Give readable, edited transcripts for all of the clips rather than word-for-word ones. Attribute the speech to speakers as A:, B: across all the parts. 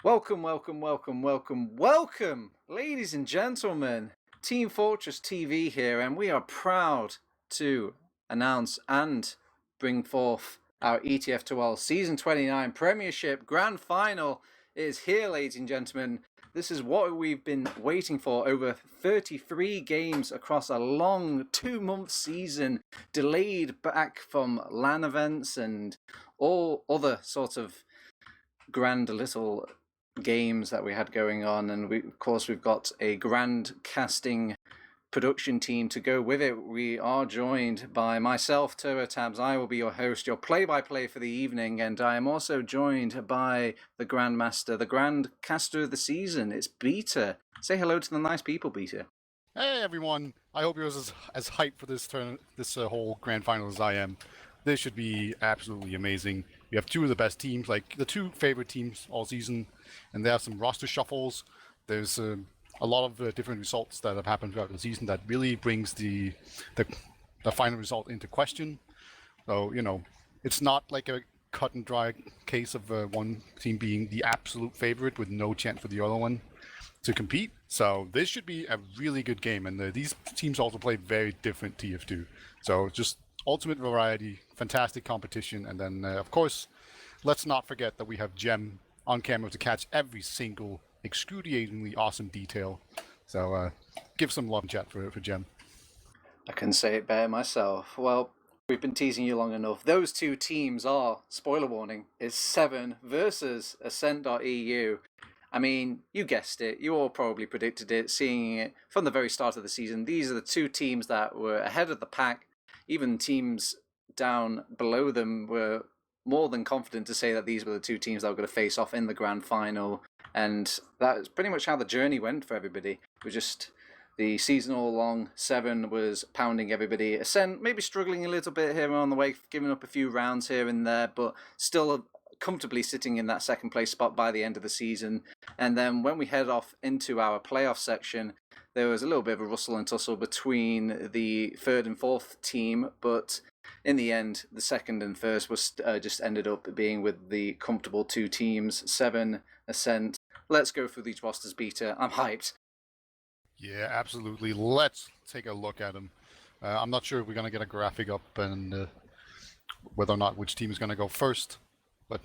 A: Welcome, ladies and gentlemen. Team Fortress TV here, and we are proud to announce and bring forth our ETF2L Season 29 Premiership Grand Final. It is here, ladies and gentlemen. This is what we've been waiting for, over 33 games across a long 2-month season, delayed back from LAN events and all other sort of grand little games that we had going on. And of course, we've got a grand casting production team to go with it. We are joined by myself, TurboTabs. I will be your host, your play-by-play for the evening, and I am also joined by the Grandmaster, the Grand Caster of the season. It's Beta. Say hello to the nice people, Beta.
B: Hey everyone! I hope you're as hyped for this whole grand final as I am. This should be absolutely amazing. We have two of the best teams, like the two favorite teams all season, and there are some roster shuffles. There's a lot of different results that have happened throughout the season that really brings the final result into question. So, you know, it's not like a cut and dry case of one team being the absolute favorite with no chance for the other one to compete. So this should be a really good game, and these teams also play very different TF2. So just ultimate variety, fantastic competition, and then of course, let's not forget that we have Gemm on camera to catch every single excruciatingly awesome detail. So give some love and chat for Gemm.
A: I couldn't say it better myself. Well, we've been teasing you long enough. Those two teams are, spoiler warning, is Se7en versus Ascent.EU. I mean, you guessed it. You all probably predicted it, seeing it from the very start of the season. These are the two teams that were ahead of the pack. Even teams down below them were more than confident to say that these were the two teams that were going to face off in the grand final. And that's pretty much how the journey went for everybody. It was just the season all along. Se7en was pounding everybody. Ascent maybe struggling a little bit here on the way, giving up a few rounds here and there, but still comfortably sitting in that second place spot by the end of the season. And then when we head off into our playoff section, there was a little bit of a rustle and tussle between the third and fourth team, but in the end, the second and first was just ended up being with the comfortable two teams, Se7en, Ascent. Let's go through these rosters, Beta. I'm hyped.
B: Yeah, absolutely. Let's take a look at them. I'm not sure if we're going to get a graphic up and whether or not which team is going to go first, but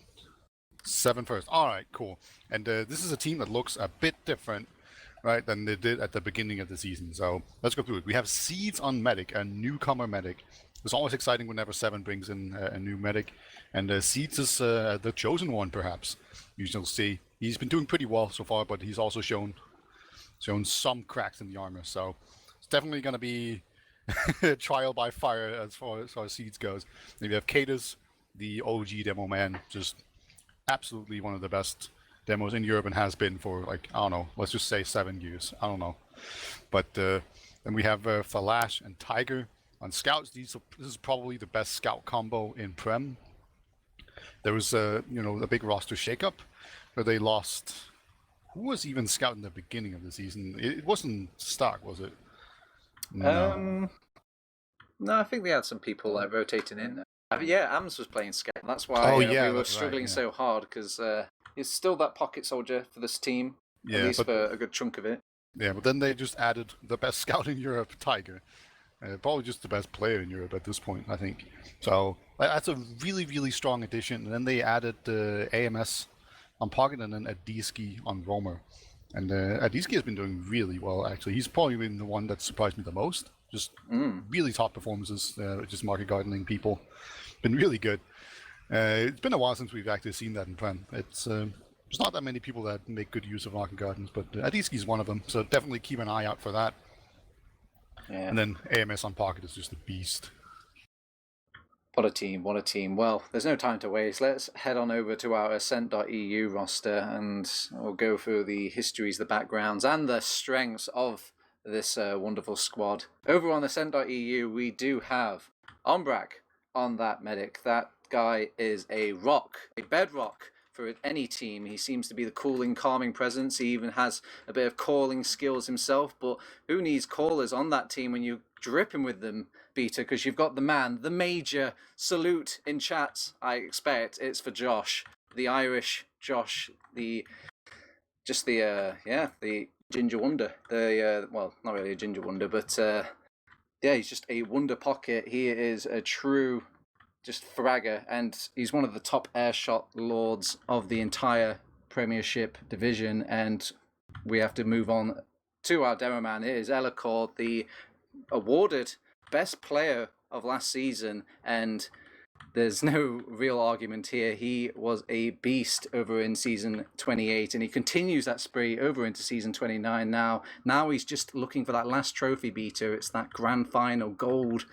B: Se7en first. All right, cool. And this is a team that looks a bit different, right, than they did at the beginning of the season. So let's go through it. We have Seeds on Medic, a newcomer medic. It's always exciting whenever Se7en brings in a new medic, and Seeds is the chosen one, perhaps. You shall see. He's been doing pretty well so far, but he's also shown some cracks in the armor. So it's definitely going to be trial by fire as far as Seeds goes. Then we have Cadus, the OG demo man, just absolutely one of the best demos in Europe and has been for, like, I don't know, let's just say 7 years. I don't know. But then we have Falash and Tiger on scouts. This is probably the best scout combo in Prem. There was a big roster shakeup where they lost. Who was even scout in the beginning of the season? It wasn't Stark, was it?
A: No. No, I think they had some people like rotating in. Yeah, Ams was playing scout. That's why we were struggling so hard, because he's still that pocket soldier for this team, at least for a good chunk of it.
B: Yeah, but then they just added the best scout in Europe, Tiger. Probably just the best player in Europe at this point, I think. So that's a really, really strong addition. And then they added AMS on Pocket and then Adiski on Roamer. And Adiski has been doing really well, actually. He's probably been the one that surprised me the most. Just really top performances, just market gardening people. Been really good. It's been a while since we've actually seen that in Prem. There's not that many people that make good use of market gardens, but Adiski is one of them. So definitely keep an eye out for that. Yeah. And then AMS on Pocket is just a beast.
A: What a team, what a team. Well, there's no time to waste. Let's head on over to our Ascent.EU roster and we'll go through the histories, the backgrounds, and the strengths of this wonderful squad. Over on Ascent.EU, we do have Ombrak on that medic. That guy is a rock, a bedrock for any team. He seems to be the cooling, calming presence. He even has a bit of calling skills himself, but who needs callers on that team when you're dripping with them, Beta? Because you've got the man, the major. Salute in chat, I expect. It's for Josh, the Irish Josh, the just the Ginger Wonder. Well, not really a Ginger Wonder, but he's just a wonder pocket. He is a true just fragger, and he's one of the top airshot lords of the entire Premiership division. And we have to move on to our demo man. It is Elacord, the awarded best player of last season, and there's no real argument here. He was a beast over in season 28, and he continues that spree over into season 29 now. Now he's just looking for that last trophy beater. It's that grand final gold.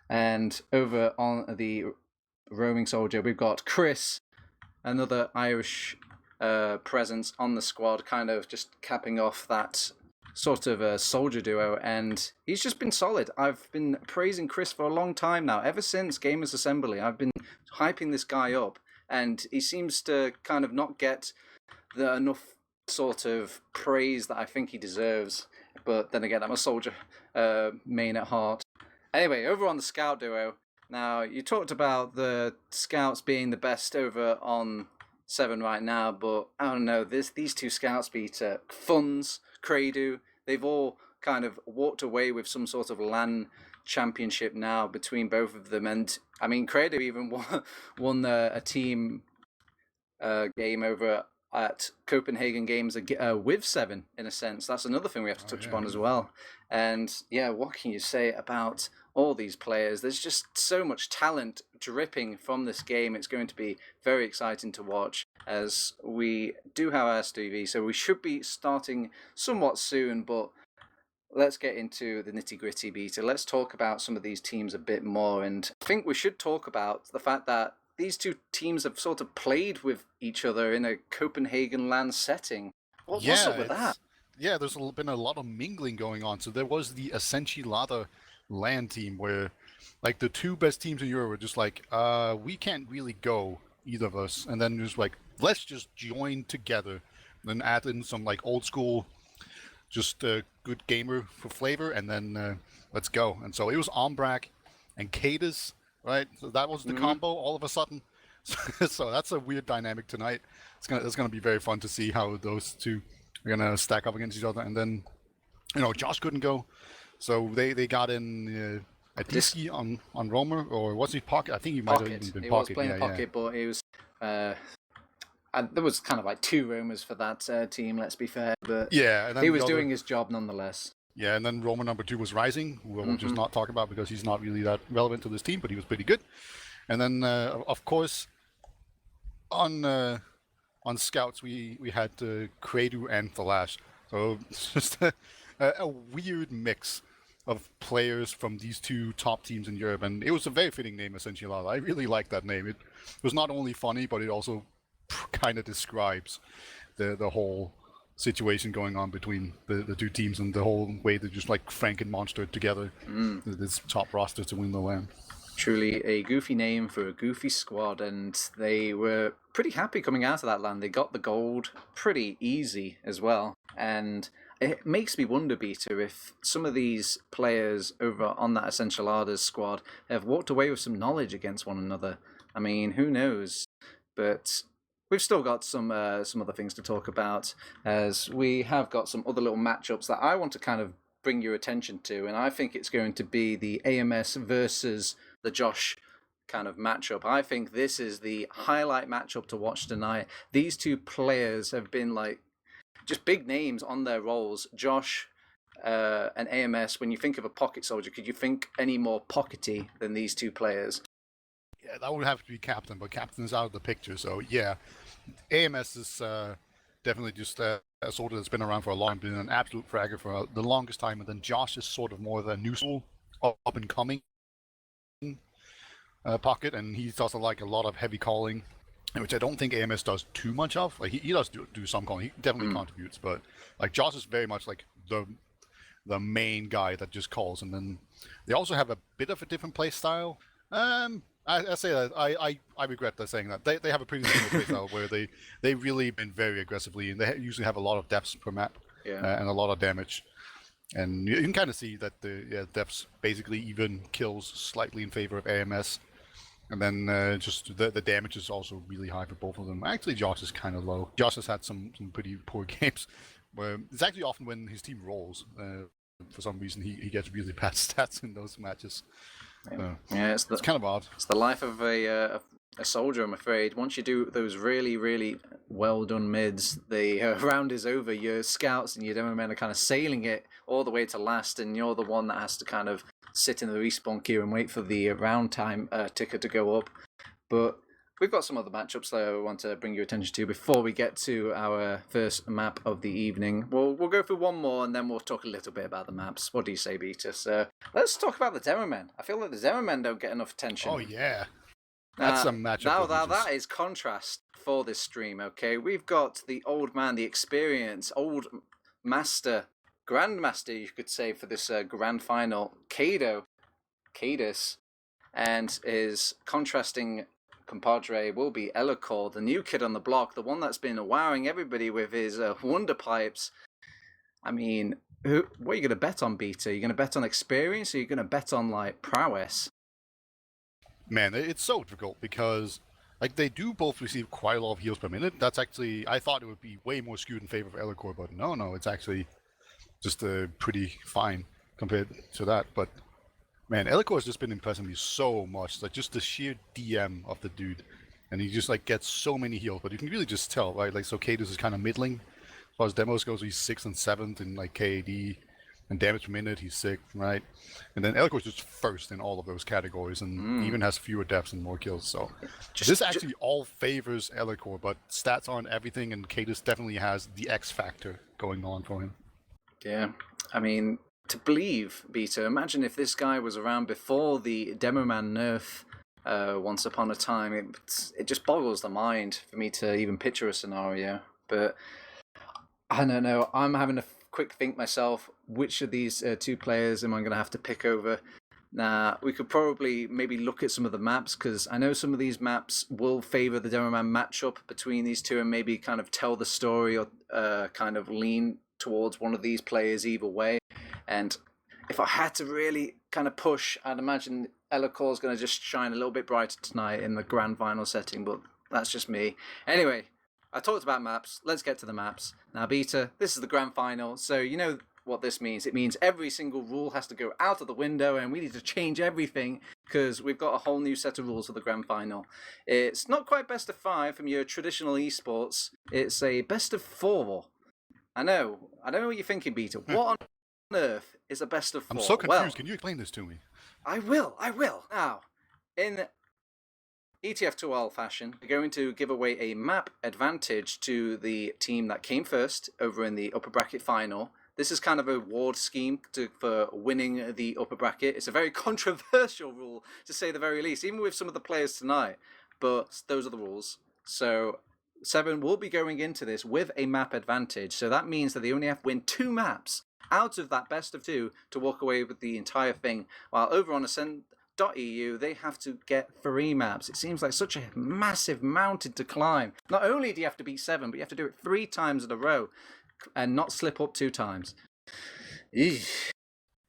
A: And over on the roaming soldier, we've got Chris, another Irish presence on the squad, kind of just capping off that sort of a soldier duo, and he's just been solid. I've been praising Chris for a long time now, ever since Gamers Assembly. I've been hyping this guy up, and he seems to kind of not get enough sort of praise that I think he deserves. But then again, I'm a soldier main at heart. Anyway, over on the scout duo, now you talked about the scouts being the best over on Se7en right now, but I don't know, these two scouts beat Funds, Credu, they've all kind of walked away with some sort of LAN championship now between both of them. And I mean, Credu even won a team game over at Copenhagen Games with Se7en, in a sense. That's another thing we have to touch upon as well. And yeah, what can you say about all these players? There's just so much talent dripping from this game. It's going to be very exciting to watch, as we do have our STV, so we should be starting somewhat soon. But let's get into the nitty-gritty beta. Let's talk about some of these teams a bit more, and I think we should talk about the fact that these two teams have sort of played with each other in a Copenhagen LAN setting. What's up with that?
B: Yeah, there's been a lot of mingling going on. So there was the Ascent.EU LAN team where, like, the two best teams in Europe were just like, we can't really go, either of us. And then just like, let's just join together. Then add in some, like, old school, just good gamer for flavor, and then let's go. And so it was Ombrak and Cadus, right? So that was the combo all of a sudden. So that's a weird dynamic tonight. It's gonna be very fun to see how those two are gonna stack up against each other. And then, Josh couldn't go, so they got in Adiski on Roamer, or was he Pocket? I think he might have even been
A: He
B: Pocket.
A: was playing Pocket, but he was. There was kind of like two Roamers for that team. Let's be fair, but
B: yeah, and then
A: he was doing his job nonetheless.
B: Yeah, and then Roamer number 2 was Rising, who we'll just not talk about because he's not really that relevant to this team, but he was pretty good. And then, of course, on Scouts, we had Credu and Thalash. So it's just a weird mix of players from these two top teams in Europe. And it was a very fitting name, essentially. I really like that name. It was not only funny, but it also kind of describes the whole situation going on between the two teams, and the whole way they just like Franken-monstered together this top roster to win the LAN.
A: Truly a goofy name for a goofy squad, and they were pretty happy coming out of that LAN. They got the gold pretty easy as well, and it makes me wonder, Peter, if some of these players over on that Essential Ardors squad have walked away with some knowledge against one another. I mean, who knows? But we've still got some other things to talk about, as we have got some other little matchups that I want to kind of bring your attention to, and I think it's going to be the AMS versus the Josh kind of matchup. I think this is the highlight matchup to watch tonight. These two players have been like just big names on their roles. Josh and AMS, when you think of a pocket soldier, could you think any more pockety than these two players?
B: Yeah, that would have to be Captain, but Captain's out of the picture, so yeah. AMS is definitely just a soldier that's been around for a long time, been an absolute fragger for the longest time, and then Josh is sort of more of a new school, up and coming pocket, and he does like a lot of heavy calling, which I don't think AMS does too much of. Like he does do some calling, he definitely contributes, but like Josh is very much like the main guy that just calls, and then they also have a bit of a different play style. I say that I regret saying that they have a pretty similar play style where they really been very aggressively, and they usually have a lot of depths per map, and a lot of damage. And you can kind of see that the depths basically even kills slightly in favor of AMS. And then just the damage is also really high for both of them. Actually, Josh is kind of low. Josh has had some pretty poor games. It's actually often when his team rolls. For some reason, he gets really bad stats in those matches. So,
A: yeah,
B: it's kind of odd.
A: It's the life of a soldier, I'm afraid. Once you do those really, really well done mids, the round is over. Your scouts and your demo men are kind of sailing it all the way to last, and you're the one that has to kind of sit in the respawn queue and wait for the round time ticker to go up. But we've got some other matchups that I want to bring your attention to before we get to our first map of the evening. We'll go through one more and then we'll talk a little bit about the maps. What do you say, Beatus? Let's talk about the demo men. I feel like the demo men don't get enough attention.
B: Oh yeah, that's a matchup.
A: Now that is contrast for this stream. Okay, we've got the old man, the experience, old master, grandmaster, you could say, for this grand final, Cadus, and his contrasting compadre will be Elacor, the new kid on the block, the one that's been wowing everybody with his wonder pipes. I mean, what are you going to bet on, Beta? Are you going to bet on experience, or are you going to bet on like prowess?
B: Man, it's so difficult because like they do both receive quite a lot of heals per minute. That's actually, I thought it would be way more skewed in favor of Elacor, but no, it's actually just pretty fine compared to that. But man, Elacor has just been impressing me so much. Like just the sheer DM of the dude, and he just like gets so many heals. But you can really just tell, right? Like so, Cadus is kind of middling as far as demos goes. He's 6th and 7th in like KAD. And damage per minute, he's 6th, right? And then Elcor's just first in all of those categories, and even has fewer deaths and more kills. So this actually all favors Elcor, but stats aren't everything, and Cadus definitely has the X factor going on for him.
A: Yeah, I mean, to believe, Beta, imagine if this guy was around before the Demo Man nerf once upon a time. It just boggles the mind for me to even picture a scenario. But I don't know, I'm having a quick think myself, which of these two players am I going to have to pick over? Now, we could probably maybe look at some of the maps, because I know some of these maps will favour the Demo Man matchup between these two and maybe kind of tell the story or kind of lean towards one of these players either way. And if I had to really kind of push, I'd imagine Elacor's going to just shine a little bit brighter tonight in the grand final setting, but that's just me. Anyway, I talked about maps. Let's get to the maps. Now, Beta, this is the grand final, so you know what this means. It means every single rule has to go out of the window, and we need to change everything because we've got a whole new set of rules for the grand final. It's not quite best of 5 from your traditional esports. It's a best of 4. I know what you're thinking, Beta. What on earth is a best of 4?
B: I'm so confused. Well, can you explain this to me?
A: I will. Now, in ETF2L fashion, we're going to give away a map advantage to the team that came first over in the upper bracket final. This is kind of a reward scheme for winning the upper bracket. It's a very controversial rule, to say the very least, even with some of the players tonight. But those are the rules. So Se7en will be going into this with a map advantage. So that means that they only have to win 2 maps out of that best of 2 to walk away with the entire thing. While over on Ascent.EU, they have to get 3 maps. It seems like such a massive mountain to climb. Not only do you have to beat Se7en, but you have to do it 3 times in a row and not slip up 2 times. Eesh.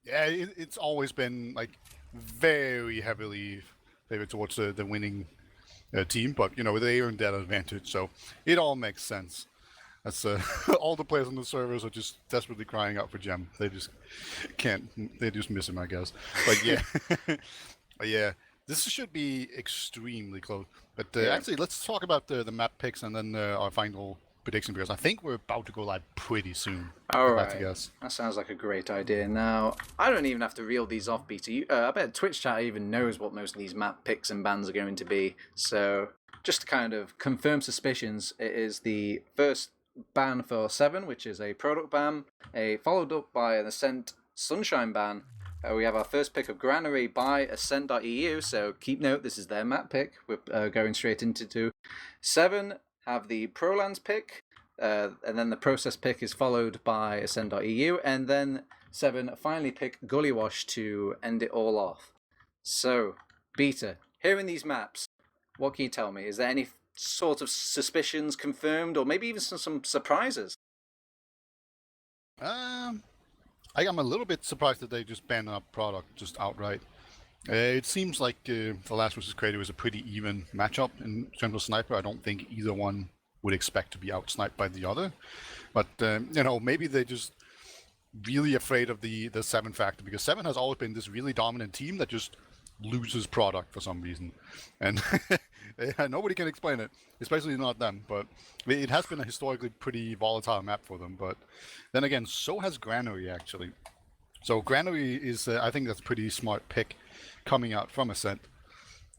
B: Yeah, it's always been like very heavily favored towards the winning team, but you know they earned that advantage, so it all makes sense. That's all the players on the servers are just desperately crying out for Gemm. They just can't. They just miss him, I guess. But yeah, but yeah, this should be extremely close. But actually, let's talk about the map picks and then our final prediction, because I think we're about to go live pretty soon.
A: All right, that sounds like a great idea. Now, I don't even have to reel these off, Peter. I bet Twitch chat even knows what most of these map picks and bans are going to be. So, just to kind of confirm suspicions, it is the first ban for Se7en, which is a product ban, followed up by an Ascent Sunshine ban. We have our first pick of Granary by Ascent.EU, so keep note, this is their map pick. We're going straight into 2. Se7en have the Prolands pick, and then the process pick is followed by Ascent.EU, and then Se7en finally pick Gullywash to end it all off. So, Beta, hearing these maps, what can you tell me? Is there any sort of suspicions confirmed, or maybe even some surprises?
B: I'm a little bit surprised that they just banned our product just outright. It seems like the last versus Crater was a pretty even matchup in terms of sniper. I don't think either one would expect to be out-sniped by the other. But, maybe they're just really afraid of the Se7en factor, because Se7en has always been this really dominant team that just loses product for some reason. And nobody can explain it, especially not them. But it has been a historically pretty volatile map for them. But then again, so has Granary, actually. So Granary is, I think that's a pretty smart pick coming out from Ascent.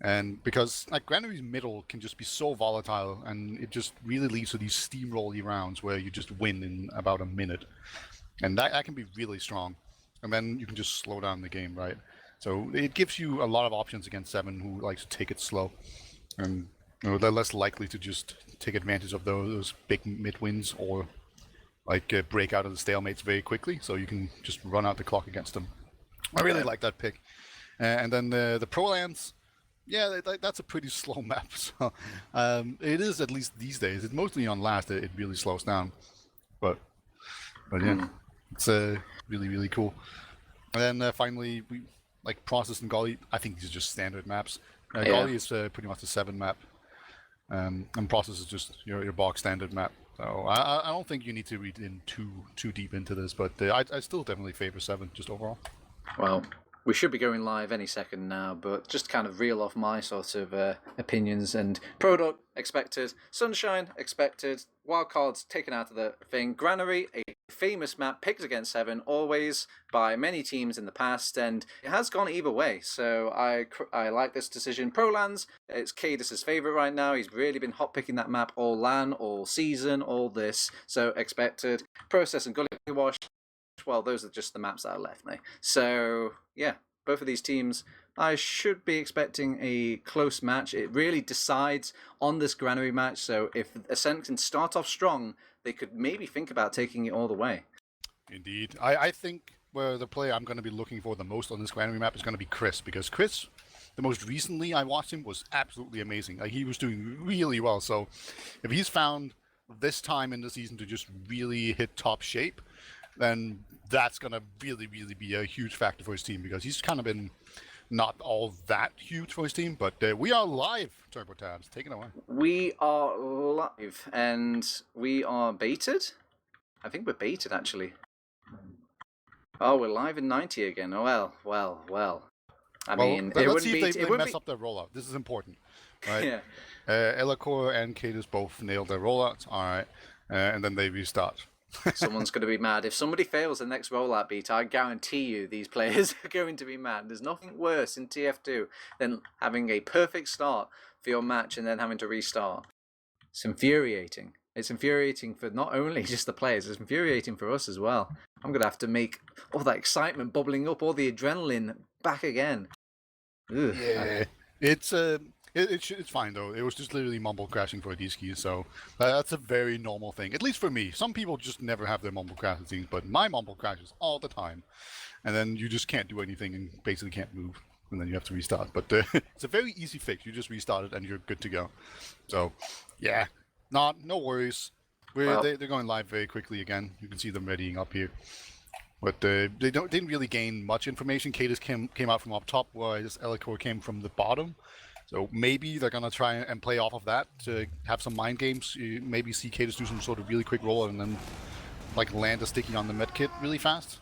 B: And because like Granary's middle can just be so volatile, and it just really leads to these steamrolly rounds where you just win in about a minute. And that can be really strong. And then you can just slow down the game, right? So it gives you a lot of options against Se7en, who likes to take it slow. And they're less likely to just take advantage of those big mid wins, or like break out of the stalemates very quickly, so you can just run out the clock against them. I really like that pick. And then the Pro Lands, yeah, that's a pretty slow map. So it is, at least these days. It's mostly on last it really slows down. But yeah, it's really, really cool. And then finally, we like Process and Golly. I think these are just standard maps. Golly is pretty much a Se7en map. And Process is just your box standard map. So I don't think you need to read in too deep into this, but I still definitely favor Se7en just overall.
A: Well, we should be going live any second now, but just kind of reel off my sort of opinions. And product expected, Sunshine expected, wildcards taken out of the thing. Granary, a famous map picked against Se7en always by many teams in the past, and it has gone either way. So I like this decision. Prolands, it's Cadis' favorite right now. He's really been hot picking that map all LAN, all season, all this. So expected. Process and Gully Wash, well, those are just the maps that are left now. So, yeah, both of these teams, I should be expecting a close match. It really decides on this Granary match. So if Ascent can start off strong, they could maybe think about taking it all the way.
B: Indeed. I think where the player I'm going to be looking for the most on this Granary map is going to be Chris, because Chris, the most recently I watched him, was absolutely amazing. Like, he was doing really well. So if he's found this time in the season to just really hit top shape, then that's going to really, really be a huge factor for his team, because he's kind of been not all that huge for his team. But we are live, TurboTabs. Take it away.
A: We are live, and we are baited. I think we're baited, actually. Oh, we're live in 90 again. Oh, well. I mean,
B: let's see if they mess up their rollout. This is important, right?
A: Yeah.
B: Elacor and Cadis both nailed their rollouts. All right. And then they restart.
A: Someone's going to be mad. If somebody fails the next rollout beat, I guarantee you these players are going to be mad. There's nothing worse in TF2 than having a perfect start for your match and then having to restart. It's infuriating. It's infuriating for not only just the players, it's infuriating for us as well. I'm going to have to make all that excitement bubbling up, all the adrenaline back again. Ugh.
B: Yeah. It's fine though. It was just literally mumble crashing for these keys, so that's a very normal thing. At least for me. Some people just never have their mumble crashes things, but my mumble crashes all the time, and then you just can't do anything and basically can't move, and then you have to restart. But it's a very easy fix. You just restart it and you're good to go. So yeah, no worries. They're going live very quickly again. You can see them readying up here. But they didn't really gain much information. Cadis came out from up top, whereas Elacor came from the bottom. So maybe they're going to try and play off of that to have some mind games. You maybe see Cadis do some sort of really quick roll and then like land a sticky on the medkit really fast.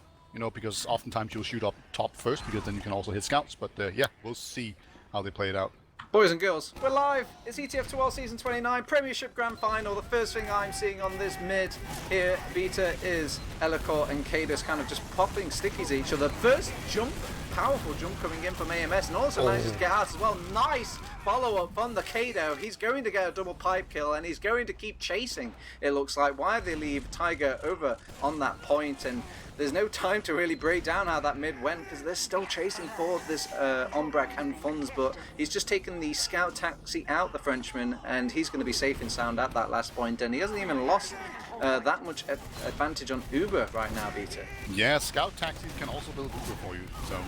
B: Because oftentimes you'll shoot up top first, because then you can also hit scouts. But yeah, we'll see how they play it out.
A: Boys and girls, we're live. It's ETF2L Season 29 Premiership Grand Final. The first thing I'm seeing on this mid here, beta, is Elacor and Cadis kind of just popping stickies at each other. First jump, powerful jump coming in from AMS, and also manages to get out as well. Nice follow-up from the Kado. He's going to get a double pipe kill, and he's going to keep chasing, it looks like. Why they leave Tiger over on that point, and there's no time to really break down how that mid went, because they're still chasing for this Ombrak and funds, but he's just taken the scout taxi out, the Frenchman, and he's going to be safe and sound at that last point, and he hasn't even lost that much advantage on Uber right now, Beta.
B: Yeah, scout taxis can also build Uber for you, so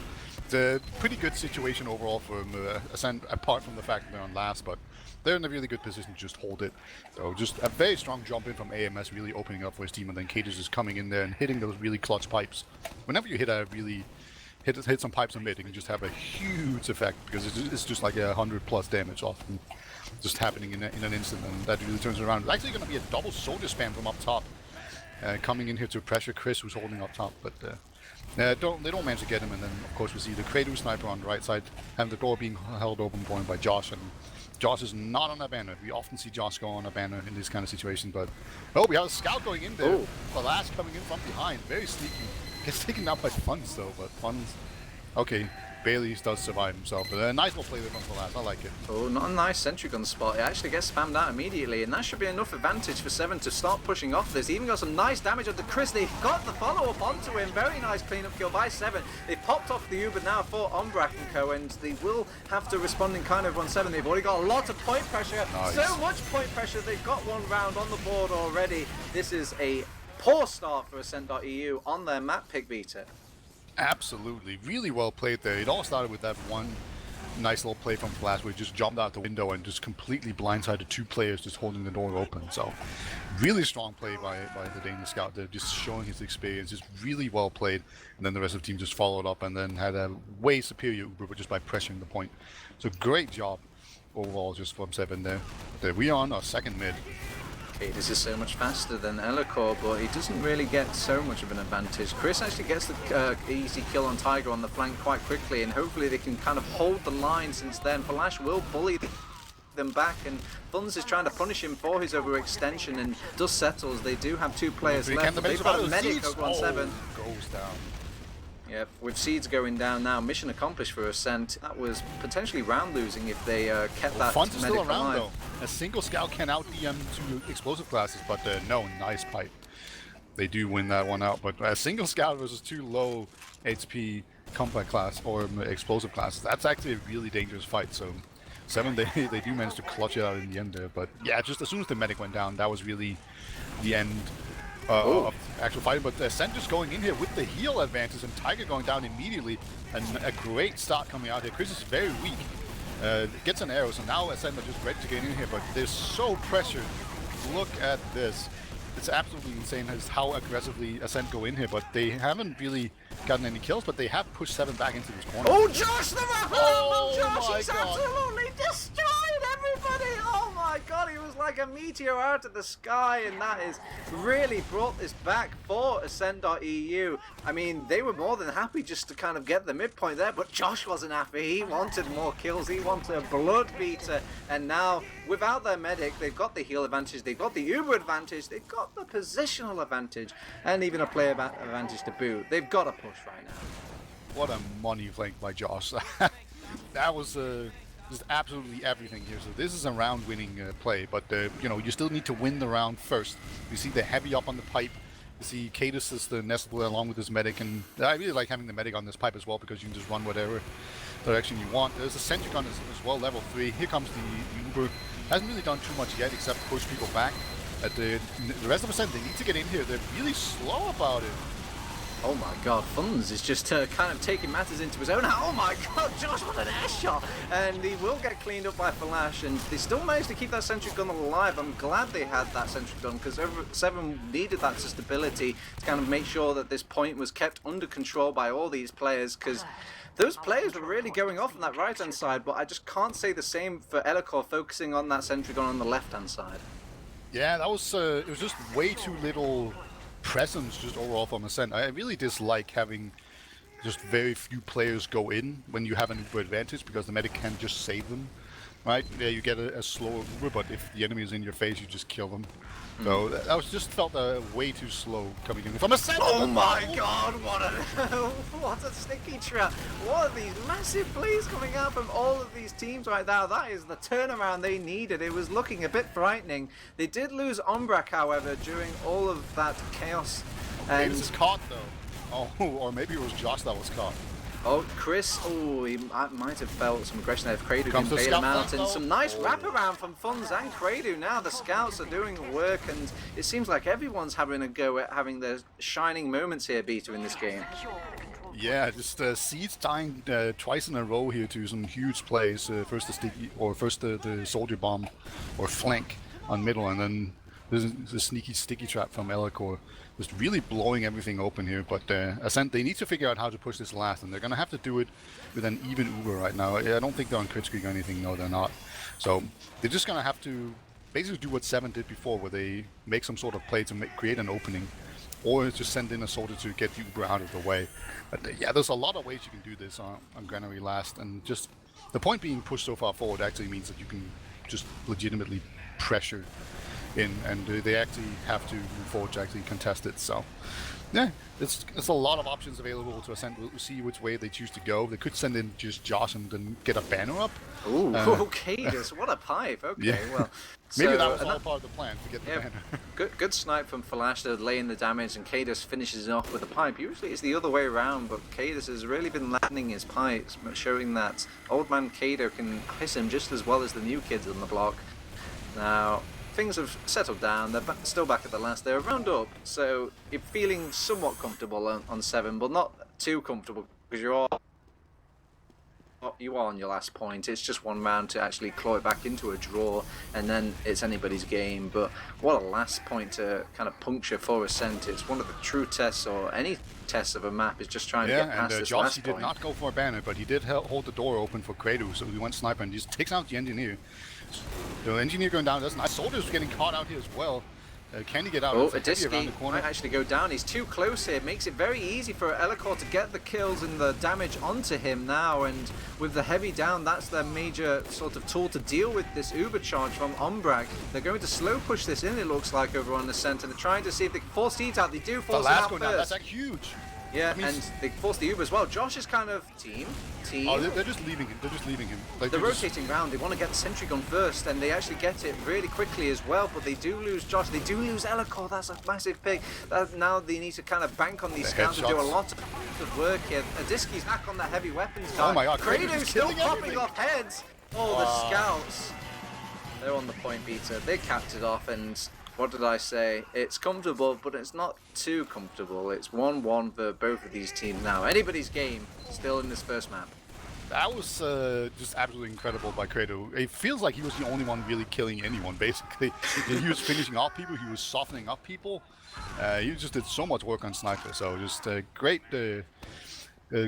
B: it's a pretty good situation overall for Ascent, apart from the fact that they're on last, but they're in a really good position to just hold it. So just a very strong jump in from AMS, really opening up for his team, and then Cadis is coming in there and hitting those really clutch pipes. Whenever you hit a really hit some pipes on mid, it can just have a huge effect because it's just like 100+ damage often just happening in an instant, and that really turns it around. It's actually going to be a double soldier spam from up top, coming in here to pressure Chris, who's holding up top, but they don't manage to get him. And then of course we see the Kratos sniper on the right side, having the door being held open point by Josh, and Josh is not on a banner. We often see Josh go on a banner in this kind of situation, but we have a scout going in there. The last coming in from behind, very sneaky. Gets taken out by Funds though, but Funds, okay, Bailey does survive himself. But a nice little play there from the last. I like it.
A: Oh, not a nice sentry gun spot. It actually gets spammed out immediately, and that should be enough advantage for Se7en to start pushing off this. Even got some nice damage onto Chris. They've got the follow-up onto him. Very nice clean-up kill by Se7en. They've popped off the Uber now for Umbrak and Co, and they will have to respond in kind of on Se7en. They've already got a lot of point pressure.
B: Nice.
A: So much point pressure. They've got one round on the board already. This is a poor start for Ascent.EU on their map pick beta.
B: Absolutely, really well played there. It all started with that one nice little play from Flash where he just jumped out the window and just completely blindsided 2 players just holding the door open. So really strong play by the Danish scout there, just showing his experience. Just really well played, and then the rest of the team just followed up and then had a way superior Uber just by pressuring the point. So great job overall just from Se7en there. There we are on our second mid.
A: This is so much faster than Elikor, but he doesn't really get so much of an advantage. Chris actually gets the easy kill on Tiger on the flank quite quickly, and hopefully they can kind of hold the line since then. Flash will bully them back, and Funds is trying to punish him for his overextension, and dust settles. They do have 2 players left. They've got a medic over on Se7en.
B: Goes down.
A: Yep, with Seeds going down now, mission accomplished for Ascent. That was potentially round losing if they kept that
B: Funds is
A: medic
B: still around
A: alive.
B: though. A single scout can out DM 2 explosive classes, but no, nice pipe. They do win that one out, but a single scout versus 2 low HP combat class or explosive classes, that's actually a really dangerous fight. So Se7en, they do manage to clutch it out in the end there, but yeah, just as soon as the medic went down, that was really the end of actual fighting. But Ascent just going in here with the heal advantage, and Tiger going down immediately, and a great start coming out here. Chris is very weak, gets an arrow, so now Ascent are just ready to get in here, but they're so pressured. Look at this. It's absolutely insane as how aggressively Ascent go in here, but they haven't really gotten any kills, but they have pushed Se7en back into this corner.
A: Oh, Josh, the wraparound from Josh! He's
B: God.
A: absolutely destroyed everybody! Oh my god, he was like a meteor out of the sky, and that is really brought this back for Ascent.EU. I mean, they were more than happy just to kind of get the midpoint there, but Josh wasn't happy. He wanted more kills, he wanted a blood beater, and now, without their medic, they've got the heal advantage, they've got the Uber advantage, they've got the positional advantage, and even a player advantage to boot. They've got to push right now.
B: What a money flank by Josh. That was just absolutely everything here. So this is a round-winning play, but you know, you still need to win the round first. You see the heavy up on the pipe. You see Cadus is the nestle along with his medic, and I really like having the medic on this pipe as well because you can just run whatever direction you want. There's a sentry gun as well, level 3. Here comes the Uber. Hasn't really done too much yet except push people back. At the rest of Ascent, they need to get in here. They're really slow about it.
A: Oh my god, Funds is just kind of taking matters into his own. Oh my god, Josh, what an air shot! And he will get cleaned up by Flash, and they still managed to keep that sentry gun alive. I'm glad they had that sentry gun, because Se7en needed that stability to kind of make sure that this point was kept under control by all these players, because those players were really going off on that right-hand side, but I just can't say the same for Elikor focusing on that sentry gun on the left-hand side.
B: Yeah, that was it was just way too little presence just overall from Ascent. I really dislike having just very few players go in when you have an Uber advantage, because the medic can just save them, right? Yeah, you get a slower Uber, but if the enemy is in your face, you just kill them. So that was just felt way too slow coming in from Ascent.
A: Oh my god, what a sticky trap. What are these massive plays coming out from all of these teams right now? That is the turnaround they needed. It was looking a bit frightening. They did lose Umbrak, however, during all of that chaos.
B: Maybe this is caught though. Oh, or maybe it was Josh that was caught.
A: Oh, Chris, he might have felt some aggression there if Kradu
B: Comes
A: can
B: the
A: bail him
B: scout
A: out.
B: flank,
A: And
B: though.
A: some nice wraparound from Funds and Kradu. Now the scouts are doing the work, and it seems like everyone's having a go at having their shining moments here, Beta, in this game.
B: Yeah, just Seeds dying twice in a row here to some huge plays. First the sticky, or first the soldier bomb or flank on middle, and then This is a sneaky sticky trap from Elikor, just really blowing everything open here. But Ascent, they need to figure out how to push this last, and they're gonna have to do it with an even Uber right now. I don't think they're on crit streak or anything. No, they're not. So they're just gonna have to basically do what Se7en did before, where they make some sort of play to create an opening, or just send in a soldier to get the Uber out of the way. But yeah, there's a lot of ways you can do this on Granary last, and just the point being pushed so far forward actually means that you can just legitimately pressure in, and they actually have to move forward to actually contest it. So yeah, it's a lot of options available to Ascent. We'll see which way they choose to go. They could send in just Josh and then get a banner up.
A: Ooh, okay, what a pipe. Okay,
B: yeah.
A: well,
B: maybe that was all part of the plan to get the banner.
A: Good snipe from Falashta, laying the damage, and Cadus finishes it off with a pipe. Usually it's the other way around, but Cadus has really been landing his pipes, showing that old man Kado can hiss him just as well as the new kids on the block. Now, things have settled down. They're still back at the last. They're a round up, so you're feeling somewhat comfortable on Se7en, but not too comfortable because you are on your last point. It's just one round to actually claw it back into a draw, and then it's anybody's game. But what a last point to kind of puncture for Ascent. It's one of the true tests, or any test of a map, is just trying to get past this
B: Josh,
A: last
B: he
A: point.
B: did not go for a banner, but he did hold the door open for Kratos, so he went sniper and just takes out the engineer. The engineer going down. That's nice. Soldier's getting caught out here as well. Can he get out?
A: Oh, Adiski might actually go down. He's too close here. Makes it very easy for Elikor to get the kills and the damage onto him now. And with the heavy down, that's their major sort of tool to deal with this Uber charge from Umbrak. They're going to slow push this in, it looks like, over on Ascent, and they're trying to see if they can force Seeds out. They do force him out first.
B: That's like huge.
A: Yeah, and they force the Uber as well. Josh is kind of team.
B: Oh, they're just leaving him. Like,
A: they're rotating round. They want to get the sentry gun first, and they actually get it really quickly as well. But they do lose Josh. They do lose Elikor. That's a massive pick. Now they need to kind of bank on these scouts and do a lot of work here. Adiski's back on that heavy weapons guy.
B: Oh my god,
A: Kratos still popping off heads. Oh, the scouts. They're on the point beater. They capped it off, and what did I say? It's comfortable, but it's not too comfortable. It's 1-1 for both of these teams now. Anybody's game still in this first map.
B: That was just absolutely incredible by Kratos. It feels like he was the only one really killing anyone, basically. He was finishing off people, he was softening up people. He just did so much work on Sniper, so just great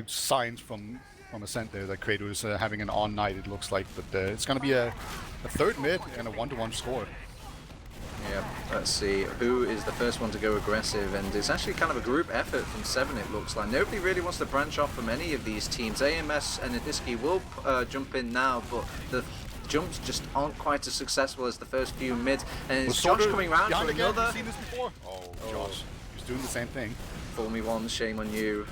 B: signs from Ascent there that Kratos is having an on night, it looks like. But it's going to be a third mid and a 1-1 score.
A: Yeah, let's see who is the first one to go aggressive, and it's actually kind of a group effort from Se7en, it looks like. Nobody really wants to branch off from any of these teams. AMS and Adiski will jump in now, but the jumps just aren't quite as successful as the first few mids. And it's Josh coming around for another.
B: Have you seen this before? Oh, Josh, he's doing the same thing.
A: Fool me once, shame on you.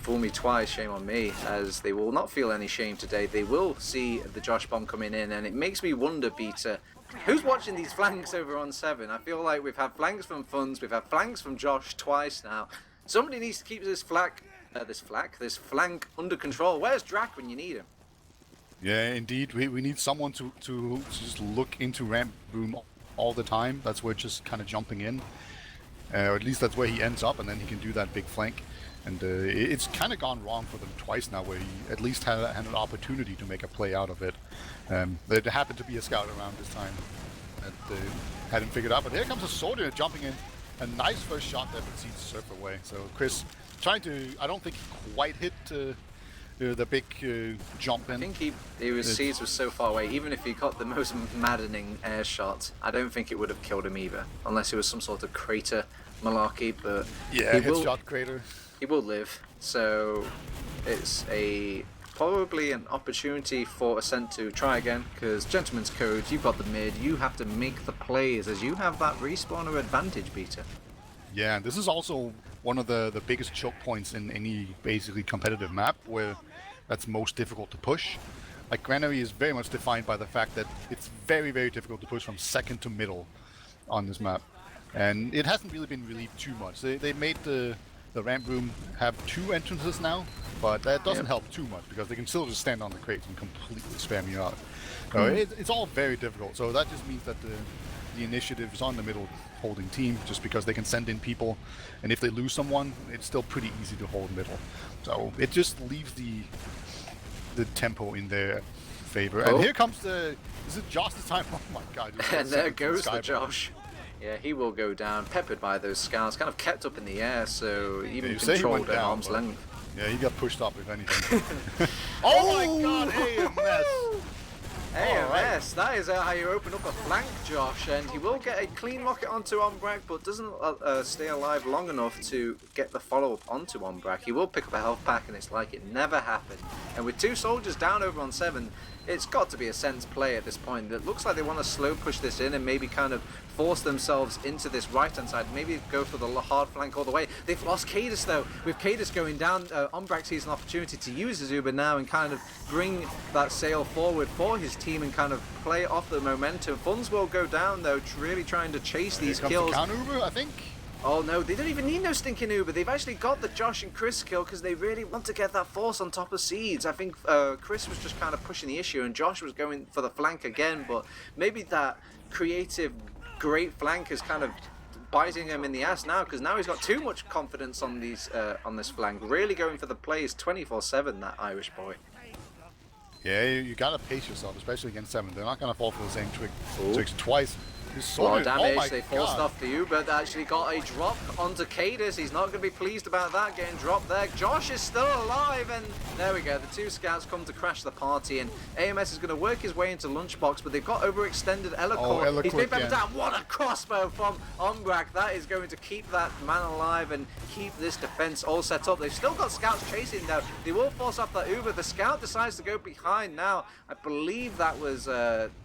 A: Fool me twice, shame on me. As they will not feel any shame today. They will see the Josh bomb coming in, and it makes me wonder, Peter, who's watching these flanks over on Se7en? I feel like we've had flanks from Funds, we've had flanks from Josh twice now. Somebody needs to keep this flank under control. Where's Drac when you need him?
B: Yeah, indeed. We need someone to just look into ramp room all the time. That's where just kind of jumping in. Or at least that's where he ends up, and then he can do that big flank. And it's kind of gone wrong for them twice now, where he at least had an opportunity to make a play out of it. There happened to be a scout around this time that hadn't figured out. But here comes a soldier jumping in. A nice first shot there, but sees surf away. So Chris trying to, I don't think he quite hit the big jump in.
A: I think Seeds was so far away, even if he got the most maddening air shot, I don't think it would have killed him either, unless it was some sort of crater malarkey. But
B: yeah, headshot crater.
A: He will live, so it's probably an opportunity for Ascent to try again, because Gentleman's Code, you've got the mid, you have to make the plays, as you have that respawner advantage, Peter.
B: Yeah, this is also one of the biggest choke points in any basically competitive map, where that's most difficult to push. Like, Granary is very much defined by the fact that it's very, very difficult to push from second to middle on this map. And it hasn't really been relieved too much. They made the ramp room have 2 entrances now, but that doesn't help too much, because they can still just stand on the crates and completely spam you out. So it's all very difficult. So that just means that the initiative is on the middle holding team, just because they can send in people, and if they lose someone, it's still pretty easy to hold middle. So it just leaves the tempo in there favor.
A: Oh.
B: And here comes the... Is it Josh this time? Oh my god.
A: And there goes the Josh. Yeah, he will go down, peppered by those scouts, kind of kept up in the air, so even controlled at arm's length.
B: Yeah, he got pushed up, if anything. Oh my god, AMS!
A: AMS, that is how you open up a flank, Josh, and he will get a clean rocket onto Ombrak, but doesn't stay alive long enough to get the follow-up onto Ombrak. He will pick up a health pack, and it's like it never happened. And with 2 soldiers down over on 7, it's got to be a sense play at this point. It looks like they want to slow push this in and maybe kind of force themselves into this right-hand side. Maybe go for the hard flank all the way. They've lost Cadus, though. With Cadus going down, Ombrak sees an opportunity to use his Uber now and kind of bring that sail forward for his team and kind of play off the momentum. Funds will go down, though, really trying to chase these kills.
B: The counter Uber, I think.
A: Oh no, they don't even need no stinking Uber. They've actually got the Josh and Chris kill because they really want to get that force on top of Seeds. I think Chris was just kind of pushing the issue and Josh was going for the flank again, but maybe that creative, great flank is kind of biting him in the ass now because now he's got too much confidence on these on this flank. Really going for the plays 24/7, that Irish boy.
B: Yeah, you gotta pace yourself, especially against 7. They're not gonna fall for the same tricks twice.
A: A lot of damage, they forced off the Uber, but actually got a drop onto Cadus. He's not going to be pleased about that, getting dropped there. Josh is still alive, and there we go. The 2 scouts come to crash the party, and AMS is going to work his way into Lunchbox, but they've got overextended Eloquent. He's been better down. What a crossbow from Ombrak. That is going to keep that man alive and keep this defense all set up. They've still got scouts chasing, though. They will force off that Uber. The scout decides to go behind now. I believe that was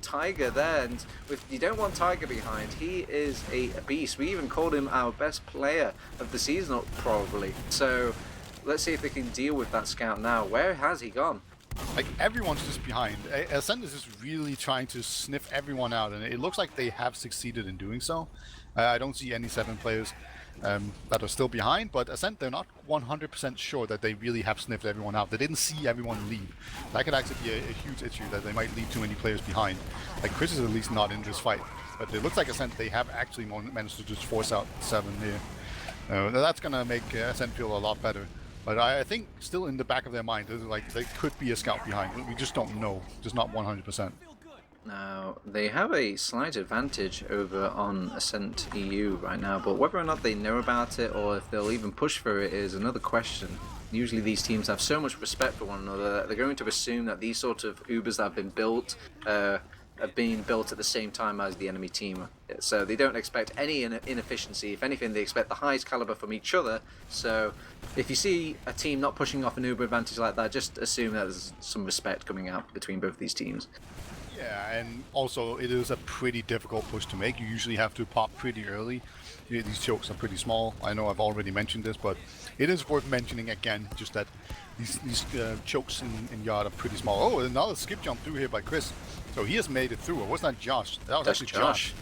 A: Tiger there, and you don't want Tiger behind. He is a beast. We even called him our best player of the season, probably. So let's see if they can deal with that scout now. Where has he gone?
B: Like, everyone's just behind. Ascent is just really trying to sniff everyone out, and it looks like they have succeeded in doing so. I don't see any 7 players that are still behind, but Ascent, they're not 100% sure that they really have sniffed everyone out. They didn't see everyone leave. That could actually be a huge issue, that they might leave too many players behind. Like, Chris is at least not in this fight, but it looks like Ascent, they have actually managed to just force out 7 here. That's going to make Ascent feel a lot better. But I think still in the back of their mind, like, there could be a scout behind. We just don't know, just not 100%.
A: Now, they have a slight advantage over on Ascent.EU right now, but whether or not they know about it or if they'll even push for it is another question. Usually these teams have so much respect for one another that they're going to assume that these sort of Ubers that have been built are being built at the same time as the enemy team. So they don't expect any inefficiency. If anything, they expect the highest caliber from each other. So if you see a team not pushing off an Uber advantage like that, just assume that there's some respect coming out between both these teams.
B: Yeah, and also it is a pretty difficult push to make. You usually have to pop pretty early. These chokes are pretty small. I know I've already mentioned this, but it is worth mentioning again, just that these chokes in Yard are pretty small. Oh, another skip jump through here by Chris. So he has made it through. Or wasn't that Josh? That was actually Josh.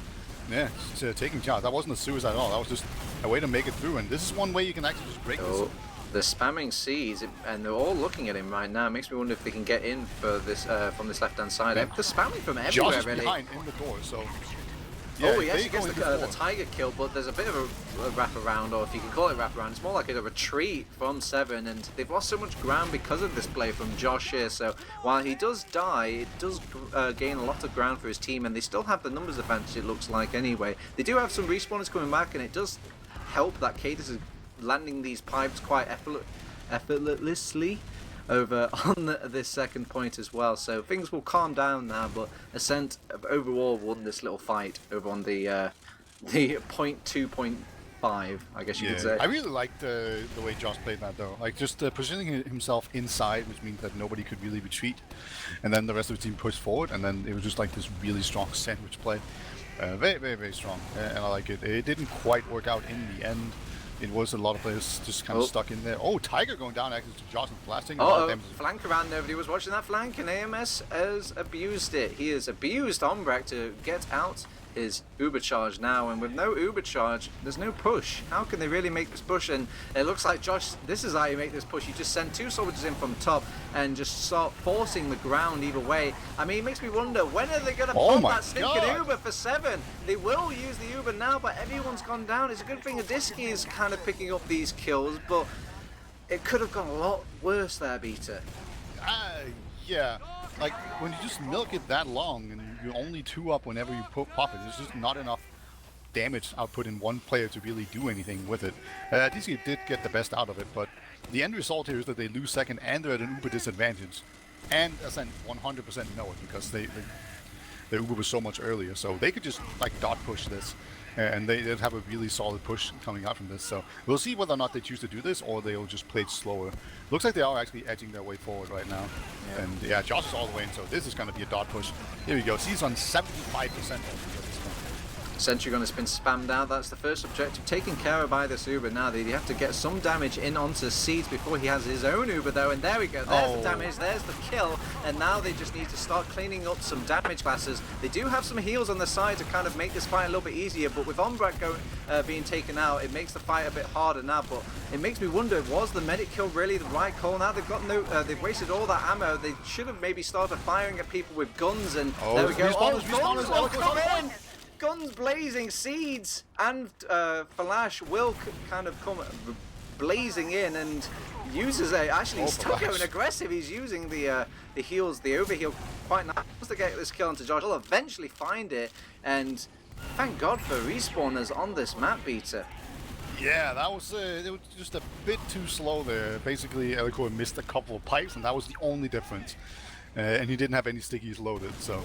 B: Yeah, taking Josh. That wasn't a suicide at all. That was just a way to make it through. And this is one way you can actually just break this.
A: They're spamming C's, and they're all looking at him right now. It makes me wonder if they can get in for this from this left-hand side. Yeah. They're spamming from everywhere,
B: Josh is
A: really.
B: behind in the door, so... Yeah,
A: oh, he actually gets the Tiger kill, but there's a bit of a wraparound, or if you can call it wraparound, it's more like a retreat from Se7en, and they've lost so much ground because of this play from Josh here. So while he does die, it does gain a lot of ground for his team, and they still have the numbers advantage, it looks like, anyway. They do have some respawners coming back, and it does help that Cadus is landing these pipes quite effortlessly over on this second point as well, so things will calm down now. But Ascent overall won this little fight over on the point 2.5, I guess you could say.
B: I really liked the way Josh played that though, like just positioning himself inside, which means that nobody could really retreat, and then the rest of the team pushed forward, and then it was just like this really strong sandwich play. Very, very, very strong, and I like it. It didn't quite work out in the end. It was a lot of players just kind of stuck in there. Oh, Tiger going down actually to Josh and blasting.
A: Flank around. Nobody was watching that flank, and AMS has abused it. He has abused Ombrak to get out his Uber charge now, and with no Uber charge, there's no push. How can they really make this push? And it looks like Josh, this is how you make this push. You just send 2 soldiers in from top and just start forcing the ground either way. I mean, it makes me wonder, when are they going to pop that stinking Uber for 7? They will use the Uber now, but everyone's gone down. It's a good thing Adisky is kind of picking up these kills, but it could have gone a lot worse there, Beta.
B: Yeah. like when you just milk it that long and you only 2 up whenever you pop it, there's just not enough damage output in one player to really do anything with it. DC did get the best out of it, but the end result here is that they lose second and they're at an uber disadvantage. And Ascent 100% know it because the uber was so much earlier, so they could just like dot push this, and they'd have a really solid push coming out from this. So we'll see whether or not they choose to do this or they'll just play it slower. Looks like they are actually edging their way forward right now. Yeah. And yeah, Josh is all the way in, so this is going to be a dot push. Here we go. He's on 75% at this point.
A: Sentry Gun has been spammed out. That's the first objective taken care of by this Uber. Now they have to get some damage in onto Seeds before he has his own Uber though, and there we go. There's the damage, there's the kill, and now they just need to start cleaning up some damage classes. They do have some heals on the side to kind of make this fight a little bit easier, but with Umbrak being taken out, it makes the fight a bit harder now. But it makes me wonder, was the medic kill really the right call? Now they've got they've wasted all that ammo. They should have maybe started firing at people with guns, and there we go. Guns will come in! Guns blazing, Seeds and Flash will kind of come blazing in and uses actually he's still going aggressive. He's using the heals, the overheal quite nice to get this kill onto Josh. He'll eventually find it, and thank God for respawners on this map, Beater.
B: Yeah, that was it was just a bit too slow there. Basically, Elikor missed a couple of pipes, and that was the only difference. And he didn't have any stickies loaded, so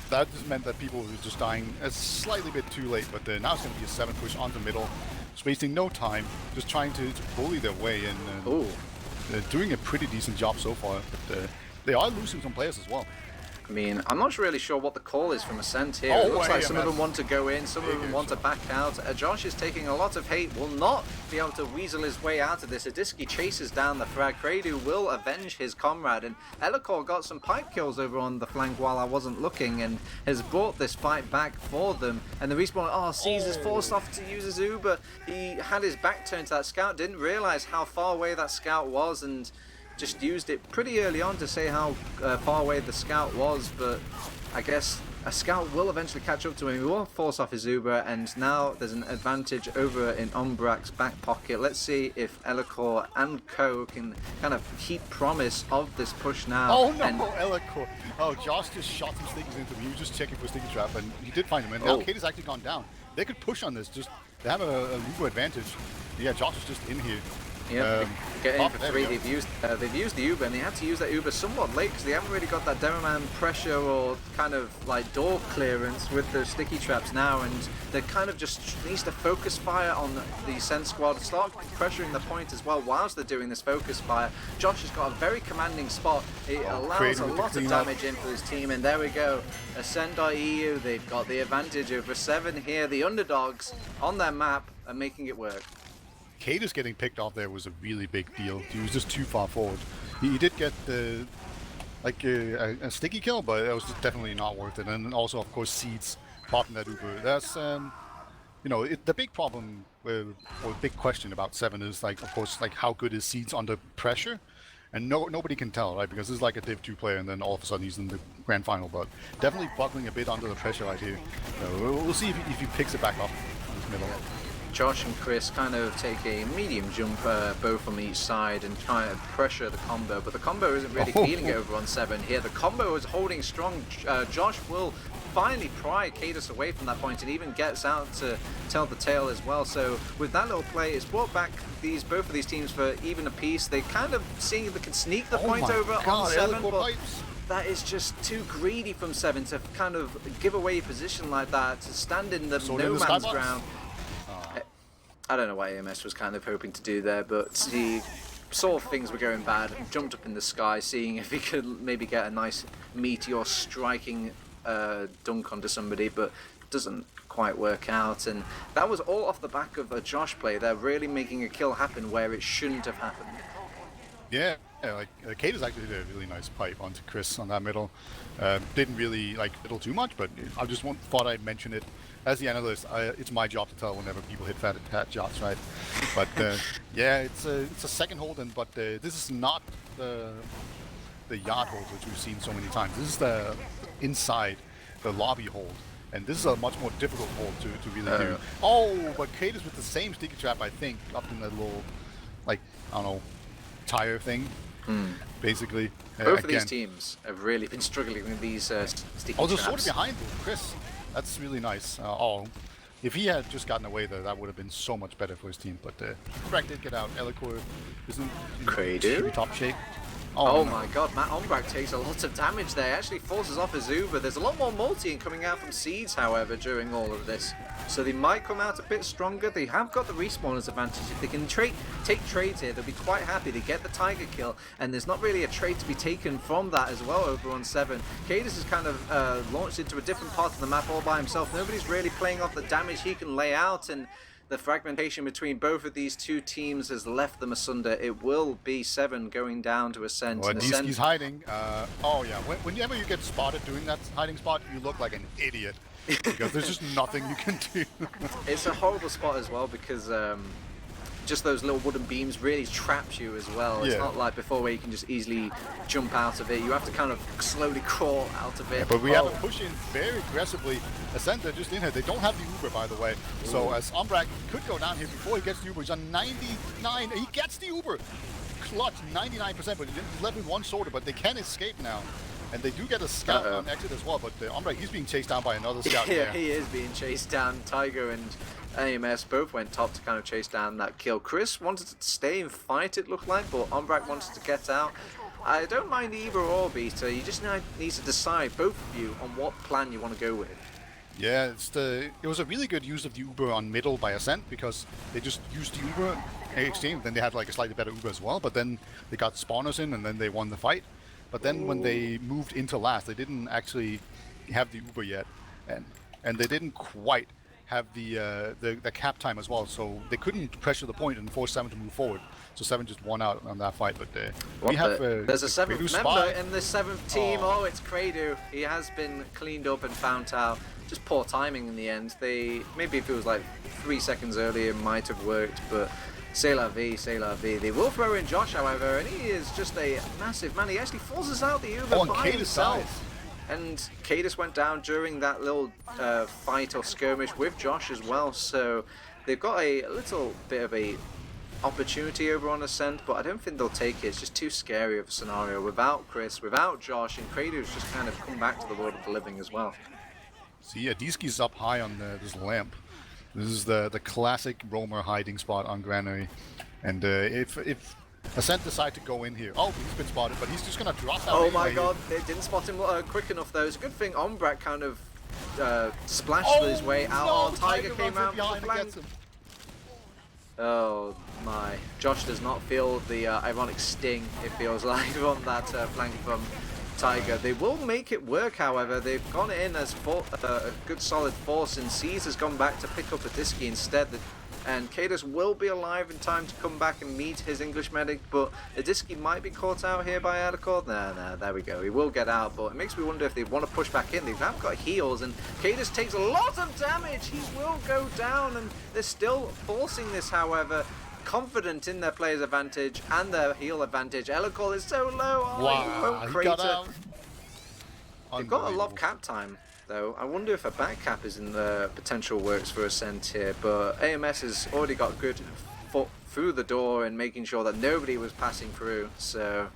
B: that just meant that people were just dying a slightly bit too late. But now it's going to be a 7 push onto middle, just wasting no time, just trying to bully their way in. They're doing a pretty decent job so far, but they are losing some players as well.
A: I mean, I'm not really sure what the call is from Ascent here. It looks like some of them want to go in, some of them want to back out. Josh is taking a lot of hate, will not be able to weasel his way out of this. Adiski chases down the frag. Kradu will avenge his comrade, and Elikor got some pipe kills over on the flank while I wasn't looking, and has brought this fight back for them. And the respawn, Caesar's forced off to use his Uber. He had his back turned to that scout, didn't realize how far away that scout was, and just used it pretty early on to say how far away the scout was, but I guess a scout will eventually catch up to him. He will force off his Uber, and now there's an advantage over in Umbrak's back pocket. Let's see if Elikor and Co can kind of keep promise of this push now.
B: Oh no, Elikor! Oh, Josh just shot some stickies into him. He was just checking for sticky trap, and he did find him. And now Kate has actually gone down. They could push on this. They have a Uber advantage. Yeah, Josh is just in here.
A: Yep, getting three. They've used the Uber, and they had to use that Uber somewhat late because they haven't really got that Demoman pressure or kind of like door clearance with the sticky traps now, and they kind of just needs to focus fire on the Ascent squad, start pressuring the point as well whilst they're doing this focus fire. Josh has got a very commanding spot. It allows a lot of damage in for his team, and there we go. Ascent.EU, they've got the advantage over Se7en here. The underdogs on their map are making it work.
B: Cadus getting picked off there was a really big deal. He was just too far forward. He did get a sticky kill, but it was just definitely not worth it. And also, of course, Seeds popping that Uber. That's the big problem or big question about Se7en is of course how good is Seeds under pressure, and nobody can tell, right? Because this is like a Div 2 player, and then all of a sudden he's in the grand final. But definitely buckling a bit under the pressure right here. We'll see if he picks it back up in this middle.
A: Josh and Chris kind of take a medium jump both from each side and try to pressure the combo, but the combo isn't really feeling it over on Se7en here. The combo is holding strong. Josh will finally pry Cadus away from that point and even gets out to tell the tale as well. So with that little play, it's brought back both of these teams for even a piece. They kind of seeing if they can sneak the point over on Se7en, but that is just too greedy from Se7en to kind of give away a position like that, to stand in the no man's ground. I don't know what AMS was kind of hoping to do there, but he saw things were going bad, jumped up in the sky, seeing if he could maybe get a nice meteor striking dunk onto somebody, but doesn't quite work out. And that was all off the back of a Josh play. They're really making a kill happen where it shouldn't have happened.
B: Yeah, Cadus actually did a really nice pipe onto Chris on that middle. Didn't really middle too much, but I just thought I'd mention it. As the analyst, it's my job to tell whenever people hit fat shots, right? But yeah, it's a second hold, but this is not the yard hold which we've seen so many times. This is the inside, the lobby hold, and this is a much more difficult hold to really do. Oh, but Cadus with the same sticky trap, I think, up in that little, I don't know, tire thing. basically.
A: Both of
B: Again.
A: these teams have really been struggling with these sticky
B: Oh, the
A: traps.
B: sword behind Chris. That's really nice. If he had just gotten away there, that would have been so much better for his team. But Umbrak did get out. Elikor isn't
A: Credo?
B: top shape.
A: Oh
B: no.
A: my god, Matt Umbrak takes a lot of damage there. Actually forces off his Uber. There's a lot more multi coming out from Seeds, however, during all of this. So they might come out a bit stronger. They have got the respawners advantage. If they can take trades here, they'll be quite happy. They get the Tiger kill, and there's not really a trade to be taken from that as well over on 7. Cadus has kind of launched into a different part of the map all by himself. Nobody's really playing off the damage he can lay out, and the fragmentation between both of these two teams has left them asunder. It will be 7 going down to Ascent.
B: Well, he's hiding. Whenever you get spotted doing that hiding spot, you look like an idiot. Because there's just nothing you can do.
A: It's a horrible spot as well because just those little wooden beams really traps you as well. It's not like before where you can just easily jump out of it. You have to kind of slowly crawl out of it.
B: Yeah, but we have to push in very aggressively. Ascent, they're just in here. They don't have the Uber, by the way. Ooh. So as Umbrak could go down here before he gets the Uber. He's on 99. He gets the Uber. Clutch, 99%, but he's left with one sorter, but they can escape now. And they do get a scout on exit as well, but Umbrak, he's being chased down by another scout.
A: Yeah, he is being chased down. Tiger and AMS both went top to kind of chase down that kill. Chris wanted to stay and fight, it looked like, but Umbrak wanted to get out. I don't mind either or, Beta. You just need to decide, both of you, on what plan you want to go with.
B: Yeah, it was a really good use of the Uber on middle by Ascent because they just used the Uber exchange. Then they had like a slightly better Uber as well, but then they got spawners in and then they won the fight. But then when they moved into last, they didn't actually have the Uber yet, and they didn't quite have the cap time as well, so they couldn't pressure the point and force 7 to move forward. So 7 just won out on that fight. But
A: there's a 7th member in the 7th team. Oh, it's Credo. He has been cleaned up and found out. Just poor timing in the end. Maybe if it was like 3 seconds earlier, it might have worked, but. C'est la vie, c'est la vie. They will throw in Josh, however, and he is just a massive man. He actually forces out the Uber by himself. And Cadus went down during that little fight or skirmish with Josh as well. So they've got a little bit of a opportunity over on Ascent, but I don't think they'll take it. It's just too scary of a scenario without Chris, without Josh, and Credo's just kind of come back to the world of the living as well.
B: See, yeah, Diski's up high on this lamp. This is the classic roamer hiding spot on Granary, and if Ascent decide to go in here, he's been spotted, but he's just gonna drop out.
A: Oh my god, they didn't spot him quick enough though. It's a good thing Umbrak kind of splashed his way out.
B: No,
A: Tiger came out from the flank. Oh my, Josh does not feel the ironic sting, it feels like, on that flank from Tiger. They will make it work, however. They've gone in as a good solid force, and Seas has gone back to pick up a Disky instead. And Cadus will be alive in time to come back and meet his English medic, but Adisky might be caught out here by Adacor. No, there we go. He will get out, but it makes me wonder if they want to push back in. They have got heals, and Cadus takes a lot of damage. He will go down, and they're still forcing this, however. Confident in their player's advantage and their heal advantage. Elikor is so low.
B: Wow, he got out.
A: They've got a lot of cap time, though. I wonder if a back cap is in the potential works for Ascent here, but AMS has already got good foot through the door and making sure that nobody was passing through. So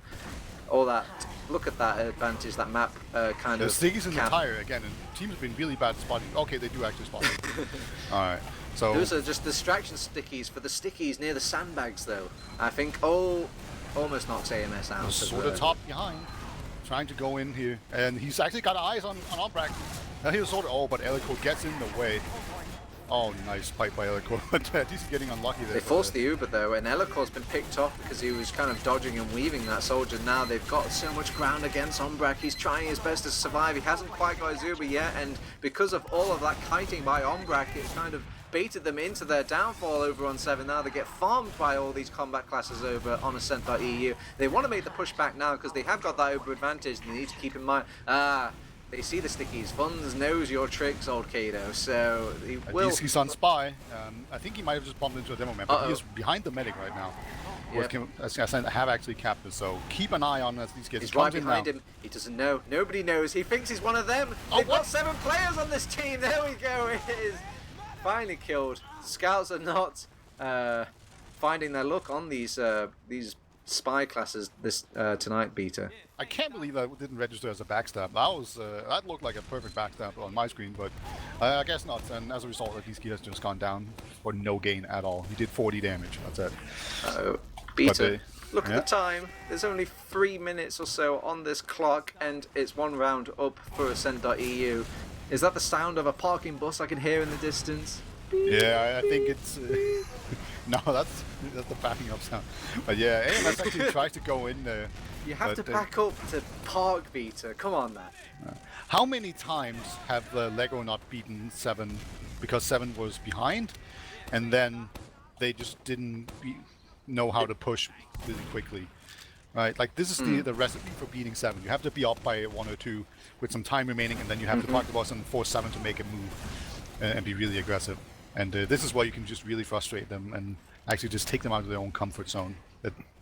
A: all that, look at that advantage, that map kind of.
B: The Stiggy's in the tire again, and teams have been really bad at spotting. Okay, they do actually spot them. All right. So
A: those are just distraction stickies for the stickies near the sandbags, though. I think almost knocks AMS out.
B: Sort of top behind, trying to go in here, and he's actually got eyes on Umbrak. Now he was sort of but Elikor gets in the way. Oh, nice fight by Elikor, but he's getting unlucky there.
A: They forced the Uber though, and Elikor's been picked off because he was kind of dodging and weaving that soldier. Now they've got so much ground against Umbrak. He's trying his best to survive. He hasn't quite got his Uber yet, and because of all of that kiting by Umbrak, it's kind of baited them into their downfall over on 7. Now they get farmed by all these combat classes over on Ascent.EU. They want to make the push back now because they have got that Uber advantage. They need to keep in mind, they see the stickies. Funds knows your tricks, old Kato, so he will.
B: He's on spy. I think he might have just bumped into a demo member. He is behind the medic right now. Yep. Ascent have actually capped it, so keep an eye on as these kids.
A: He's right behind him. He doesn't know. Nobody knows. He thinks he's one of them. They've got 7 players on this team. There we go. It is finally killed. Scouts are not finding their luck on these spy classes this tonight, Beta.
B: I can't believe that didn't register as a backstab. That looked like a perfect backstab on my screen, but I guess not. And as a result, at least he has just gone down for no gain at all. He did 40 damage. That's it.
A: Beta, look at the time. There's only 3 minutes or so on this clock, and it's 1 round up for Ascent.EU. Is that the sound of a parking bus I can hear in the distance?
B: Yeah, I think it's... no, that's the backing up sound. But yeah, AMS actually tries to go in there.
A: You have to back up to park, Beta. Come on, man.
B: How many times have Lego not beaten Se7 because Se7 was behind, and then they just didn't know how to push really quickly? Right, like this is the recipe for beating Se7. You have to be up by 1 or 2 with some time remaining, and then you have to park the bus and force Se7 to make a move and be really aggressive. And this is why you can just really frustrate them and actually just take them out of their own comfort zone.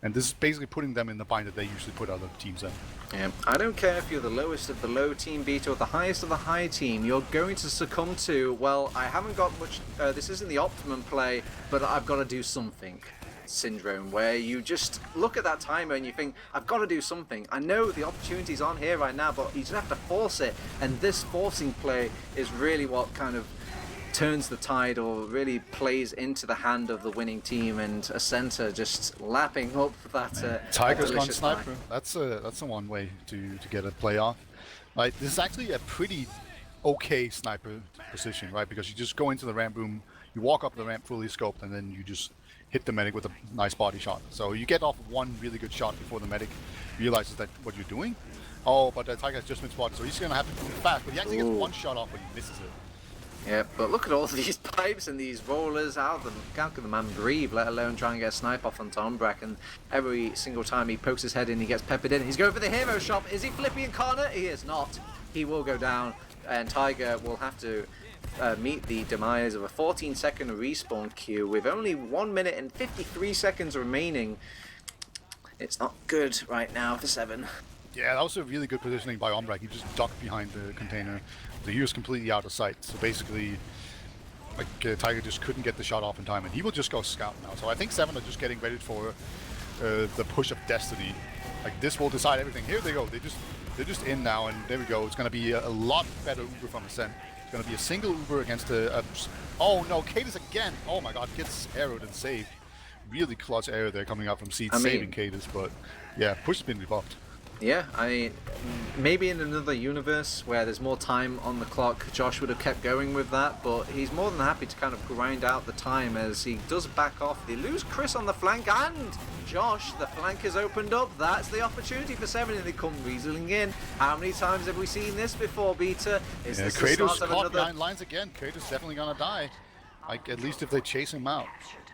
B: And this is basically putting them in the bind that they usually put other teams in.
A: Yeah, I don't care if you're the lowest of the low team, Beta, or the highest of the high team, you're going to succumb to, well, I haven't got much, this isn't the optimum play, but I've got to do something syndrome, where you just look at that timer and you think, I've got to do something. I know the opportunity's on here right now, but you just have to force it. And this forcing play is really what kind of turns the tide, or really plays into the hand of the winning team, and a center just lapping up that
B: Tiger's gone sniper. That's the one way to get a play off. Right, this is actually a pretty okay sniper position, right? Because you just go into the ramp room, you walk up the ramp fully scoped, and then you just hit the medic with a nice body shot. So you get off one really good shot before the medic realizes that what you're doing. Oh, but Tiger has just been spotted, so he's gonna have to move fast. But he actually gets one shot off, but he misses it.
A: Yeah, but look at all these pipes and these rollers. How can the man breathe, let alone try and get a snipe off on Tombrak? And every single time he pokes his head in, he gets peppered in. He's going for the hero shop. Is he flipping in corner? He is not. He will go down, and Tiger will have to meet the demise of a 14-second respawn queue with only 1 minute and 53 seconds remaining. It's not good right now for Se7en.
B: Yeah, that was a really good positioning by Ombrak. He just ducked behind the container. The hero's completely out of sight. So basically, like Tiger just couldn't get the shot off in time, and he will just go scout now. So I think Se7en are just getting ready for the push of destiny. Like this will decide everything. Here they go. They're just in now, and there we go. It's going to be a lot better Uber from Ascent. It's going to be a single Uber against oh no, Cadis again. Oh my God, gets arrowed and saved. Really clutch arrow there coming out from Seed, saving Cadis. But yeah, push has been rebuffed.
A: Yeah, I mean, maybe in another universe where there's more time on the clock, Josh would have kept going with that, but he's more than happy to kind of grind out the time as he does back off. They lose Chris on the flank, and Josh, the flank has opened up. That's the opportunity for Se7en, and they come weaseling in. How many times have we seen this before, Beta? Is this
B: Kratos
A: the start of
B: caught
A: another...
B: behind lines again. Kratos definitely gonna die. Like, at least if they chase him out.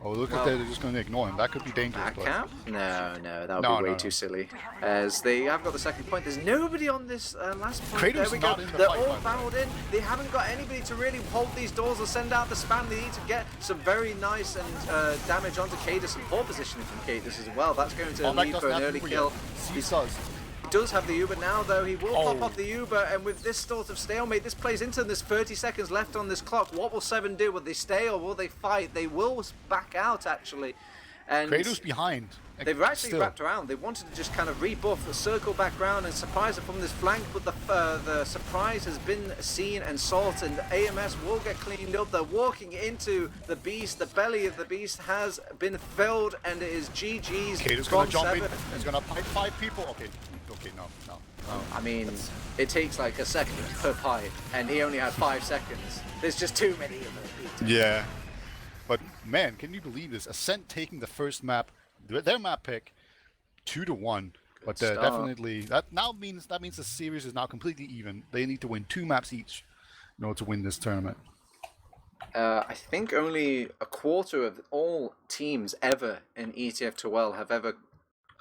B: Oh, look at that, they're just going to ignore him. That could be dangerous.
A: Back cap? No, that would be way too silly. As they have got the second point. There's nobody on this last point.
B: Kratos
A: there we go.
B: in the
A: They're
B: fight,
A: all fouled in. They haven't got anybody to really hold these doors or send out the spam. They need to get some very nice and damage onto Cadis, and poor positioning from Cadis as well. That's going to lead for an early kill. He does have the Uber now, though. He will pop off the Uber, and with this sort of stalemate, this plays into this 30 seconds left on this clock. What will Se7en do? Will they stay or will they fight? They will back out, actually. And
B: Kratos behind.
A: They've actually wrapped around. They wanted to just kind of rebuff, circle back round, and surprise it from this flank, but the surprise has been seen and sought, and AMS will get cleaned up. They're walking into the beast. The belly of the beast has been filled, and it is GG's.
B: Kratos gonna jump in. He's gonna pipe 5 people. Okay, no.
A: I mean, it takes like a second per pipe, and he only had 5 seconds. There's just too many of them.
B: Yeah, but man, can you believe this? Ascent taking the first map, their map pick, 2-1. But definitely that means the series is now completely even. They need to win 2 maps each in order to win this tournament.
A: I think only a quarter of all teams ever in ETF2L have ever.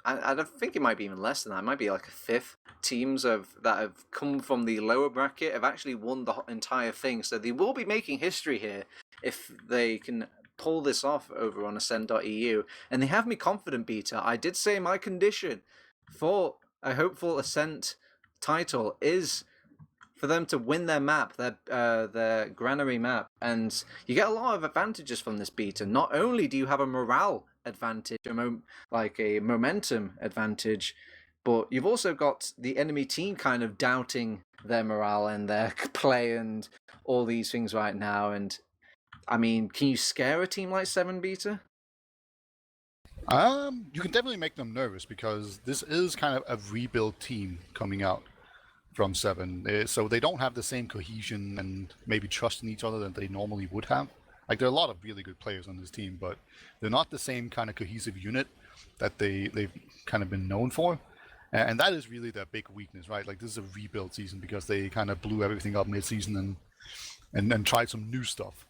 A: I think it might be even less than that. It might be like a fifth. Teams that have come from the lower bracket have actually won the entire thing. So they will be making history here if they can pull this off over on Ascent.EU. And they have me confident, Beta. I did say my condition for a hopeful Ascent title is for them to win their map, their granary map. And you get a lot of advantages from this, Beta. Not only do you have a morale advantage, like a momentum advantage, but you've also got the enemy team kind of doubting their morale and their play and all these things right now. And I mean, can you scare a team like Se7en Beta?
B: You can definitely make them nervous because this is kind of a rebuild team coming out from Se7en. So they don't have the same cohesion and maybe trust in each other that they normally would have. Like, there are a lot of really good players on this team, but they're not the same kind of cohesive unit that they've kind of been known for. And that is really their big weakness, right? Like, this is a rebuild season because they kind of blew everything up mid-season and tried some new stuff.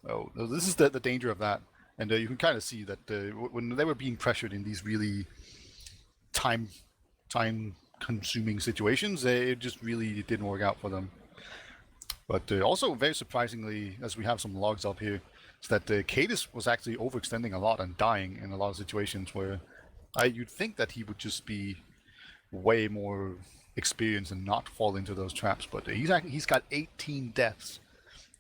B: So this is the danger of that. And you can kind of see that when they were being pressured in these really time-consuming situations, it just really didn't work out for them. But also, very surprisingly, as we have some logs up here, is that Cadis was actually overextending a lot and dying in a lot of situations where you'd think that he would just be way more experienced and not fall into those traps. But he's got 18 deaths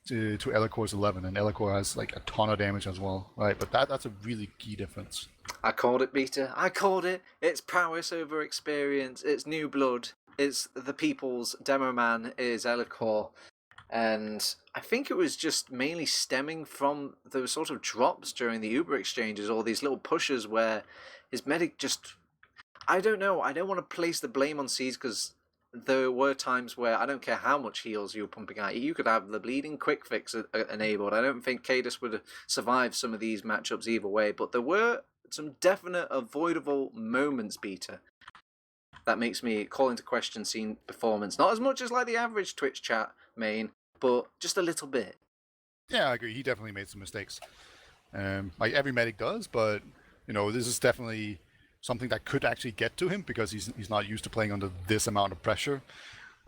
B: to Elicor's 11, and Elicor has like a ton of damage as well, right? But that's a really key difference.
A: I called it, Beta. I called it. It's prowess over experience. It's new blood. It's the people's demo man is Elicor. And I think it was just mainly stemming from those sort of drops during the Uber exchanges or these little pushes where his medic just... I don't know. I don't want to place the blame on Seeds because there were times where I don't care how much heals you were pumping out, you could have the bleeding quick fix enabled. I don't think Cadis would survive some of these matchups either way, but there were some definite avoidable moments, Beta, that makes me call into question scene performance. Not as much as like the average Twitch chat main, but just a little bit.
B: Yeah, I agree. He definitely made some mistakes. Like every medic does, but this is definitely something that could actually get to him because he's not used to playing under this amount of pressure.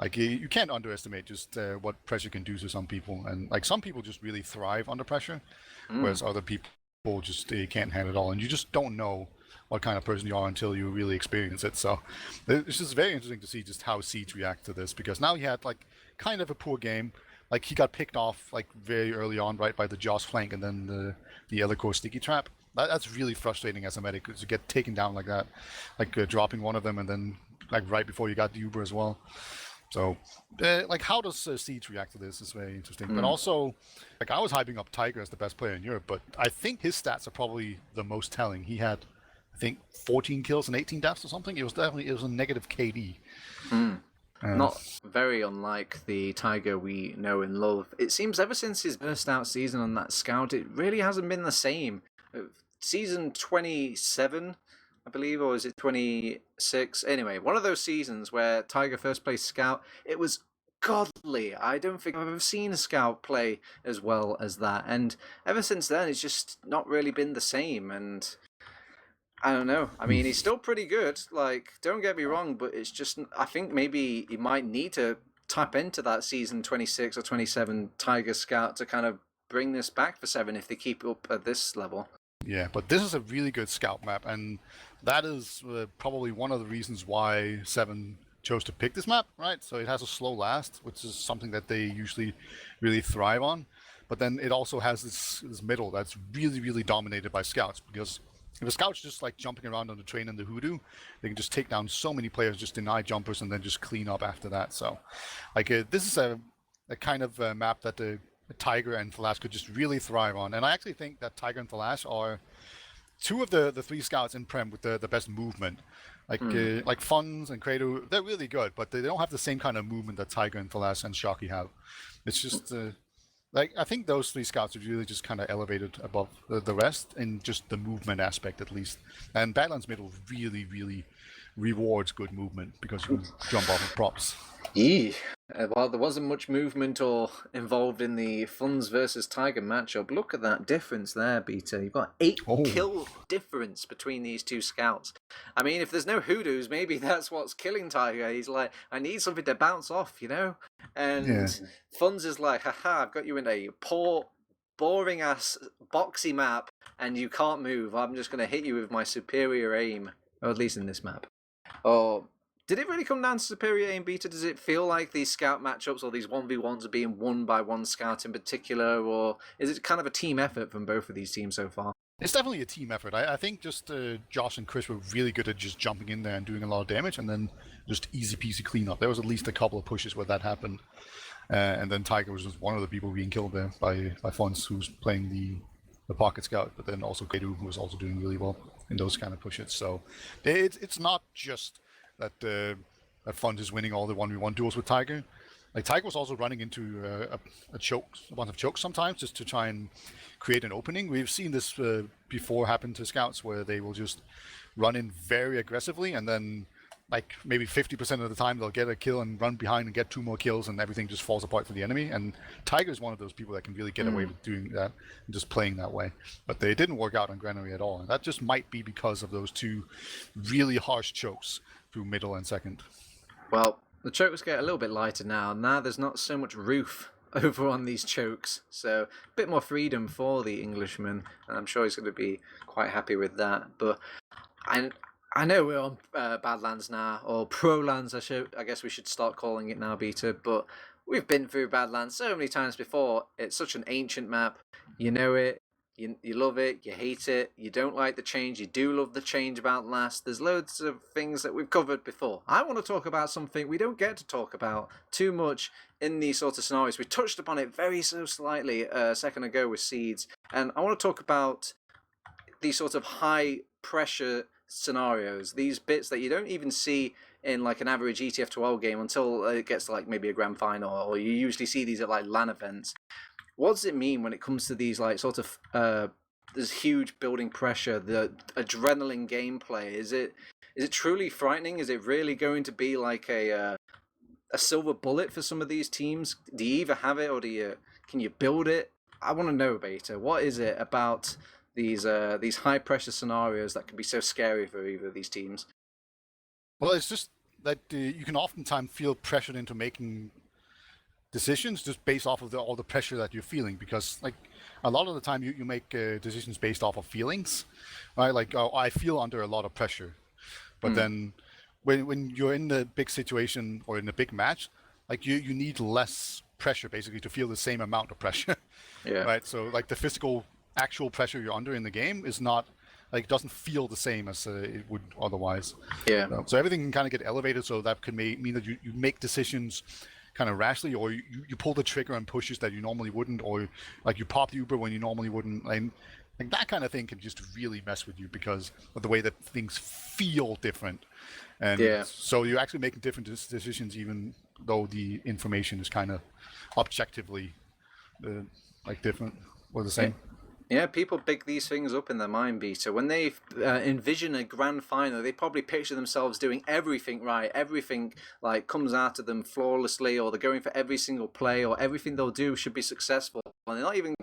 B: Like, you can't underestimate just what pressure can do to some people, and like some people just really thrive under pressure, whereas other people just can't handle it all, and you just don't know what kind of person you are until you really experience it. So it's just very interesting to see just how Siege react to this, because now he had like kind of a poor game. Like, he got picked off like very early on, right, by the Joss flank and then the Elicor sticky trap. That's really frustrating as a medic to get taken down like that, like dropping one of them and then like right before you got the Uber as well. So, like, how does Siege react to this is very interesting. But also, like, I was hyping up Tiger as the best player in Europe, but I think his stats are probably the most telling. He had, I think, 14 kills and 18 deaths or something. It was a negative KD.
A: Not very unlike the Tiger we know and love. It seems ever since his burst out season on that scout, it really hasn't been the same. Season 27, I believe, or is it 26? Anyway, one of those seasons where Tiger first placed scout, it was godly. I don't think I've ever seen a scout play as well as that. And ever since then, it's just not really been the same. And I don't know. I mean, he's still pretty good. Like, don't get me wrong, but it's just, I think maybe he might need to tap into that season 26 or 27 Tiger Scout to kind of bring this back for Se7en if they keep up at this level.
B: Yeah, but this is a really good scout map, and that is probably one of the reasons why Se7en chose to pick this map, right? So it has a slow last, which is something that they usually really thrive on. But then it also has this middle that's really, really dominated by scouts, because if a scout's just like jumping around on the train and the hoodoo, they can just take down so many players, just deny jumpers, and then just clean up after that. So, like, this is a kind of map that the Tiger and Thalash could just really thrive on. And I actually think that Tiger and Thalash are two of the three scouts in Prem with the best movement. Like Funds and Credo, they're really good, but they don't have the same kind of movement that Tiger and Thalash and Shocky have. It's just... like, I think those three scouts are really just kind of elevated above the rest in just the movement aspect, at least. And Badlands Middle really, really rewards good movement because you can jump off of props.
A: Well, there wasn't much movement or involved in the Funds versus Tiger matchup. Look at that difference there, Beta. You've got 8 kill difference between these two scouts. I mean, if there's no hoodoos, maybe that's what's killing Tiger. He's like, I need something to bounce off, And Funds is like, haha, I've got you in a poor, boring ass boxy map and you can't move. I'm just going to hit you with my superior aim, or at least in this map. Or did it really come down to superior aim, Beta? Does it feel like these scout matchups or these 1v1s are being won by one scout in particular, or is it kind of a team effort from both of these teams so far?
B: It's definitely a team effort. I think just Josh and Chris were really good at just jumping in there and doing a lot of damage, and then just easy peasy cleanup. There was at least a couple of pushes where that happened, and then Tiger was just one of the people being killed there by Fons, who's playing the pocket scout, but then also Kedu, who was also doing really well in those kind of pushes. So it's not just that that Fons is winning all the 1v1 duels with Tiger. Like Tiger was also running into a bunch of chokes sometimes, just to try and create an opening. We've seen this before happen to scouts, where they will just run in very aggressively, and then like maybe 50% of the time they'll get a kill and run behind and get 2 more kills, and everything just falls apart for the enemy. And Tiger is one of those people that can really get away with doing that and just playing that way. But they didn't work out on Granary at all, and that just might be because of those 2 really harsh chokes through middle and second.
A: Well, the chokes get a little bit lighter now. Now there's not so much roof over on these chokes, so a bit more freedom for the Englishman, and I'm sure he's going to be quite happy with that. But I know we're on Badlands now, or Prolands, I guess we should start calling it now, Beta, but we've been through Badlands so many times before. It's such an ancient map. You know it. You love it, you hate it, you don't like the change, you do love the change about last. There's loads of things that we've covered before. I want to talk about something we don't get to talk about too much in these sort of scenarios. We touched upon it very so slightly a second ago with Seeds, and I want to talk about these sort of high pressure scenarios, these bits that you don't even see in like an average ETF2L game until it gets to like maybe a grand final, or you usually see these at like LAN events. What does it mean when it comes to these like sort of this huge building pressure, the adrenaline gameplay? Is it truly frightening? Is it really going to be like a silver bullet for some of these teams? Do you either have it, or can you build it? I want to know, Beta. What is it about these high pressure scenarios that can be so scary for either of these teams?
B: Well, it's just that you can oftentimes feel pressured into making decisions just based off of all the pressure that you're feeling, because like a lot of the time you make decisions based off of feelings, right? Like, oh, I feel under a lot of pressure, but then when you're in the big situation or in a big match, like you need less pressure basically to feel the same amount of pressure.
A: Yeah.
B: Right. So like the physical actual pressure you're under in the game is not like, doesn't feel the same as it would otherwise.
A: Yeah.
B: So everything can kind of get elevated, so that could mean that you make decisions kind of rashly, or you pull the trigger on pushes that you normally wouldn't, or like you pop the Uber when you normally wouldn't, and like that kind of thing can just really mess with you because of the way that things feel different. And so you're actually making different decisions even though the information is kind of objectively like different or the same.
A: Yeah, people big these things up in their mind, Beta. When they envision a grand final, they probably picture themselves doing everything right. Everything like comes out of them flawlessly, or they're going for every single play, or everything they'll do should be successful. And they're not even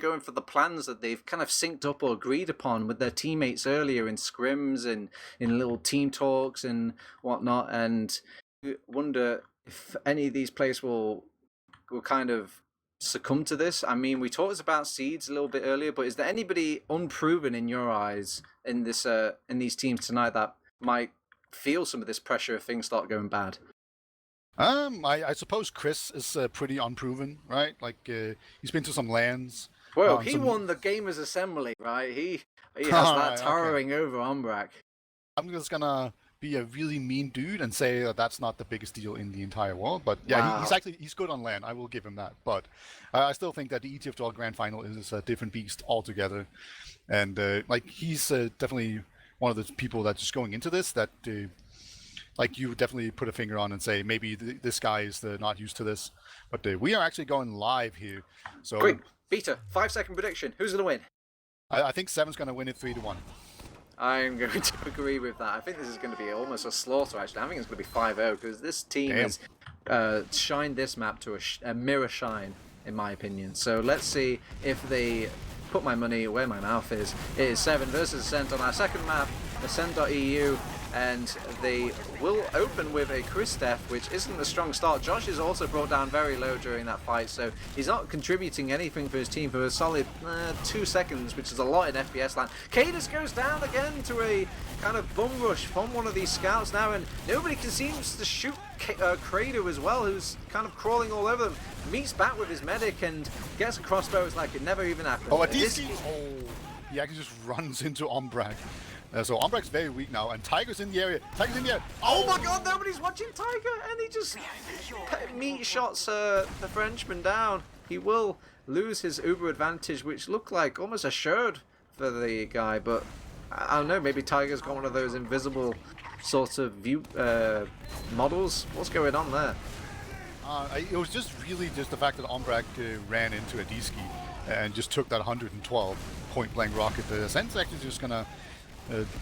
A: going for the plans that they've kind of synced up or agreed upon with their teammates earlier in scrims and in little team talks and whatnot. And you wonder if any of these players will kind of succumb to this. I mean, we talked about Seeds a little bit earlier, but is there anybody unproven in your eyes in this in these teams tonight that might feel some of this pressure if things start going bad?
B: I suppose Chris is pretty unproven, right? Like he's been to some lands.
A: Well, he won the Gamers Assembly, right? He has that towering over Umbrak.
B: I'm just gonna be a really mean dude and say that that's not the biggest deal in the entire world. But yeah, he's good on land. I will give him that. But I still think that the ETF2L Grand Final is a different beast altogether. And like he's definitely one of the people that's just going into this that like you would definitely put a finger on and say maybe this guy is not used to this. But we are actually going live here. So
A: quick, Beta, 5-second prediction. Who's gonna win?
B: I think Se7en's gonna win it 3-1. I'm
A: going to agree with that. I think this is going to be almost a slaughter, actually. I think it's going to be 5-0, because this team has shined this map to a mirror shine, in my opinion. So let's see if they put my money where my mouth is. It is Se7en versus Ascent on our second map, Ascent.EU, and they will open with a Chris death, which isn't a strong start. Josh is also brought down very low during that fight, so he's not contributing anything for his team for a solid 2 seconds, which is a lot in FPS land. Cadus goes down again to a kind of bum rush from one of these scouts now, and nobody seems to shoot Krader as well, who's kind of crawling all over them. Meets back with his medic and gets a crossbow. It's like it never even happened.
B: Oh, a DC! he actually just runs into Umbrak. So Umbrak's very weak now, and Tiger's in the area. Tiger's in the area.
A: Oh my god, nobody's watching Tiger, and he just meat shots the Frenchman down. He will lose his Uber advantage, which looked like almost assured for the guy, but I don't know, maybe Tiger's got one of those invisible sort of view models. What's going on there?
B: It was just really just the fact that Umbrak ran into a D-ski and just took that 112 point-blank rocket. The Ascent's actually just gonna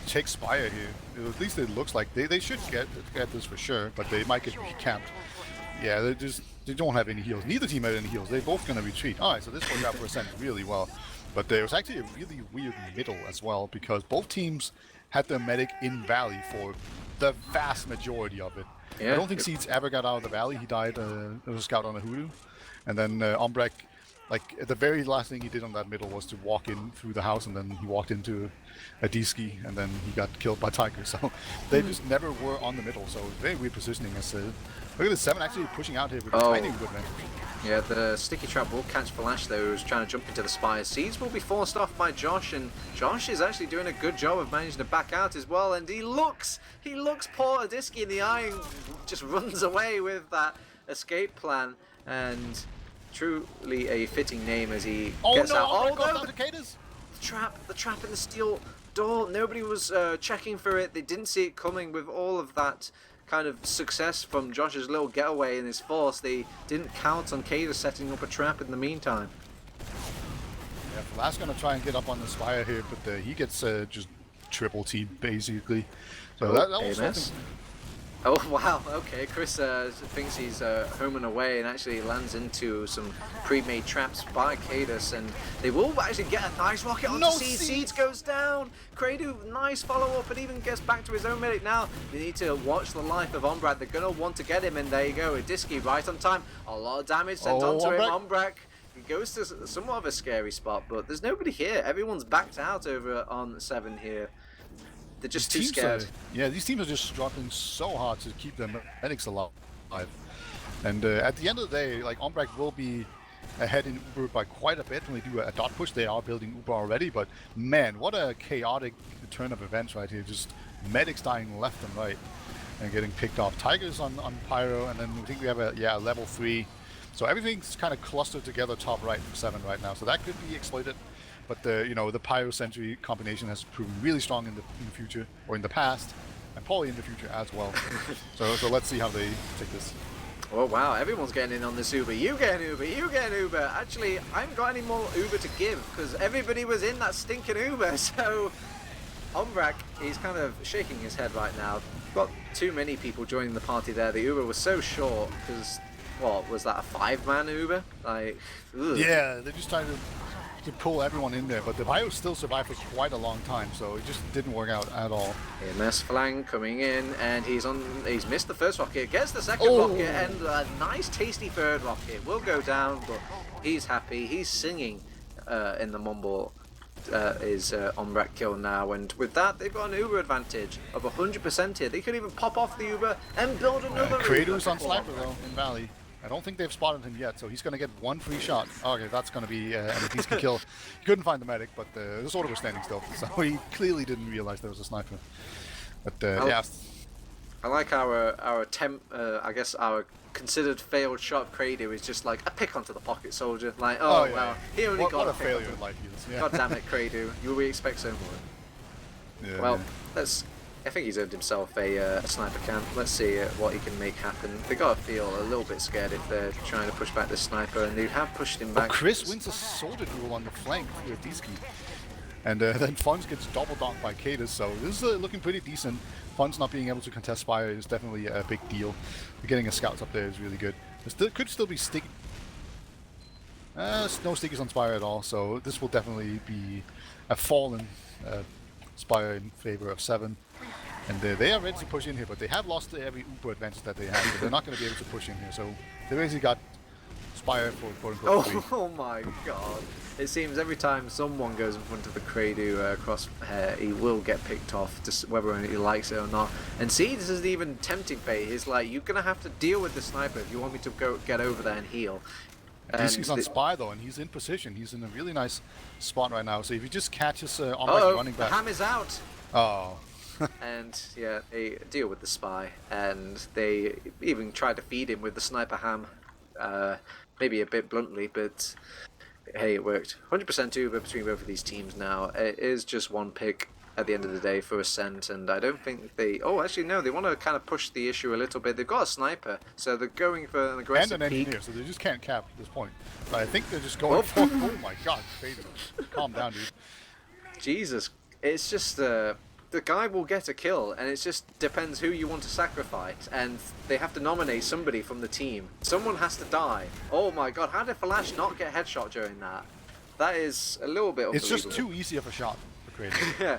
B: take Spire here. At least it looks like they should get this for sure, but they might get recapped. Yeah, they don't have any heals. Neither team had any heals. They're both gonna retreat. All right, so this worked out for Ascent really well. But there was actually a really weird middle as well, because both teams had their medic in Valley for the vast majority of it.
A: Yeah.
B: I don't think Seeds ever got out of the Valley. He died as a scout on a Hoodoo. And then Umbrak, like, the very last thing he did on that middle was to walk in through the house, and then he walked into a D-ski, and then he got killed by Tiger. So they just never were on the middle. So very weird positioning. Look at the Se7en actually pushing out here with a tiny good advantage.
A: Yeah, the sticky trap will catch Flash though, who's trying to jump into the spires. Seeds will be forced off by Josh, and Josh is actually doing a good job of managing to back out as well, and he looks poor Adiski in the eye and just runs away with that escape plan, and truly a fitting name as he gets out.
B: Oh no,
A: the trap in the steel door, nobody was checking for it, they didn't see it coming. With all of that kind of success from Josh's little getaway in his force, they didn't count on Kader setting up a trap in the meantime.
B: Yeah, Flash gonna try and get up on the Spire here, but he gets just triple teamed basically. So that was something.
A: Oh wow, okay, Chris thinks he's home and away, and actually lands into some pre-made traps by Cadus, and they will actually get a nice rocket onto Seeds. Seeds goes down, Kradu, nice follow-up, and even gets back to his own medic now. They need to watch the life of Umbrak, they're going to want to get him, and there you go, Adiski right on time, a lot of damage sent onto him. Umbrak goes to somewhat of a scary spot, but there's nobody here, everyone's backed out over on Se7en here. They're just too scared.
B: Yeah, these teams are just struggling so hard to keep their medics alive. And at the end of the day, like, Umbrak will be ahead in Uber by quite a bit when they do a dot push. They are building Uber already, but man, what a chaotic turn of events right here. Just medics dying left and right and getting picked off. Tigers on Pyro, and then I think we have a level 3. So everything's kind of clustered together top right for Se7en right now. So that could be exploited. But the Pyro Sentry combination has proven really strong in the future, or in the past, and probably in the future as well. so let's see how they take this.
A: Oh wow, everyone's getting in on this Uber. You get an Uber, you get an Uber. Actually, I haven't got any more Uber to give because everybody was in that stinking Uber. So Umbrak, he's kind of shaking his head right now. Got too many people joining the party there. The Uber was so short because, what was that, a 5-man Uber? Like, ugh.
B: Yeah, they're just trying to pull everyone in there, but the Bio still survived for quite a long time, so it just didn't work out at all.
A: MS Flang coming in, and he's missed the first rocket, gets the second rocket, and a nice tasty third rocket. Will go down, but he's happy. He's singing in the mumble. Is Umbrak kill now, and with that they've got an Uber advantage of 100% here. They could even pop off the Uber and build another Uber.
B: Kratos on Sniper though in Valley. I don't think they've spotted him yet, so he's going to get one free shot. Okay, that's going to be an Adiski kill. He couldn't find the medic, but the sword was standing still, so he clearly didn't realize there was a sniper. But yeah.
A: I like our I guess our considered failed shot Kradu is just like a pick onto the pocket soldier. Like, oh yeah. Well, he only got
B: a failure in life he is. Yeah.
A: God damn it, Kradu. We expect so more.
B: Yeah,
A: well, I think he's earned himself a sniper camp. Let's see what he can make happen. They gotta feel a little bit scared if they're trying to push back this sniper, and they have pushed him back.
B: Chris wins a soldier duel on the flank with D-ski. And then Funds gets double donked by Cadus, so this is looking pretty decent. Funds not being able to contest Spire is definitely a big deal. Getting a scouts up there is really good. There could still be sticky. No stickies on Spire at all, so this will definitely be a fallen Spire in favor of Se7en. And they are ready to push in here, but they have lost every Uber advantage that they have, so they're not going to be able to push in here. So they basically got Spire for quote-unquote free.
A: Oh my god. It seems every time someone goes in front of the Kradu crosshair, he will get picked off, just whether he likes it or not. And see, this is even tempting bait. He's like, you're going to have to deal with the sniper if you want me to go get over there and heal.
B: DC's on spy though, and he's in position. He's in a really nice spot right now. So if he just catches running
A: the
B: back.
A: ham is out.
B: Oh.
A: And yeah, they deal with the spy, and they even tried to feed him with the sniper ham, maybe a bit bluntly, but hey, it worked. 100% Uber between both of these teams now. It is just one pick at the end of the day for Ascent, and I don't think they... Oh, actually, no, they want to kind of push the issue a little bit. They've got a sniper, so they're going for an aggressive
B: and an engineer, so they just can't cap at this point. But I think they're just going for... Oh my god, Fader. Calm down, dude.
A: Jesus. It's just... the guy will get a kill, and it just depends who you want to sacrifice, and they have to nominate somebody from the team. Someone has to die. Oh my god, how did Flash not get headshot during that? That is a little bit unbelievable.
B: It's just too easy of a shot for Kratos.
A: Yeah.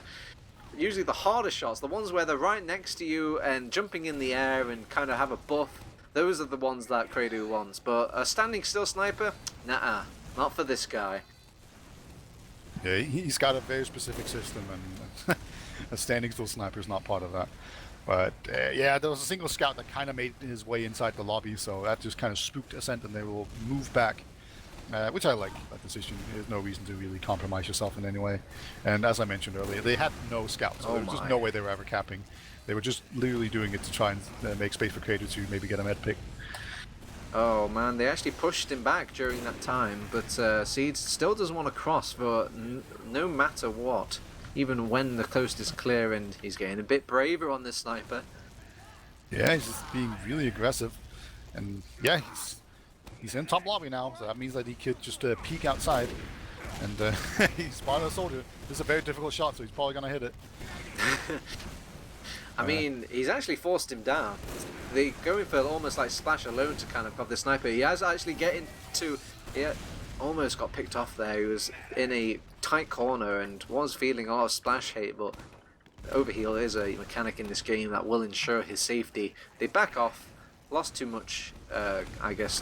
A: Usually the hardest shots, the ones where they're right next to you and jumping in the air and kind of have a buff, those are the ones that Kratos wants. But a standing still sniper? Nah, not for this guy.
B: Yeah, he's got a very specific system, and a standing still sniper is not part of that. But yeah, there was a single scout that kind of made his way inside the lobby, so that just kind of spooked Ascent, and they will move back, which I like that decision. There's no reason to really compromise yourself in any way. And as I mentioned earlier, they had no scouts, so there was just no way they were ever capping. They were just literally doing it to try and make space for Kratos to maybe get a med pick.
A: Oh man, they actually pushed him back during that time, but Seeds still doesn't want to cross for no matter what. Even when the coast is clear, and he's getting a bit braver on this sniper. Yeah,
B: he's just being really aggressive. And yeah, he's in top lobby now, so that means that he could just peek outside. And he's spotted a soldier. This is a very difficult shot, so he's probably going to hit it.
A: I mean, he's actually forced him down. They're going for almost like splash alone to kind of cover the sniper. He has actually getting to... Yeah, almost got picked off there. He was in a tight corner and was feeling a lot of splash hate, but overheal is a mechanic in this game that will ensure his safety. They back off, lost too much, I guess,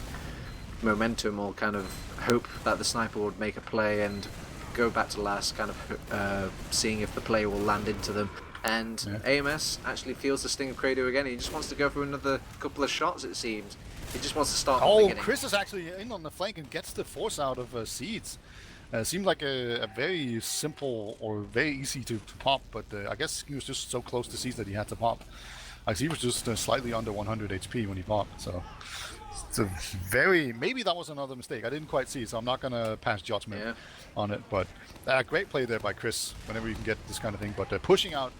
A: momentum or kind of hope that the sniper would make a play and go back to last, kind of seeing if the play will land into them. And AMS actually feels the sting of Kratos again. He just wants to go for another couple of shots, it seems. He just wants to start.
B: Oh, Chris is actually in on the flank and gets the force out of Seeds. Seemed like a very simple or very easy to pop, but I guess he was just so close to Seeds that he had to pop. He was just slightly under 100 HP when he popped, so it's a very... Maybe that was another mistake. I didn't quite see, so I'm not going to pass judgment on it, but great play there by Chris whenever you can get this kind of thing, but pushing out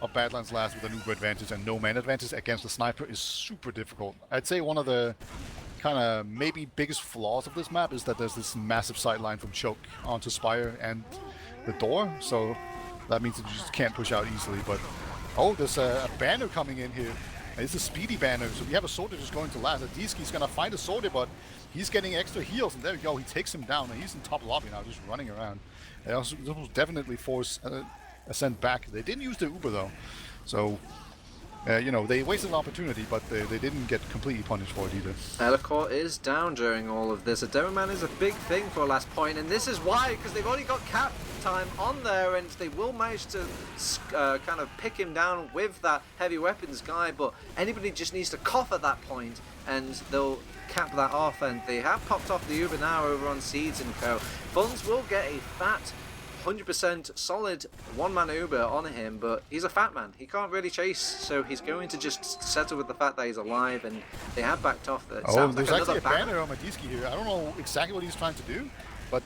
B: of Badlands last with an Uber advantage and no man advantage against the sniper is super difficult. I'd say one of the kind of maybe biggest flaws of this map is that there's this massive sideline from choke onto Spire and the door, so that means that you just can't push out easily. But oh, there's a banner coming in here. It's a speedy banner, so we have a soldier just going to last. Adiski's gonna find a soldier, but he's getting extra heals, and there we go, he takes him down, and he's in top lobby now, just running around. This will definitely force Ascent back. They didn't use the Uber though, so you know, they wasted an opportunity, but they didn't get completely punished for it either.
A: Elocore is down during all of this. A Demoman is a big thing for last point, and this is why, because they've already got cap time on there, and they will manage to kind of pick him down with that heavy weapons guy, but anybody just needs to cough at that point, and they'll cap that off, and they have popped off the Uber now over on Seeds and Co. Funds will get a fat 100% solid one-man Uber on him, but he's a fat man. He can't really chase, so he's going to just settle with the fact that he's alive, and they have backed off. That
B: there's like actually a banner on Madiski here. I don't know exactly what he's trying to do, but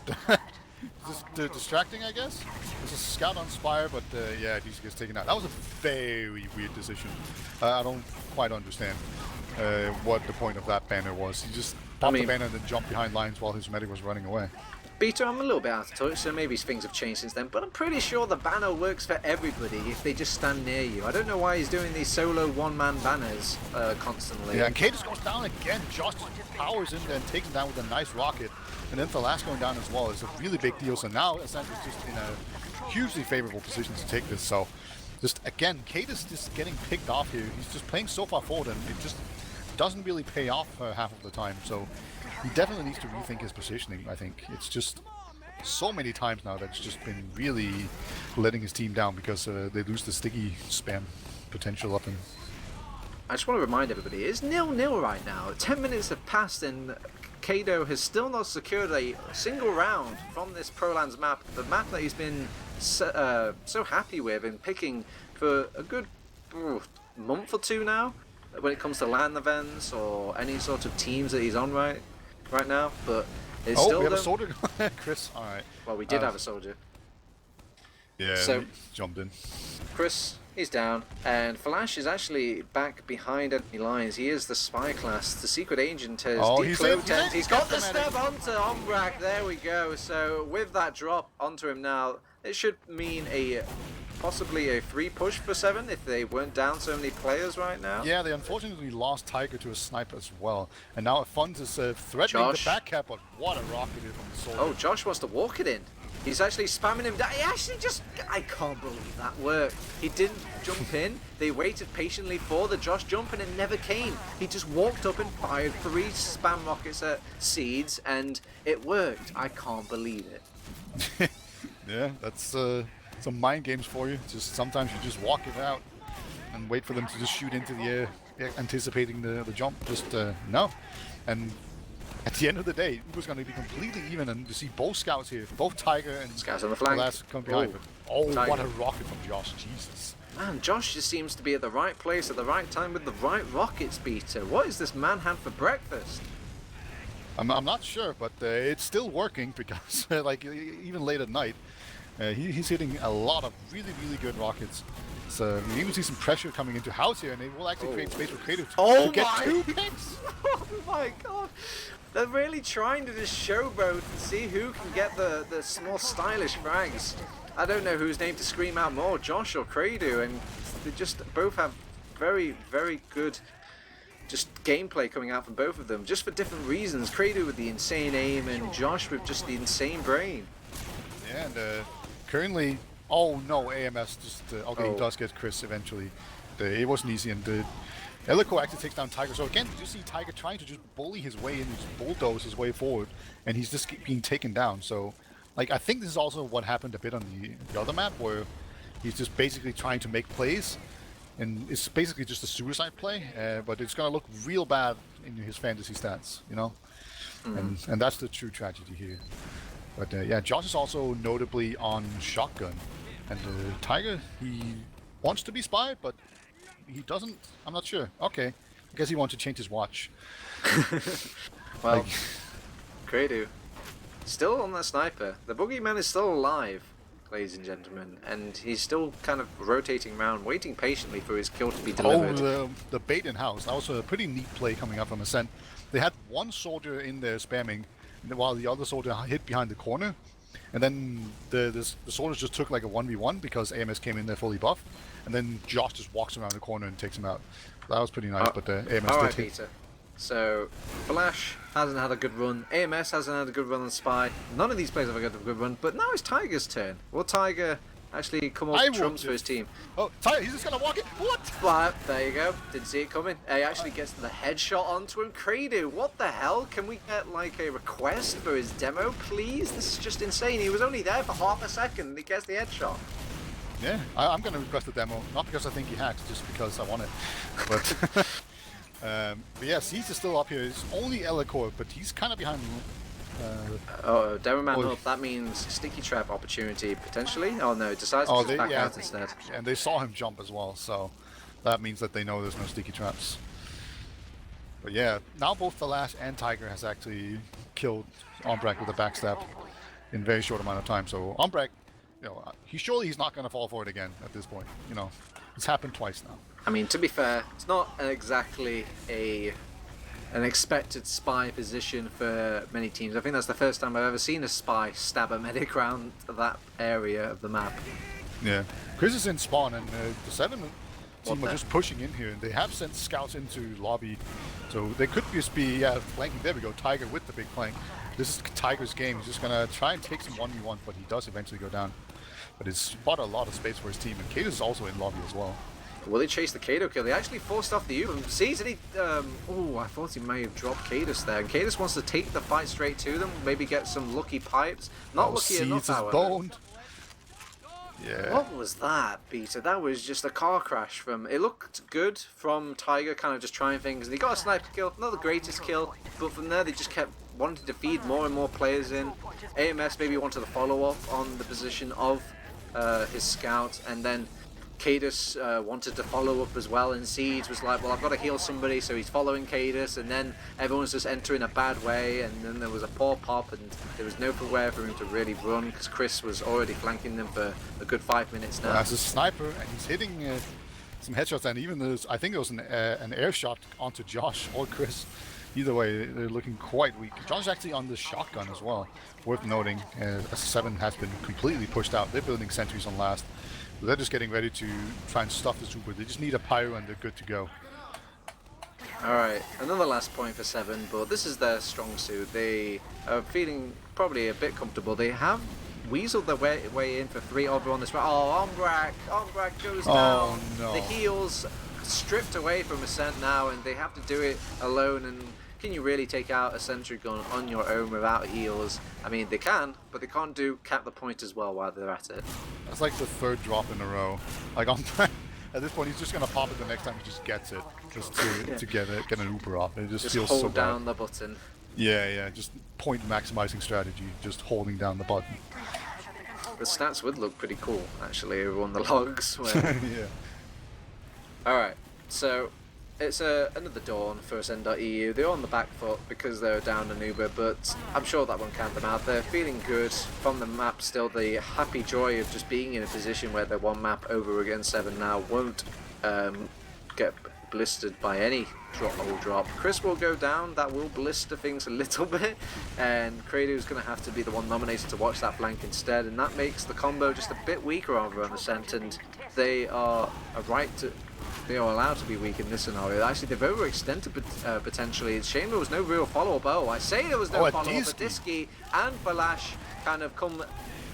B: just distracting, I guess. There's a scout on Spire, but yeah, Madiski gets taken out. That was a very weird decision. I don't quite understand what the point of that banner was. He just popped the banner and then jumped behind lines while his medic was running away.
A: Peter, I'm a little bit out of touch, so maybe things have changed since then, but I'm pretty sure the banner works for everybody if they just stand near you. I don't know why he's doing these solo one-man banners constantly.
B: Yeah, and Cadus goes down again. Josh powers in there and takes him down with a nice rocket. And then Thalas going down as well is a really big deal. So now Ascent is just in a hugely favorable position to take this. So just, again, Cadus just getting picked off here. He's just playing so far forward, and it just doesn't really pay off half of the time. So he definitely needs to rethink his positioning, I think. It's just so many times now that's just been really letting his team down because they lose the sticky spam potential up in.
A: I just want to remind everybody, it's 0-0 right now. 10 minutes have passed and Kado has still not secured a single round from this Pro-Lands map, the map that he's been so happy with and picking for a good month or two now, when it comes to LAN events or any sort of teams that he's on right now. But it's still
B: we have a soldier, Chris. All right.
A: Well, we did have a soldier.
B: Yeah,
A: so
B: he jumped in.
A: Chris, he's down, and Flash is actually back behind enemy lines. He is the spy class. The secret agent has decloaked, and he's got the step onto Ombrak. There we go. So with that drop onto him now, it should mean possibly a free push for Se7en if they weren't down so many players right now.
B: Yeah, they unfortunately lost Tiger to a sniper as well, and now Fund is threatening the back cap, but what a rocket from the soldier.
A: Oh, Josh wants to walk it in. He's actually spamming him down. He actually I can't believe that worked. He didn't jump in. They waited patiently for the Josh jump and it never came. He just walked up and fired 3 spam rockets at Seeds and it worked. I can't believe it.
B: Yeah, that's some mind games for you. Just sometimes you just walk it out and wait for them to just shoot into the air, anticipating the jump. Just no. And at the end of the day, it was going to be completely even, and to see both scouts here, both Tiger and
A: Scouts on the flank.
B: Come behind. Oh,
A: Tiger.
B: what a rocket from Josh! Jesus.
A: Man, Josh just seems to be at the right place at the right time with the right rockets, Peter. What is this man had for breakfast?
B: I'm not sure, but it's still working because, like, even late at night, he's hitting a lot of really, really good rockets. So you even see some pressure coming into house here, and it will actually create space for Creative to get 2 picks.
A: Oh my god! They're really trying to just showboat and see who can get the more stylish frags. I don't know whose name to scream out more, Josh or Credu, and they just both have very, very good just gameplay coming out from both of them, just for different reasons. Credu with the insane aim and Josh with just the insane brain.
B: Yeah, and currently, oh no, AMS just, okay, he does get Chris eventually. It wasn't easy, and Elico actually takes down Tiger. So again, you see Tiger trying to just bully his way in, just bulldoze his way forward, and he's just being taken down. So, like, I think this is also what happened a bit on the other map, where he's just basically trying to make plays, and it's basically just a suicide play, but it's going to look real bad in his fantasy stats, you know? And that's the true tragedy here. But yeah, Josh is also notably on shotgun, and Tiger, he wants to be spy, but he doesn't. I'm not sure. Okay, I guess he wants to change his watch.
A: Well, Credu, still on that sniper. The boogeyman is still alive, ladies and gentlemen, and he's still kind of rotating around, waiting patiently for his kill to be delivered.
B: Oh, the bait in house. That was a pretty neat play coming up from Ascent. They had one soldier in there spamming, while the other soldier hid behind the corner, and then the soldiers just took like a 1v1 because AMS came in there fully buffed, and then Josh just walks around the corner and takes him out. That was pretty nice, but AMS
A: all right,
B: did hit.
A: Peter. So, Flash hasn't had a good run, AMS hasn't had a good run on Spy, none of these players have had a good run, but now it's Tiger's turn. Will Tiger actually come up trumps for his team?
B: Oh, Tiger, he's just gonna walk it? What?
A: But there you go, didn't see it coming. He actually gets the headshot onto him. Credu, what the hell? Can we get like a request for his demo, please? This is just insane. He was only there for half a second and he gets the headshot.
B: Yeah, I'm gonna request a demo, not because I think he hacks, just because I want it. But but yeah, Cease is still up here. It's only Elicor, but he's kind of behind.
A: Demo man up. That means sticky trap opportunity potentially. Oh no, decides to just back out instead.
B: And they saw him jump as well, so that means that they know there's no sticky traps. But yeah, now both Flash and Tiger has actually killed Ombrak with a backstab in a very short amount of time. So Ombrak, you know, he's not going to fall for it again at this point. You know, it's happened twice now.
A: I mean, to be fair, it's not exactly an expected spy position for many teams. I think that's the first time I've ever seen a spy stab a medic around that area of the map.
B: Yeah, Chris is in spawn, and the Se7en team are just pushing in here, and they have sent scouts into lobby, so they could just be flanking. There we go, Tiger with the big flank. This is Tiger's game. He's just gonna try and take some 1v1, but he does eventually go down. But it's bought a lot of space for his team, and Kate is also in lobby as well.
A: Will they chase the Kado kill? They actually forced off the U. Sees and he, oh, I thought he may have dropped Cadus there. And Cadus wants to take the fight straight to them, maybe get some lucky pipes. Not lucky enough, however.
B: Boned. Yeah.
A: What was that, Peter? That was just a car crash from... It looked good from Tiger, kind of just trying things. And he got a sniper kill, not the greatest kill, but from there they just kept wanted to feed more and more players in. AMS maybe wanted to follow up on the position of his scout, and then Cadus wanted to follow up as well, and Seeds was like, well, I've got to heal somebody, so he's following Cadus, and then everyone's just entering a bad way, and then there was a poor pop, and there was nowhere for him to really run, because Chris was already flanking them for a good 5 minutes now.
B: As a sniper, and he's hitting some headshots, and even I think there was an air shot onto Josh or Chris. Either way, they're looking quite weak. Josh actually on the shotgun as well. Worth noting, Se7en has been completely pushed out. They're building sentries on last. They're just getting ready to try and stuff the Uber. They just need a pyro and they're good to go.
A: Alright, another last point for Se7en, but this is their strong suit. They are feeling probably a bit comfortable. They have weaseled their way in for 3 over on this round. Oh, Ombrak goes down.
B: Oh, no.
A: The heals stripped away from Ascent now, and they have to do it alone. And can you really take out a sentry gun on your own without heals? I mean, they can, but they can't cap the point as well while they're at it.
B: That's like the 3rd drop in a row. Like at this point, he's just gonna pop it the next time he just gets it, just to get an Uber off. It just feels so bad.
A: Hold down the button.
B: Yeah, just point maximizing strategy, just holding down the button.
A: The stats would look pretty cool, actually, over on the logs. Where...
B: Yeah.
A: Alright, so it's another dawn for Ascent.EU. They're on the back foot because they're down an Uber, but I'm sure that won't count them out. They're feeling good from the map still. The happy joy of just being in a position where they're one map over against Se7en now won't get blistered by any drop. Chris will go down. That will blister things a little bit, and Kratos is going to have to be the one nominated to watch that flank instead, and that makes the combo just a bit weaker over on Ascent, and they are allowed to be weak in this scenario. Actually, they've overextended potentially. It's a shame there was no real follow-up. Oh, I say there was no follow-up. Disky and Balash kind of come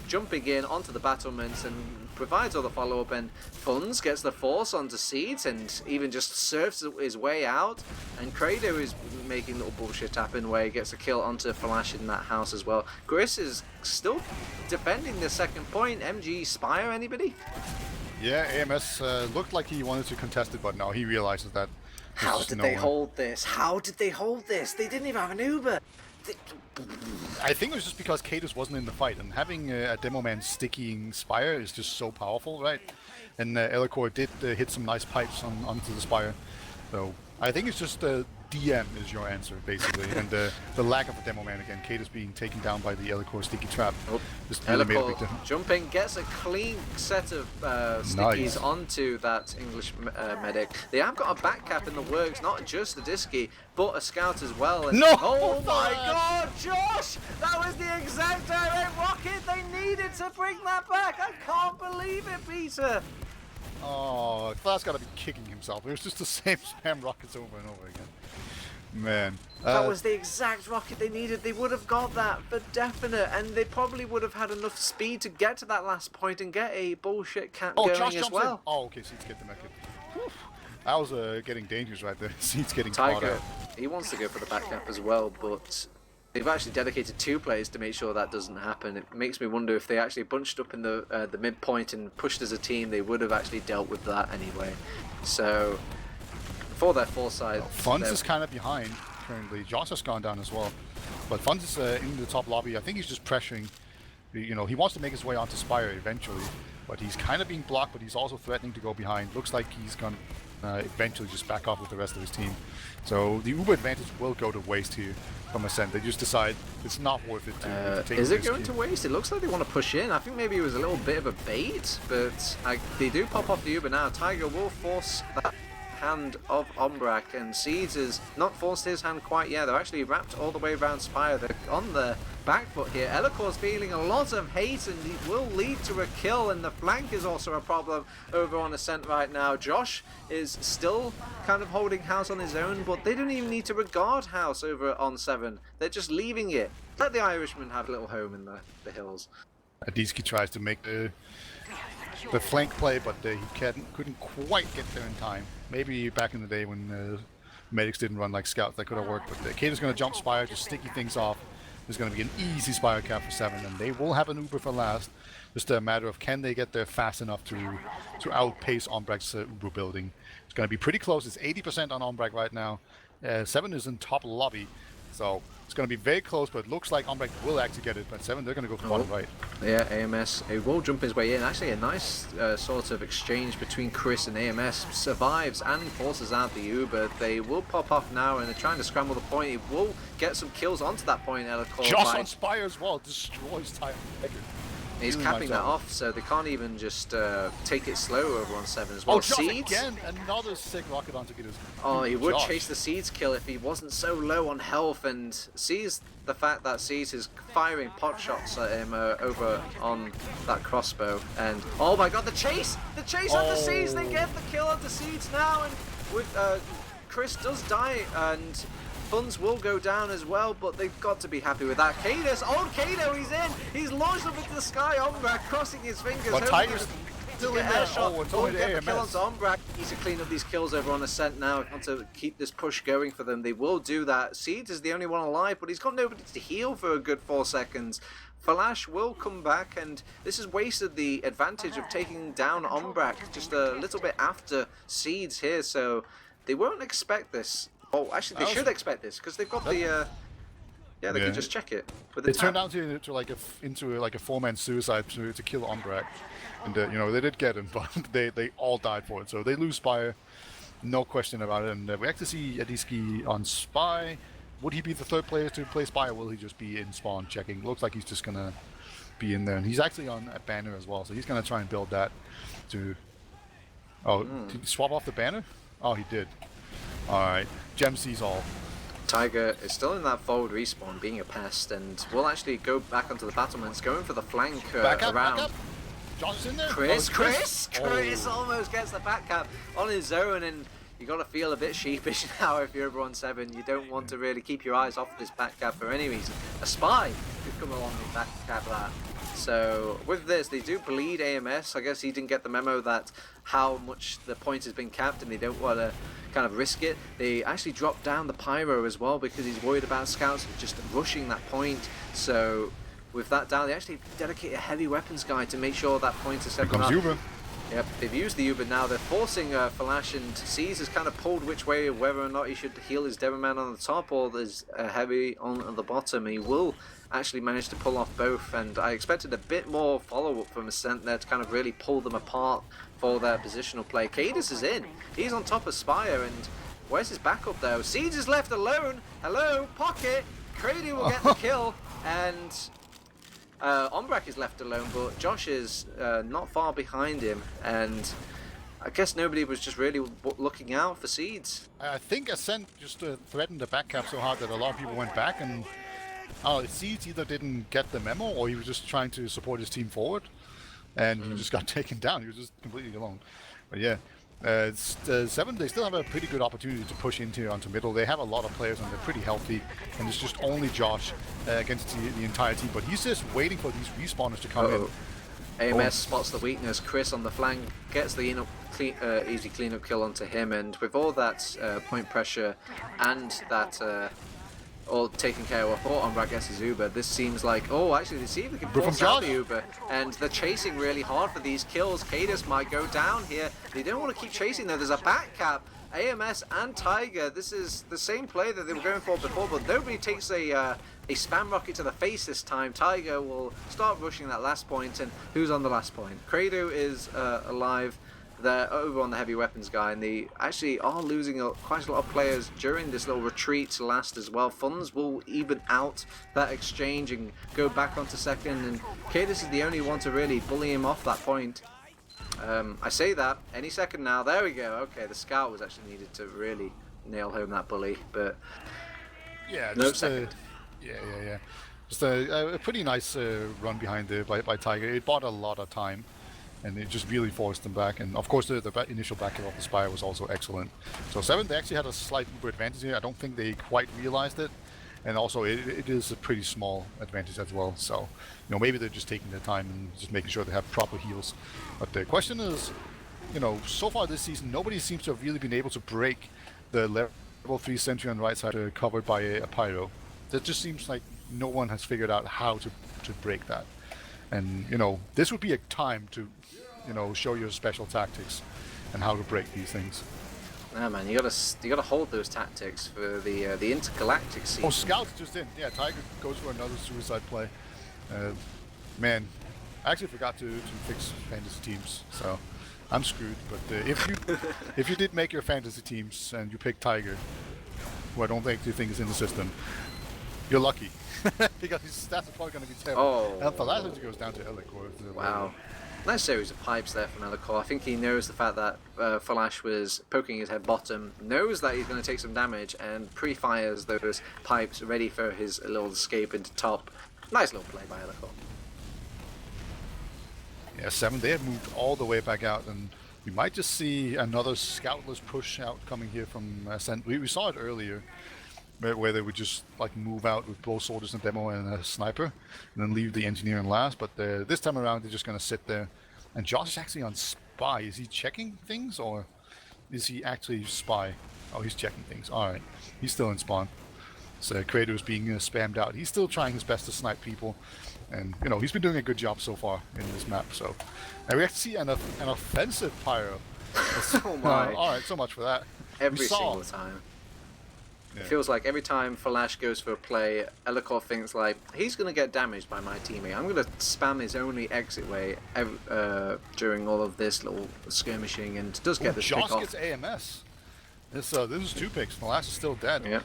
A: jumping in onto the battlements and provides all the follow-up, and Funds gets the force onto Seeds and even just surfs his way out, and Credo is making little bullshit happen where he gets a kill onto Flash in that house as well. Chris is still defending the 2nd point. MG Spire, anybody?
B: Yeah, AMS looked like he wanted to contest it, but no, he realizes that.
A: How did they hold this? How did they hold this? They didn't even have an Uber.
B: I think it was just because Cadus wasn't in the fight, and having a demo man sticking Spire is just so powerful, right? And Elicor did hit some nice pipes onto the Spire, so I think it's just DM is your answer, basically, and the lack of a demo man again. Cadus being taken down by the Elicor sticky trap. Just really made a big difference.
A: Jumping, gets a clean set of stickies onto that English medic. They have got a back cap in the works, not just the Disky, but a scout as well. And
B: no!
A: Oh my God, Josh! That was the exact direct rocket they needed to bring that back. I can't believe it, Peter.
B: Oh, Flash got to be kicking himself. It was just the same spam rockets over and over again. Man.
A: That was the exact rocket they needed. They would have got that for definite, and they probably would have had enough speed to get to that last point and get a bullshit cap going
B: Josh
A: as well.
B: In. Oh, okay, Seeds get the mech. That was getting dangerous right there. Seeds getting
A: Tiger,
B: caught out.
A: he wants to go for the back cap as well, but they've actually dedicated 2 players to make sure that doesn't happen. It makes me wonder if they actually bunched up in the midpoint and pushed as a team, they would have actually dealt with that anyway. So, for their foresight...
B: Funds is kind of behind currently. Josh has gone down as well. But Funds is in the top lobby. I think he's just pressuring. You know, he wants to make his way onto Spire eventually. But he's kind of being blocked, but he's also threatening to go behind. Looks like he's going to eventually just back off with the rest of his team. So the Uber advantage will go to waste here from Ascent. They just decide it's not worth it to take.
A: Is it going to waste? It looks like they want to push in. I think maybe it was a little bit of a bait, but they do pop off the Uber now. Tiger will force that hand of Ombrak, and Seeds has not forced his hand quite yet. They're actually wrapped all the way around Spire. They're on the back foot here. Elicor's feeling a lot of hate, and it will lead to a kill, and the flank is also a problem over on Ascent right now. Josh is still kind of holding house on his own, but they don't even need to regard house over on Se7en. They're just leaving it. Let the Irishman have a little home in the hills.
B: Adisky tries to make the flank play, but he couldn't quite get there in time. Maybe back in the day when medics didn't run like scouts, that could have worked, but Kate is going to jump Spire, just sticky things off. There's going to be an easy Spire cap for Se7en, and they will have an Uber for last. Just a matter of can they get there fast enough to outpace Ombrak's Uber building. It's going to be pretty close. It's 80% on Ombrak right now. Se7en is in top lobby. So it's going to be very close, but it looks like Umbrecht will actually get it. But Se7en, they're going to go for bottom right.
A: Yeah, AMS, he will jump his way in. Actually, a nice sort of exchange between Chris and AMS. Survives and forces out the Uber. They will pop off now, and they're trying to scramble the point. He will get some kills onto that point.
B: Just on Spire as well, destroys Tiger.
A: He's
B: really
A: capping
B: nice
A: that off, so they can't even just take it slow over on Se7en as well.
B: Oh,
A: Seeds
B: again, another sick rocket onto Gitters.
A: Oh, he would chase the Seeds kill if he wasn't so low on health, and sees the fact that Seeds is firing pot shots at him over on that crossbow. And oh my god, the chase onto Seeds! They get the kill onto Seeds now, and with Chris does die, and funds will go down as well, but they've got to be happy with that. Cadus, Kado, he's in! He's launched up into the sky, Umbra crossing his fingers.
B: But Tiger's still in there.
A: It's only get the kill onto Umbra. Needs to clean up these kills over on Ascent now. Want to keep this push going for them. They will do that. Seeds is the only one alive, but he's got nobody to heal for a good 4 seconds. Flash will come back, and this has wasted the advantage of taking down Umbrak just a little bit after Seeds here, so they won't expect this. Oh, actually, they should expect this because they've got the. Yeah, they can just check it. With the
B: it turned out into like a 4-man suicide to kill Umbrak, and you know, they did get him, but they all died for it. So they lose Spire, no question about it. And we actually see Adiski on Spy. Would he be the third player to play Spy, or will he just be in spawn checking? Looks like he's just gonna be in there, and he's actually on a banner as well, so he's gonna try and build that to. Oh, did he swap off the banner? Oh, he did. Alright, Gem sees all.
A: Tiger is still in that forward respawn, being a pest, and will actually go back onto the battlements, going for the flank around.
B: Back up. John's in there.
A: Chris almost gets the back cap on his own, and you got to feel a bit sheepish now if you're over on Se7en. You don't want to really keep your eyes off this back cap for any reason. A spy could come along and back cap that. So with this, they do bleed AMS. I guess he didn't get the memo that how much the point has been capped, and they don't want to kind of risk it. They actually drop down the pyro as well because he's worried about scouts just rushing that point. So with that down, they actually dedicate a heavy weapons guy to make sure that point is set up.
B: Uber.
A: Yep, they've used the Uber now. They're forcing Flash, and Seas has kind of pulled which way, whether or not he should heal his Devilman on the top or there's a heavy on the bottom. He will actually manage to pull off both, and I expected a bit more follow-up from Ascent there to kind of really pull them apart for their positional play. Cadus is in. He's on top of Spire, and where's his backup though? Seeds is left alone. Hello, Pocket. Crady will get the kill, and Umbrak is left alone, but Josh is not far behind him, and I guess nobody was just really looking out for Seeds.
B: I think Ascent just threatened the back cap so hard that a lot of people went back, and Seeds either didn't get the memo or he was just trying to support his team forward, and he just got taken down. He was just completely alone. But yeah, Se7en, they still have a pretty good opportunity to push onto middle. They have a lot of players and they're pretty healthy, and it's just only Josh against the entire team. But he's just waiting for these respawners to come in.
A: AMS spots the weakness. Chris on the flank gets the easy cleanup kill onto him, and with all that point pressure and that all taken care of for Umbra gets his Uber, this seems like, actually they see if they can force out the Uber, and they're chasing really hard for these kills. Cadus might go down here. They don't want to keep chasing though. There's a back cap. AMS and Tiger, this is the same play that they were going for before, but nobody takes a spam rocket to the face this time. Tiger will start rushing that last point, and who's on the last point? Credo is alive. They're over on the heavy weapons guy, and they actually are losing quite a lot of players during this little retreat last as well. Funds will even out that exchange and go back onto second, and Cadus is the only one to really bully him off that point. I say that any second now. There we go. Okay, the scout was actually needed to really nail home that bully, but
B: yeah,
A: no
B: just
A: second.
B: Yeah. Just a pretty nice run behind there by Tiger. It bought a lot of time, and it just really forced them back. And of course, the initial backup of the Spire was also excellent. So Se7en, they actually had a slight Uber advantage here. I don't think they quite realized it. And also, it is a pretty small advantage as well. So, maybe they're just taking their time and just making sure they have proper heals. But the question is, so far this season, nobody seems to have really been able to break the level 3 sentry on the right side covered by a pyro. That just seems like no one has figured out how to break that. And, this would be a time to, show your special tactics and how to break these things.
A: No, man, you gotta hold those tactics for the intergalactic scene.
B: Oh, Scouts just in. Yeah, Tiger goes for another suicide play. Man, I actually forgot to fix fantasy teams, so I'm screwed. But if you did make your fantasy teams and you pick Tiger, who I don't think you think is in the system, you're lucky because his stats are probably going to be terrible.
A: Oh.
B: And Thalassic goes down to Elikor.
A: Wow. Nice series of pipes there from Elikor. I think he knows the fact that Falash was poking his head bottom, knows that he's going to take some damage, and pre-fires those pipes ready for his little escape into top. Nice little play by Elikor.
B: Yeah, Se7en, they have moved all the way back out, and we might just see another scoutless push out coming here from Ascent. We saw it earlier, where they would just like move out with both soldiers and demo and a sniper, and then leave the engineer in last. But this time around, they're just going to sit there. And Josh is actually on spy. Is he checking things, or is he actually spy? Oh, he's checking things. All right, he's still in spawn. So Creator is being spammed out. He's still trying his best to snipe people, and you know he's been doing a good job so far in this map. So, and we actually see an offensive pyro.
A: Oh my!
B: All right, so much for that.
A: Every single time. Yeah. It feels like every time Falash goes for a play, Elikor thinks like, he's going to get damaged by my teammate. I'm going to spam his only exit way during all of this little skirmishing, and does get the pick off.
B: Joss gets AMS. This is 2 picks. Falash is still dead.
A: Yeah.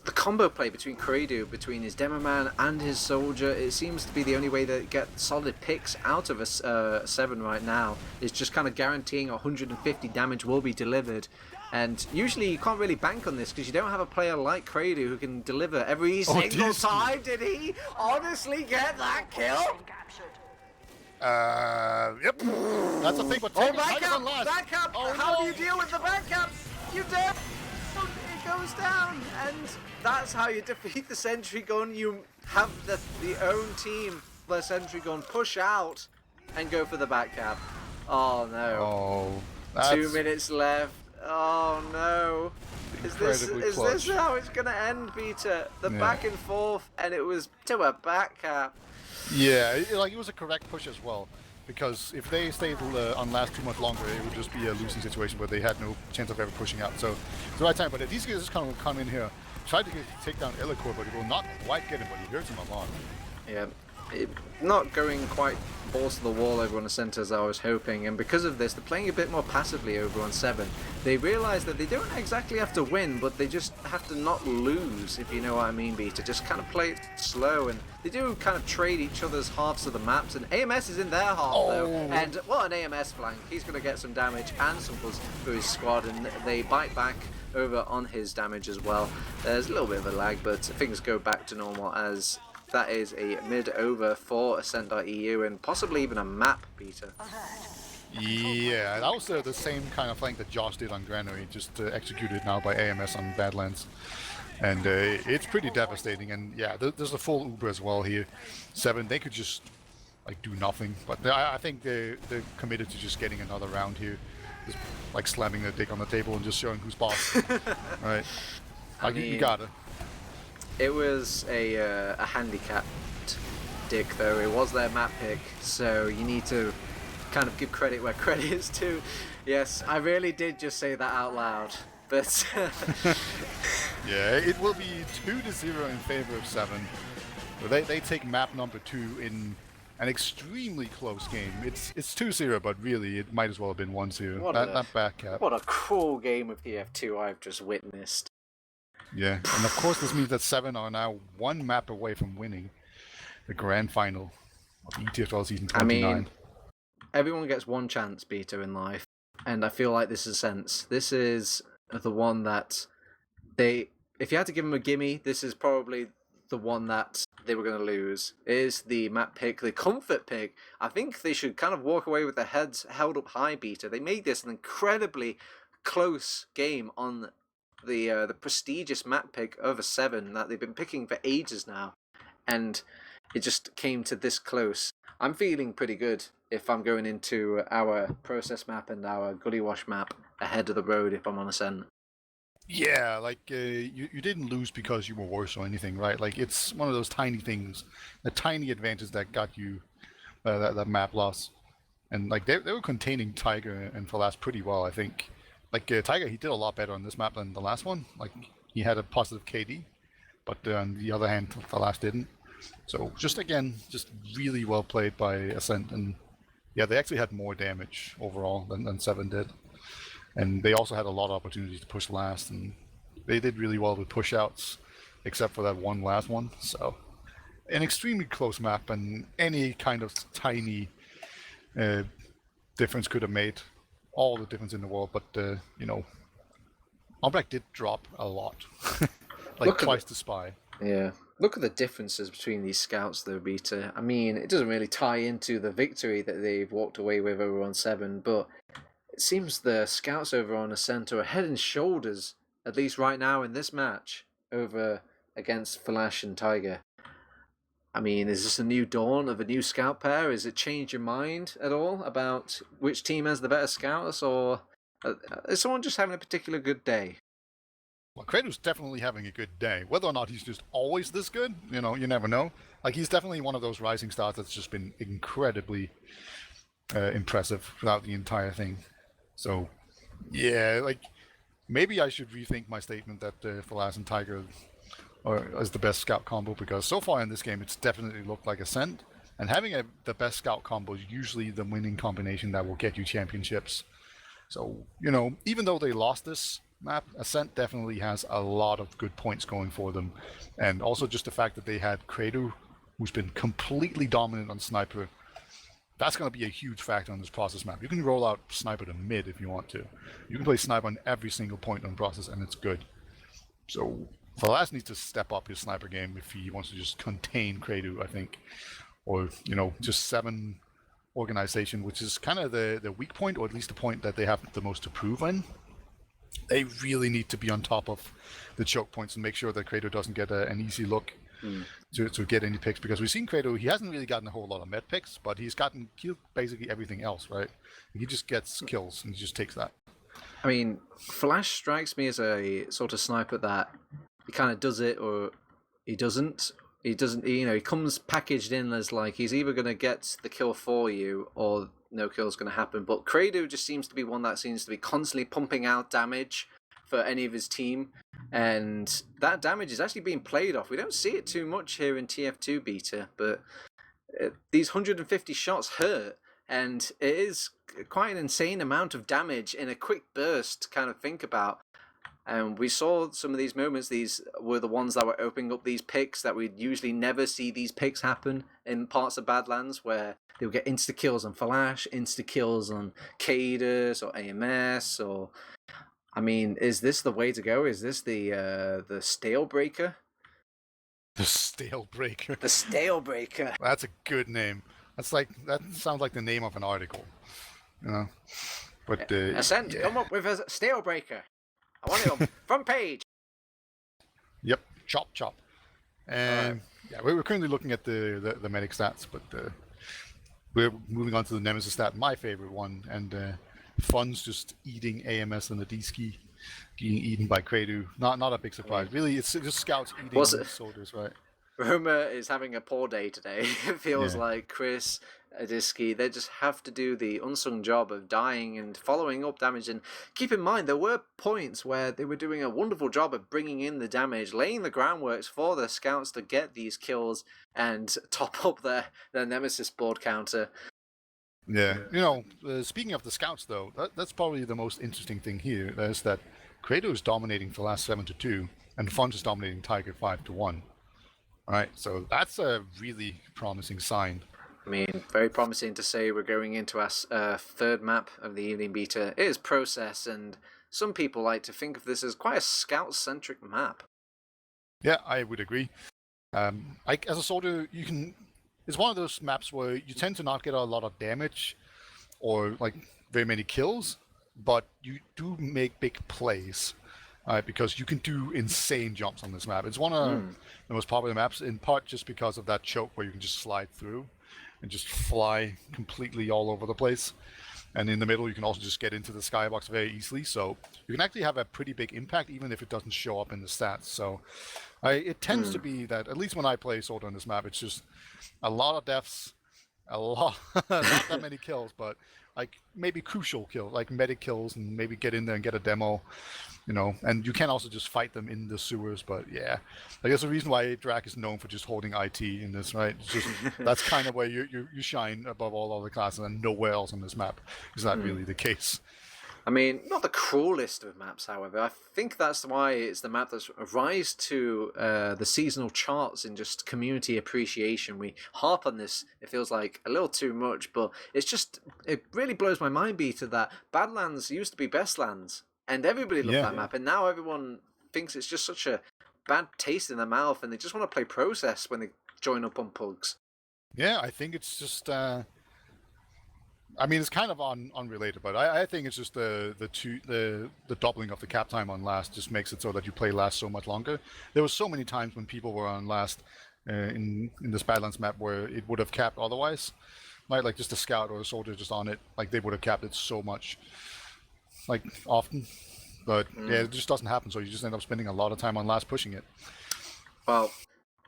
A: The combo play between Credu, between his demo man and his soldier, it seems to be the only way to get solid picks out of a Se7en right now. Is just kind of guaranteeing 150 damage will be delivered. And usually you can't really bank on this because you don't have a player like Credu who can deliver every single time. Did he honestly get that kill?
B: Yep. That's a thing. But
A: back up! How do you deal with the back up? You don't. It goes down, and that's how you defeat the sentry gun. You have the own team, the sentry gun, push out and go for the back cap. Oh no!
B: Oh,
A: 2 minutes left. Oh no! Is this how it's gonna end, Peter? The back and forth, and it was to a back cap.
B: Yeah, it was a correct push as well. Because if they stayed on last too much longer, it would just be a losing situation where they had no chance of ever pushing out. So it's the right time. But these guys just kind of come in here, try to take down Elikor, but he will not quite get him, but he hurts him a lot.
A: Yeah, not going quite balls to the wall over on Ascent as I was hoping, and because of this, they're playing a bit more passively over on Se7en. They realise that they don't exactly have to win, but they just have to not lose, if you know what I mean, Beta. Just kind of play it slow, and they do kind of trade each other's halves of the maps, and AMS is in their half, though, and what an AMS flank. He's going to get some damage and some plus for his squad, and they bite back over on his damage as well. There's a little bit of a lag, but things go back to normal as that is a mid-over for Ascent.EU and possibly even a map, Peter.
B: Yeah, that was the same kind of flank that Josh did on Granary, just executed now by AMS on Badlands. And it's pretty devastating, and yeah, there's a full Uber as well here. Se7en, they could just like do nothing, but I think they're committed to just getting another round here. Just like slamming their dick on the table and just showing who's boss. Right?
A: I mean,
B: you got it.
A: It was a handicapped dick, though. It was their map pick, so you need to kind of give credit where credit is due. Yes, I really did just say that out loud, but
B: yeah, it will be 2-0 in favor of Se7en. They take map number 2 in an extremely close game. It's 2-0, but really it might as well have been 1-0. That back cap.
A: What a cool game of TF2 I've just witnessed.
B: Yeah, and of course this means that Se7en are now 1 map away from winning the grand final of ETF2L season 29.
A: I mean, everyone gets one chance, Peter, in life, and I feel like this is sense. This is the one that if you had to give them a gimme, this is probably the one that they were going to lose. It is the map pick, the comfort pick. I think they should kind of walk away with their heads held up high, Peter. They made this an incredibly close game on the prestigious map pick over Se7en that they've been picking for ages now, and it just came to this close. I'm feeling pretty good if I'm going into our process map and our gully wash map ahead of the road if I'm on Ascent.
B: Yeah, like you didn't lose because you were worse or anything, right? Like it's one of those tiny things, the tiny advantage that got you that map loss, and like they were containing Tiger and Falas pretty well, I think. Like Tiger, he did a lot better on this map than the last one. Like he had a positive KD, but on the other hand, the last didn't. So just again, just really well played by Ascent, and yeah, they actually had more damage overall than Se7en did, and they also had a lot of opportunities to push last, and they did really well with push outs, except for that one last one. So an extremely close map, and any kind of tiny difference could have made all the difference in the world. But you know, Umbrak did drop a lot, like twice the spy.
A: Yeah. Look at the differences between these scouts, though, Beta. I mean, it doesn't really tie into the victory that they've walked away with over on Se7en, but it seems the scouts over on Ascent are head and shoulders, at least right now in this match, over against Flash and Tiger. I mean, is this a new dawn of a new scout pair? Has it changed your mind at all about which team has the better scouts, or is someone just having a particular good day?
B: Well, Kratos definitely having a good day. Whether or not he's just always this good, you know, you never know. Like he's definitely one of those rising stars that's just been incredibly impressive throughout the entire thing. So, yeah, like maybe I should rethink my statement that Falas and Tiger is the best scout combo, because so far in this game it's definitely looked like Ascent, and having the best scout combo is usually the winning combination that will get you championships. So, you know, even though they lost this map, Ascent definitely has a lot of good points going for them. And also just the fact that they had Kratos, who's been completely dominant on Sniper, that's going to be a huge factor on this process map. You can roll out Sniper to mid if you want to. You can play Sniper on every single point on process, and it's good. So Falas needs to step up his Sniper game if he wants to just contain Kratos, I think. Or, you know, just Se7en organization, which is kind of the weak point, or at least the point that they have the most to prove in. They really need to be on top of the choke points and make sure that Kratos doesn't get an easy look to get any picks, because we've seen Kratos, he hasn't really gotten a whole lot of med picks, but he's killed basically everything else, right? He just gets kills and he just takes that.
A: I mean, Flash strikes me as a sort of sniper that he kind of does it or he doesn't. He doesn't, you know, he comes packaged in as like he's either going to get the kill for you or no kill's going to happen. But Credo just seems to be one that seems to be constantly pumping out damage for any of his team. And that damage is actually being played off. We don't see it too much here in TF2 beta, but these 150 shots hurt. And it is quite an insane amount of damage in a quick burst to kind of think about. And we saw some of these moments. These were the ones that were opening up these picks that we'd usually never see these picks happen in parts of Badlands, where they would get insta kills on Flash, insta kills on Cadus or AMS, or I mean, is this the way to go? Is this the stale breaker?
B: The stale breaker.
A: The stale breaker.
B: That's a good name. That sounds like the name of an article. You know? But
A: Ascent, come up with a stale breaker. I want it on front page.
B: Yep, chop. And yeah, we're currently looking at the medic stats, but we're moving on to the Nemesis stat, my favorite one, and Fun's just eating AMS and the D-ski, being eaten by Kratos. Not a big surprise. Really, it's just scouts eating soldiers, right?
A: Roma is having a poor day today. It feels like Chris, Adiski, they just have to do the unsung job of dying and following up damage. And keep in mind, there were points where they were doing a wonderful job of bringing in the damage, laying the groundworks for the scouts to get these kills and top up their Nemesis board counter.
B: Yeah, you know, speaking of the scouts, though, that's probably the most interesting thing here. Is that Kratos is dominating the last 7-2, and Fun's is dominating Tiger 5-1. Right, so that's a really promising sign.
A: I mean, very promising to say we're going into our third map of the evening beta. It is process, and some people like to think of this as quite a scout-centric map.
B: Yeah, I would agree. As a soldier, it's one of those maps where you tend to not get a lot of damage or like very many kills, but you do make big plays. Because you can do insane jumps on this map. It's one of the most popular maps, in part just because of that choke where you can just slide through and just fly completely all over the place. And in the middle, you can also just get into the skybox very easily. So you can actually have a pretty big impact, even if it doesn't show up in the stats. So it tends to be that, at least when I play Soldier on this map, it's just a lot of deaths, a lot, not that many kills, but like maybe crucial kills, like medic kills, and maybe get in there and get a demo, And you can also just fight them in the sewers. But yeah, I guess the reason why Drac is known for just holding IT in this, right? It's just that's kind of where you shine above all other classes, and nowhere else on this map is that really the case.
A: I mean, not the cruelest of maps, however. I think that's why it's the map that's rise to the seasonal charts in just community appreciation. We harp on this, it feels like a little too much, but it really blows my mind, Peter, that Badlands used to be Best Lands, and everybody loved that map, and now everyone thinks it's just such a bad taste in their mouth, and they just want to play Process when they join up on Pugs.
B: Yeah, I think it's just. I mean, it's kind of unrelated, but I think it's just the doubling of the cap time on last just makes it so that you play last so much longer. There was so many times when people were on last in this Badlands map where it would have capped otherwise, right? Like just a scout or a soldier just on it, like they would have capped it so much, like often. But yeah, it just doesn't happen. So you just end up spending a lot of time on last pushing it.
A: Well,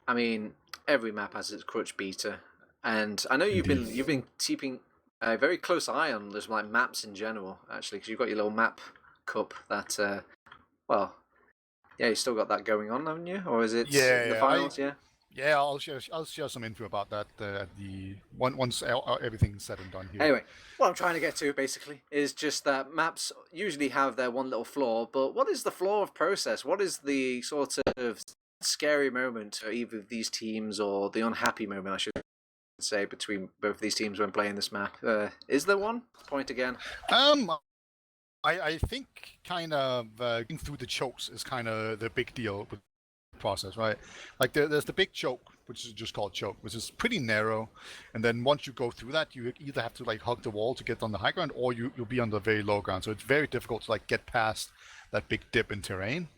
A: I mean, every map has its crutch, Peter, and I know you've been keeping a very close eye on just like maps in general, actually, because you've got your little map cup that, well, yeah, you still got that going on, haven't you? Or is it the finals?
B: Yeah, I'll share some info about that once everything's said and done here.
A: Anyway, what I'm trying to get to basically is just that maps usually have their one little flaw, but what is the flaw of Process? What is the sort of scary moment for either of these teams, or the unhappy moment, I should say, between both these teams when playing this map? Is there one? Point again.
B: I think kind of getting through the chokes is kind of the big deal with the Process, right? Like there's the big choke, which is just called choke, which is pretty narrow, and then once you go through that, you either have to like hug the wall to get on the high ground, or you'll be on the very low ground. So it's very difficult to like get past that big dip in terrain.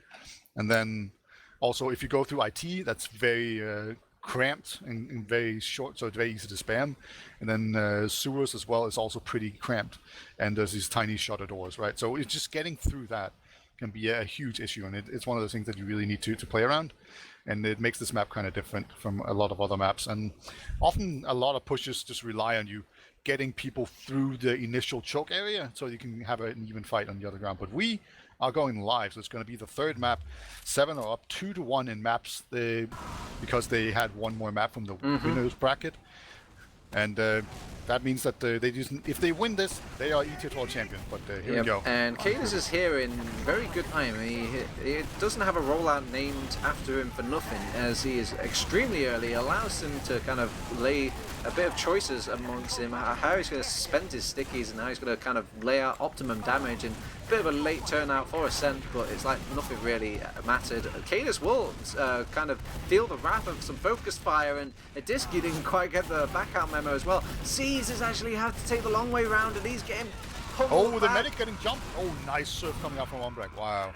B: And then also if you go through IT, that's very cramped and very short, so it's very easy to spam. And then sewers as well is also pretty cramped, and there's these tiny shutter doors, right? So it's just getting through that can be a huge issue, and it's one of those things that you really need to play around, and it makes this map kind of different from a lot of other maps. And often a lot of pushes just rely on you getting people through the initial choke area so you can have an even fight on the other ground. But we are going live, so it's going to be the third map. Se7en are up 2-1 in maps because they had one more map from the winners bracket, and that means that they just, if they win this, they are ETF2L champions. But here we go.
A: And Cadus is here in very good time. He doesn't have a rollout named after him for nothing, as he is extremely early. Allows him to kind of lay a bit of choices amongst him, how he's going to spend his stickies and how he's going to kind of lay out optimum damage. And a bit of a late turnout for Ascent, but it's like nothing really mattered. Cadus will kind of feel the wrath of some focused fire, and Adiski didn't quite get the back out memo as well. Seas is actually have to take the long way round, and he's getting
B: the back. Medic getting jumped. Oh, nice surf coming out from Ombrak. Wow.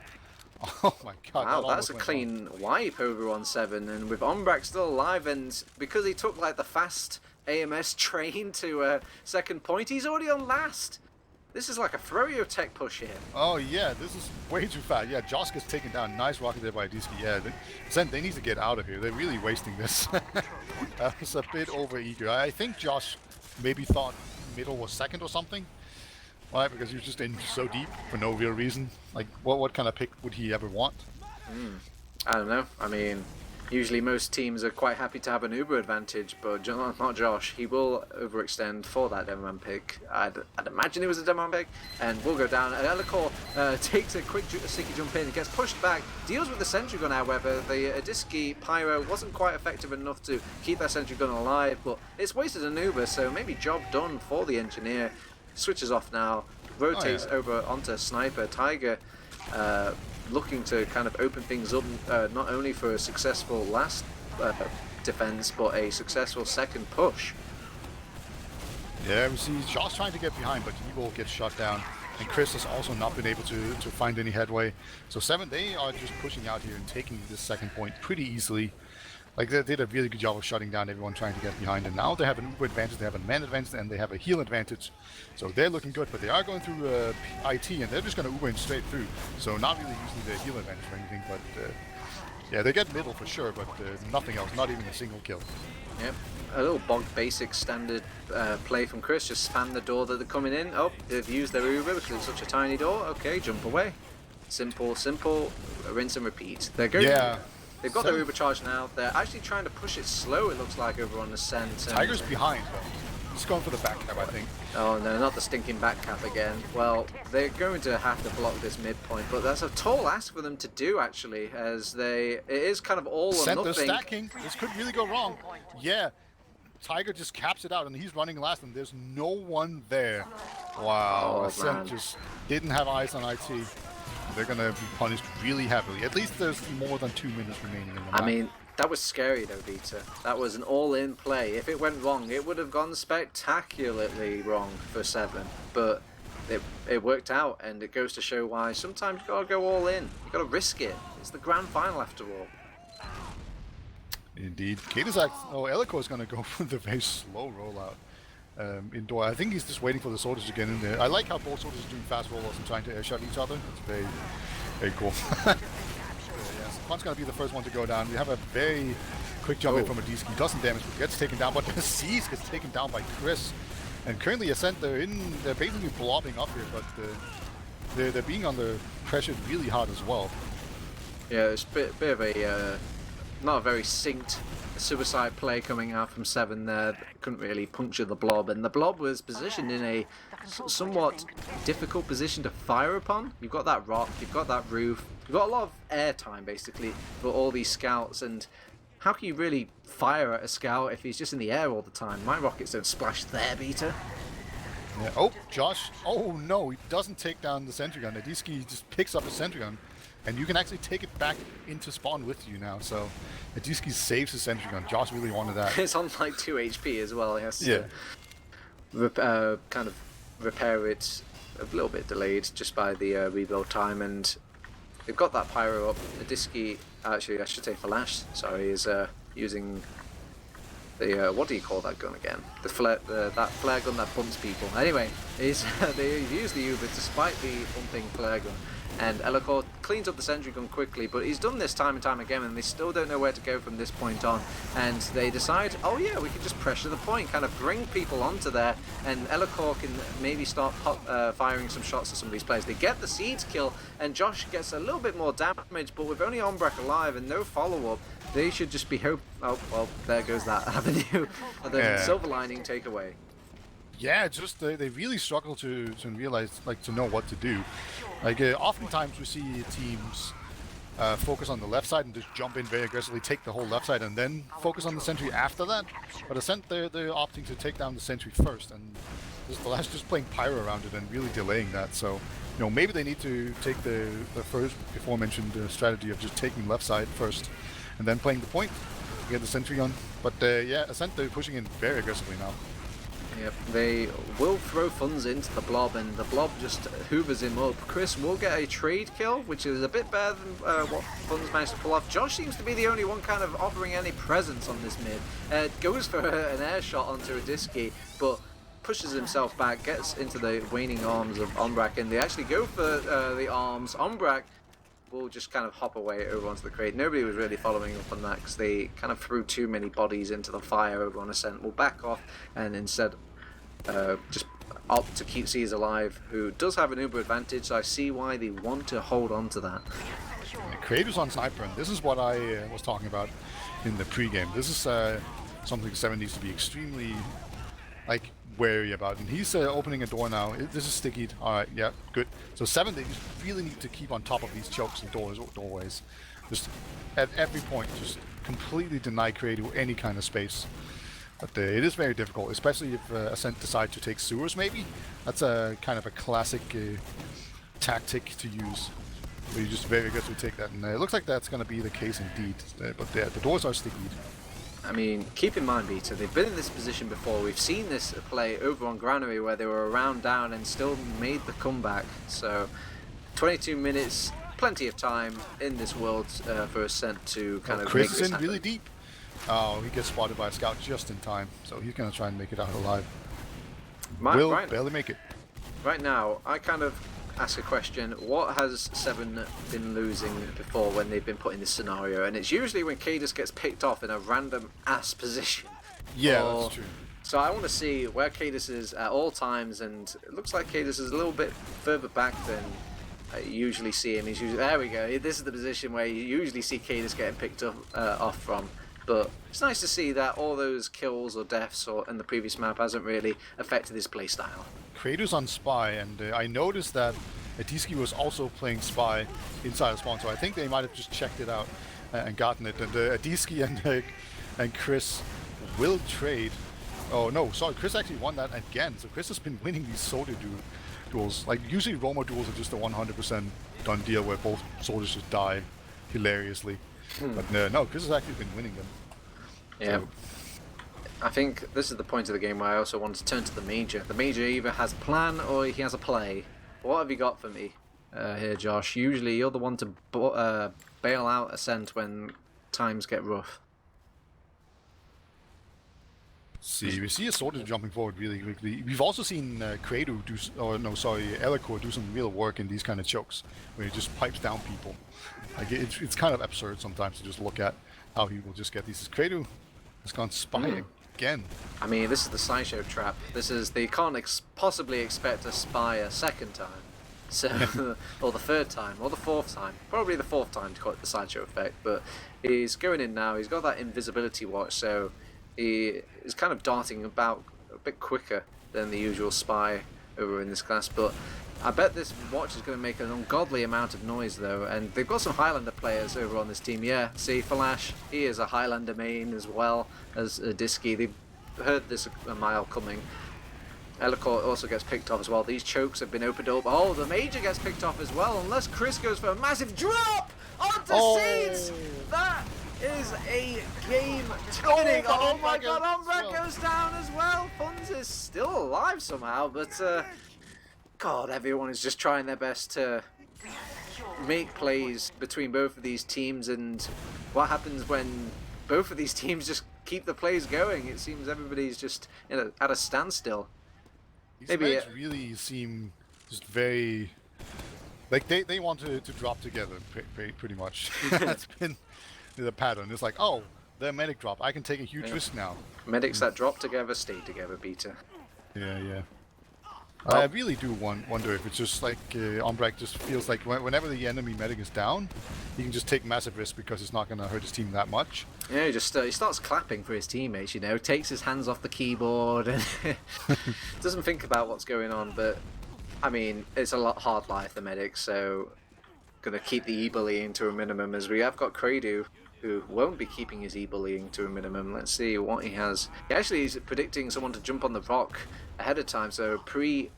B: Oh my god.
A: Wow, that's a clean wipe over on Se7en, and with Ombrak still alive, and because he took like the fast AMS train to second point, he's already on last. This is like a Froyo tech push here.
B: Oh yeah, this is way too fast. Yeah, Josh gets taken down. Nice rocket there by Adiski. Yeah, they need to get out of here. They're really wasting this. It's a bit over eager. I think Josh maybe thought middle was second or something. Right, because he was just in so deep for no real reason. Like, what kind of pick would he ever want?
A: I don't know. I mean, usually most teams are quite happy to have an Uber advantage, but not Josh. He will overextend for that Demoman pick. I'd imagine it was a Demoman pick, and will go down. Elikor takes a quick sticky jump in, gets pushed back, deals with the sentry gun, however. The Adiski Pyro wasn't quite effective enough to keep that sentry gun alive, but it's wasted an Uber, so maybe job done for the engineer. Switches off now, rotates over onto Sniper. Tiger looking to kind of open things up, not only for a successful last defense, but a successful second push.
B: Yeah, we see Josh trying to get behind, but he will get shot down. And Chris has also not been able to find any headway. So Se7en, they are just pushing out here and taking this second point pretty easily. Like, they did a really good job of shutting down everyone trying to get behind, and now they have an Uber advantage, they have a man advantage, and they have a heal advantage. So they're looking good, but they are going through IT, and they're just going to Uber in straight through. So not really using their heal advantage or anything, but yeah, they get middle for sure, but nothing else, not even a single kill.
A: Yep. a little bog basic standard play from Chris. Just spam the door that they're coming in. Oh, they've used their Uber because it's such a tiny door. Okay, jump away. Simple, rinse and repeat. They're going.
B: Yeah.
A: They've got their Uber charge now. They're actually trying to push it slow, it looks like, over on Ascent.
B: Tiger's behind, though. He's going for the back cap, I think.
A: Oh no, not the stinking back cap again. Well, they're going to have to block this midpoint, but that's a tall ask for them to do, actually, as it is kind of all or nothing.
B: They're stacking. This could really go wrong. Yeah. Tiger just caps it out, and he's running last, and there's no one there. Wow. Ascent just didn't have eyes on IT. They're going to be punished really heavily. At least there's more than 2 minutes remaining in the match.
A: I mean, that was scary though, Vita. That was an all-in play. If it went wrong, it would have gone spectacularly wrong for Se7en. But it worked out, and it goes to show why sometimes you gotta go all in. You gotta risk it. It's the grand final after all.
B: Indeed. Elico is going to go for the very slow rollout indoor. I think he's just waiting for the soldiers to get in there. I like how both soldiers are doing fast rollouts and trying to airshot each other. It's very, very cool. One's going to be the first one to go down. We have a very quick jump in from a D-ski. Doesn't damage, but gets taken down. But the Seas gets taken down by Chris. And currently Ascent, they're basically blobbing up here, but they're being under pressure really hard as well.
A: Yeah, it's a bit of a not a very synced suicide play coming out from Se7en there. Couldn't really puncture the blob, and the blob was positioned in a somewhat difficult position to fire upon. You've got that rock, you've got that roof, you've got a lot of air time basically for all these scouts, and how can you really fire at a scout if he's just in the air all the time? My rockets don't splash there, Beta.
B: Yeah. Oh, Josh. Oh no, he doesn't take down the sentry gun. Adiski just picks up a sentry gun, and you can actually take it back into spawn with you now. So Adiski saves his sentry gun. Josh really wanted that.
A: It's on like 2 HP as well. He has to kind of repair it a little bit delayed just by the rebuild time, and they've got that pyro up. Adiski, actually I should say Falash, sorry, is using the what do you call that gun again? The flare, that flare gun that bumps people. Anyway, they use the Uber despite the bumping flare gun, and Elikor cleans up the sentry gun quickly, but he's done this time and time again, and they still don't know where to go from this point on. And they decide, oh yeah, we can just pressure the point, kind of bring people onto there, and Elikor can maybe start firing some shots at some of these players. They get the Seeds kill, and Josh gets a little bit more damage, but with only Ombrak alive and no follow-up, they should just be oh well, there goes that avenue. And then Silver Lining takeaway.
B: Yeah, just they really struggle to realize, like, to know what to do. Like, oftentimes we see teams focus on the left side and just jump in very aggressively, take the whole left side, and then focus on the sentry after that. But Ascent, they're opting to take down the sentry first, and just playing pyro around it and really delaying that. So, you know, maybe they need to take the first before mentioned strategy of just taking left side first, and then playing the point to get the sentry on. But yeah, Ascent, they're pushing in very aggressively now.
A: Yep, they will throw funds into the blob, and the blob just hoovers him up. Chris will get a trade kill, which is a bit better than what Funds managed to pull off. Josh seems to be the only one kind of offering any presence on this mid. Goes for an air shot onto a Adiski, but pushes himself back, gets into the waning arms of Ombrak, and they actually go for the arms. Ombrak will just kind of hop away over onto the crate. Nobody was really following up on that because they kind of threw too many bodies into the fire over on Ascent. Will back off and instead just opt to keep Seas alive, who does have an Uber advantage, so I see why they want to hold on to that.
B: Creators on Sniper, and this is what I was talking about in the pre-game. This is something Se7en needs to be extremely wary about, and he's opening a door now. This is stickied. Alright, yeah, good. So Se7en, they just really need to keep on top of these chokes and doorways. Just at every point, just completely deny Creator any kind of space. But it is very difficult, especially if Ascent decide to take sewers maybe. That's a kind of a classic tactic to use, where you just very aggressively take that, and it looks like that's going to be the case indeed. But the doors are stickied.
A: I mean, keep in mind, Beta, they've been in this position before. We've seen this play over on Granary where they were around down and still made the comeback. So 22 minutes, plenty of time in this world for Ascent to kind of
B: Chris
A: make this
B: is in
A: happen.
B: really deep. Oh, he gets spotted by a scout just in time, so he's going to try and make it out alive. Will barely make it.
A: Right now, I kind of ask a question. What has Se7en been losing before when they've been put in this scenario? And it's usually when Cadus gets picked off in a random ass position.
B: Yeah,
A: Or,
B: that's true.
A: so I want to see where Cadus is at all times, and it looks like Cadus is a little bit further back than I usually see him. He's usually, there we go. This is the position where you usually see Cadus getting picked up off from. But it's nice to see that all those kills or deaths in the previous map hasn't really affected his playstyle.
B: Kratos on Spy, and I noticed that Adiski was also playing Spy inside the spawn, so I think they might have just checked it out and gotten it. And Adiski and Chris will trade. Oh no, sorry, Chris actually won that again. So Chris has been winning these soldier duels. Like usually Roma duels are just a 100% done deal where both soldiers just die hilariously. But no, Chris has actually been winning them.
A: Yeah.
B: So,
A: I think this is the point of the game where I also want to turn to the Major. The Major either has a plan or he has a play. What have you got for me here, Josh? Usually you're the one to bail out Ascent when times get rough.
B: we see a soldier jumping forward really quickly. We've also seen Credo Elikor do some real work in these kind of chokes, where he just pipes down people. Like it's kind of absurd sometimes to just look at how he will just get these. Credo has gone Spy again.
A: I mean, this is the sideshow trap. They can't possibly expect a Spy a second time. So, or the third time, or the fourth time. Probably the fourth time to call it the sideshow effect. But he's going in now. He's got that invisibility watch, so he is kind of darting about a bit quicker than the usual Spy over in this class. But I bet this watch is going to make an ungodly amount of noise, though. And they've got some Highlander players over on this team. Yeah, see, Flash, he is a Highlander main as well as Diski. They've heard this a mile coming. Elikor also gets picked off as well. These chokes have been opened up. Oh, the Major gets picked off as well, unless Chris goes for a massive drop onto Seeds. That is a game turning. Oh my god, Umbra goes down as well. Funz is still alive somehow, but God, everyone is just trying their best to make plays between both of these teams, and what happens when both of these teams just keep the plays going? It seems everybody's just at a standstill.
B: These guys really seem just very like they want to drop together pretty much. That's been the pattern. It's like, oh, they're medic drop. I can take a huge risk now.
A: Medics that drop together stay together, Peter.
B: Yeah. I really do wonder if it's just like Umbrak just feels like whenever the enemy medic is down, he can just take massive risks because it's not going to hurt his team that much.
A: Yeah, he starts clapping for his teammates, takes his hands off the keyboard and doesn't think about what's going on. But, I mean, it's a hard life, the medic, so going to keep the e-bullying to a minimum, as we have got Credo, who won't be keeping his e-bullying to a minimum. Let's see what he has. He actually is predicting someone to jump on the rock ahead of time, so pre-aiming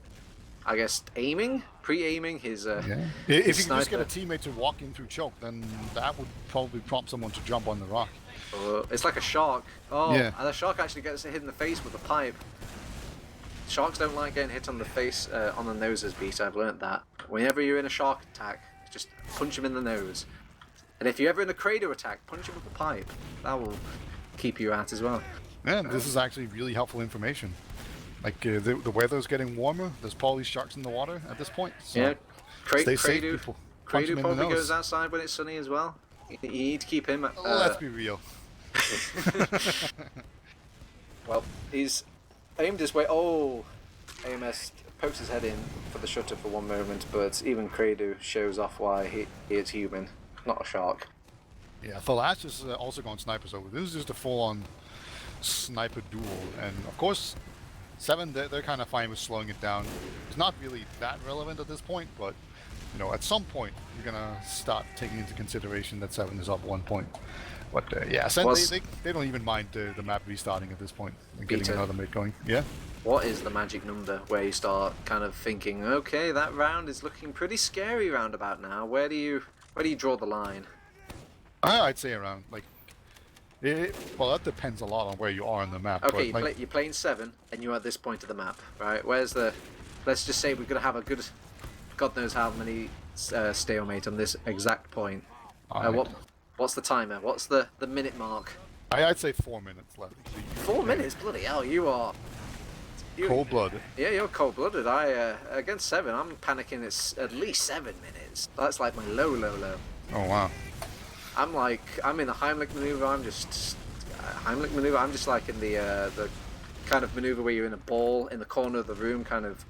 A: his
B: If
A: his
B: you can just get a teammate to walk in through choke, then that would probably prompt someone to jump on the rock.
A: It's like a shark. Oh,
B: yeah.
A: And the shark actually gets hit in the face with a pipe. Sharks don't like getting hit on the face, on the noses, Peter. I've learnt that. Whenever you're in a shark attack, just punch him in the nose. And if you're ever in a Credo attack, punch him with a pipe. That will keep you out as well.
B: Yeah, this is actually really helpful information. Like the weather's getting warmer. There's probably sharks in the water at this point. So
A: yeah,
B: stay safe, people.
A: Credo probably goes outside when it's sunny as well. You need to keep him.
B: Let's be real.
A: Well, he's aimed his way. Oh, AMS pokes his head in for the shutter for one moment, but even Credo shows off why he is human, not a shark.
B: Yeah, Thalash is also going sniper, so this is just a full-on sniper duel, and of course, Se7en they're kind of fine with slowing it down. It's not really that relevant at this point, but at some point you're gonna start taking into consideration that Se7en is up 1 point. But yeah, they don't even mind the map restarting at this point and getting another mid going. Yeah.
A: What is the magic number where you start kind of thinking, okay, that round is looking pretty scary round about now? Where do you draw the line?
B: I'd say around well, that depends a lot on where you are on the map.
A: Okay, you're playing Se7en and you're at this point of the map, right? Let's just say we're gonna have a good, God knows how many stalemate on this exact point. What's the timer? What's the minute mark?
B: I'd say 4 minutes left.
A: 4 minutes? Bloody hell, you are...
B: Cold-blooded.
A: Yeah, you're cold-blooded. Against Se7en, I'm panicking it's at least 7 minutes. That's like my low.
B: Oh, wow.
A: I'm in the Heimlich maneuver, Heimlich maneuver. I'm just liking the kind of maneuver where you're in a ball in the corner of the room, kind of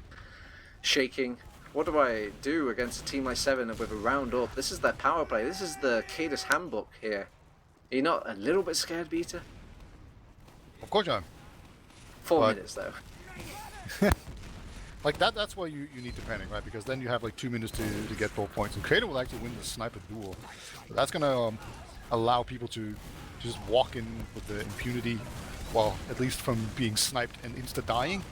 A: shaking. What do I do against a team like Se7en with a round up? This is their power play. This is the Cadus handbook here. Are you not a little bit scared, Beta?
B: Of course I am.
A: 4 minutes though.
B: Like that's why you need to panic, right? Because then you have like 2 minutes to get both points. And Kratos will actually win the sniper duel. So that's gonna allow people to just walk in with the impunity, well, at least from being sniped and insta dying.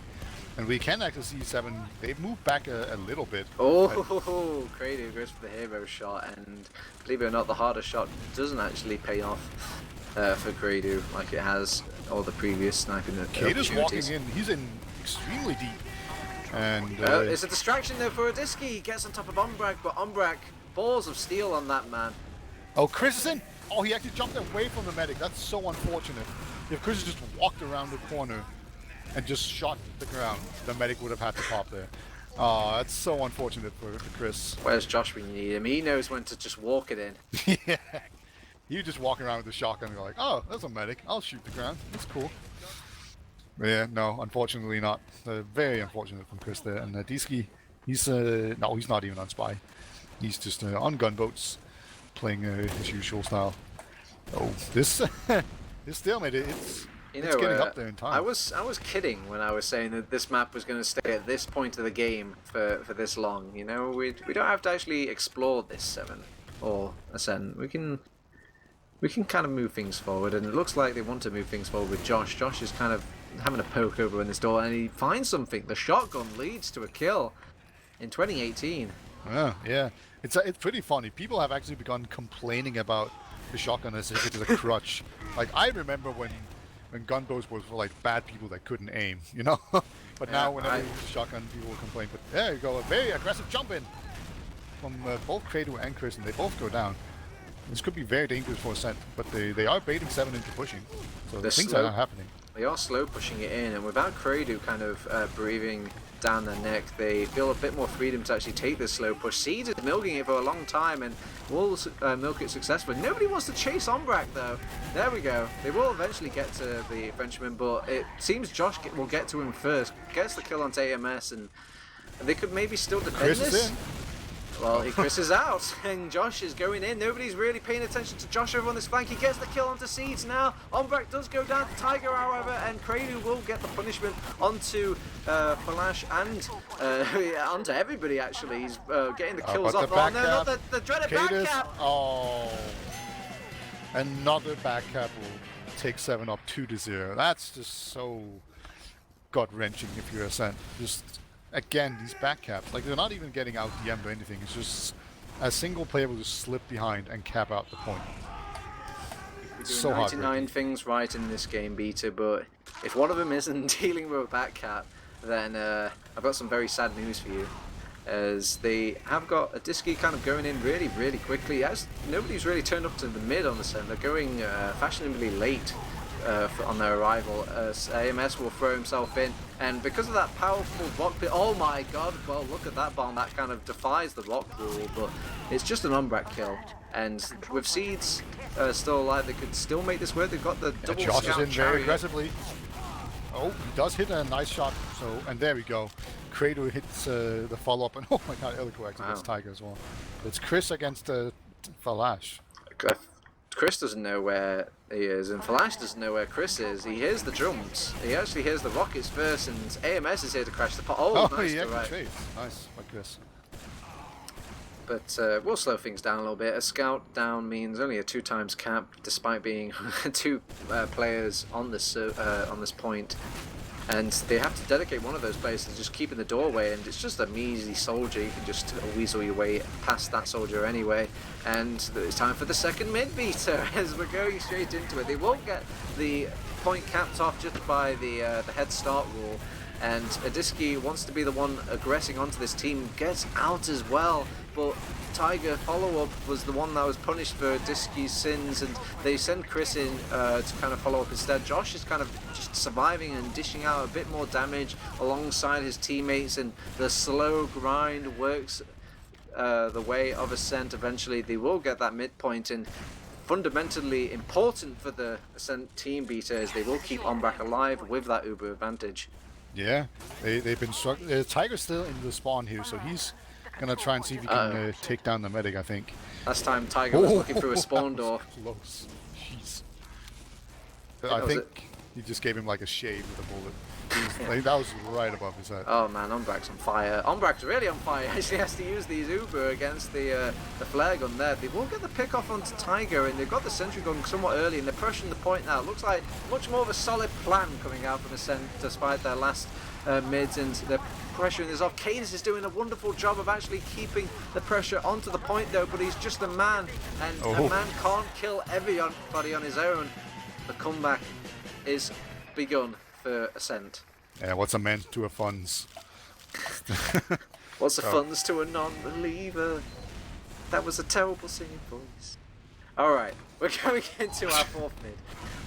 B: And we can actually see Se7en. They've moved back a little bit.
A: Oh, Kratos goes for the hero shot, and believe it or not, the harder shot doesn't actually pay off for Kratos like it has all the previous sniping opportunities.
B: Kratos walking in. He's in extremely deep. And
A: it's a distraction though for Adiski. He gets on top of Umbrak, but Umbrak, balls of steel on that man.
B: Oh, Chris is in. Oh, he actually jumped away from the medic. That's so unfortunate. If Chris just walked around the corner and just shot the ground, the medic would have had to pop there. Oh, that's so unfortunate for Chris.
A: Where's Josh when you need him? He knows when to just walk it in.
B: Yeah. He was just walking around with the shotgun and go like, oh, that's a medic. I'll shoot the ground. That's cool. But yeah, no, unfortunately not. Very unfortunate from Chris there. And Diski, he's no, he's not even on spy. He's just on gunboats, playing his usual style. Oh, this this stalemate, it's getting up there in time.
A: I was kidding when I was saying that this map was going to stay at this point of the game for this long. You know, we don't have to actually explore this Se7en or Ascent. We can kind of move things forward, and it looks like they want to move things forward with Josh. Josh is kind of having a poke over in this door, and he finds something. The shotgun leads to a kill in 2018.
B: Oh, yeah. It's pretty funny. People have actually begun complaining about the shotgun as if it is a crutch. Like, I remember when gunboats were for like bad people that couldn't aim, you know? But
A: yeah,
B: now whenever you use shotgun, people will complain. But there you go, a very aggressive jump in from both Kratos and Chris, and they both go down. This could be very dangerous for Ascent, but they are baiting Se7en into pushing, so things are not happening.
A: They are slow pushing it in, and without Kratos kind of breathing down their neck, they feel a bit more freedom to actually take this slow push. Seeds is milking it for a long time, and will milk it successfully. Nobody wants to chase Umbrak though. There we go. They will eventually get to the Frenchman, but it seems Josh will get to him first. Gets the kill onto AMS, and they could maybe still defend
B: Chris
A: this.
B: Is in.
A: Well, Chris is out, and Josh is going in. Nobody's really paying attention to Josh over on this flank. He gets the kill onto Seeds now. Umbrak does go down to Tiger, however, and Kratos will get the punishment onto Flash and onto everybody, actually. He's getting the kills off. Oh, no, not the dreaded back cap.
B: Oh. Another back cap will take Se7en up 2-0. That's just so gut-wrenching if you're Ascent. Just... Again, these back caps, like they're not even getting out DM'd or anything. It's just a single player will just slip behind and cap out the point.
A: We're doing 99 things right in this game, Beta, but if one of them isn't dealing with a back cap, then I've got some very sad news for you. As they have got a Diski kind of going in really, really quickly. As nobody's really turned up to the mid on the set, they're going fashionably late. On their arrival, as AMS will throw himself in, and because of that powerful rock pit, oh my god, well look at that bomb, that kind of defies the rock rule, but it's just an Umbrak kill, and with Seeds still alive, they could still make this work. They've got the double
B: Josh
A: scout
B: is in
A: chariot.
B: very aggressively. Oh, he does hit a nice shot, so, and there we go. Kratos hits the follow-up, and oh my god, Elico actually gets Tiger as well. It's Chris against Falash.
A: Chris doesn't know where he is, and Flash doesn't know where Chris is. He hears the drums. He actually hears the rockets first, and AMS is here to crash the pot. Oh, nice to right.
B: Nice, like Chris.
A: But we'll slow things down a little bit. A scout down means only a 2 times cap, despite being 2 players on this point. And they have to dedicate one of those players to just keep in the doorway, and it's just a measly soldier. You can just weasel your way past that soldier anyway. And it's time for the second mid beater as we're going straight into it. They won't get the point capped off just by the head start rule. And Adiski wants to be the one aggressing onto this team, gets out as well, but Tiger follow-up was the one that was punished for Adiski's sins, and they send Chris in to kind of follow up instead. Josh is kind of just surviving and dishing out a bit more damage alongside his teammates, and the slow grind works the way of Ascent. Eventually they will get that midpoint, and fundamentally important for the Ascent team, Beta, is they will keep Ombrak alive with that Uber advantage.
B: Yeah, they've been struggling. Tiger's still in the spawn here, so he's gonna try and see if he can take down the medic, I think.
A: Last time Tiger was looking through a spawn door.
B: Close. Jeez. I think he just gave him like a shave with a bullet. Like, that was right above his head.
A: Oh man, Ombrak's on fire. Ombrak's really on fire. He has to use these Uber against the flare gun there. They will get the pick off onto Tiger, and they've got the sentry gun somewhat early, and they're pushing the point now. It looks like much more of a solid plan coming out from Ascent despite their last mids, and they're pressuring this off. Cadis is doing a wonderful job of actually keeping the pressure onto the point though, but he's just a man, and a man can't kill everybody on his own. The comeback is begun for Ascent.
B: Yeah, what's a man to a funds?
A: What's the funds to a non-believer? That was a terrible singing voice. Alright, we're going into our fourth mid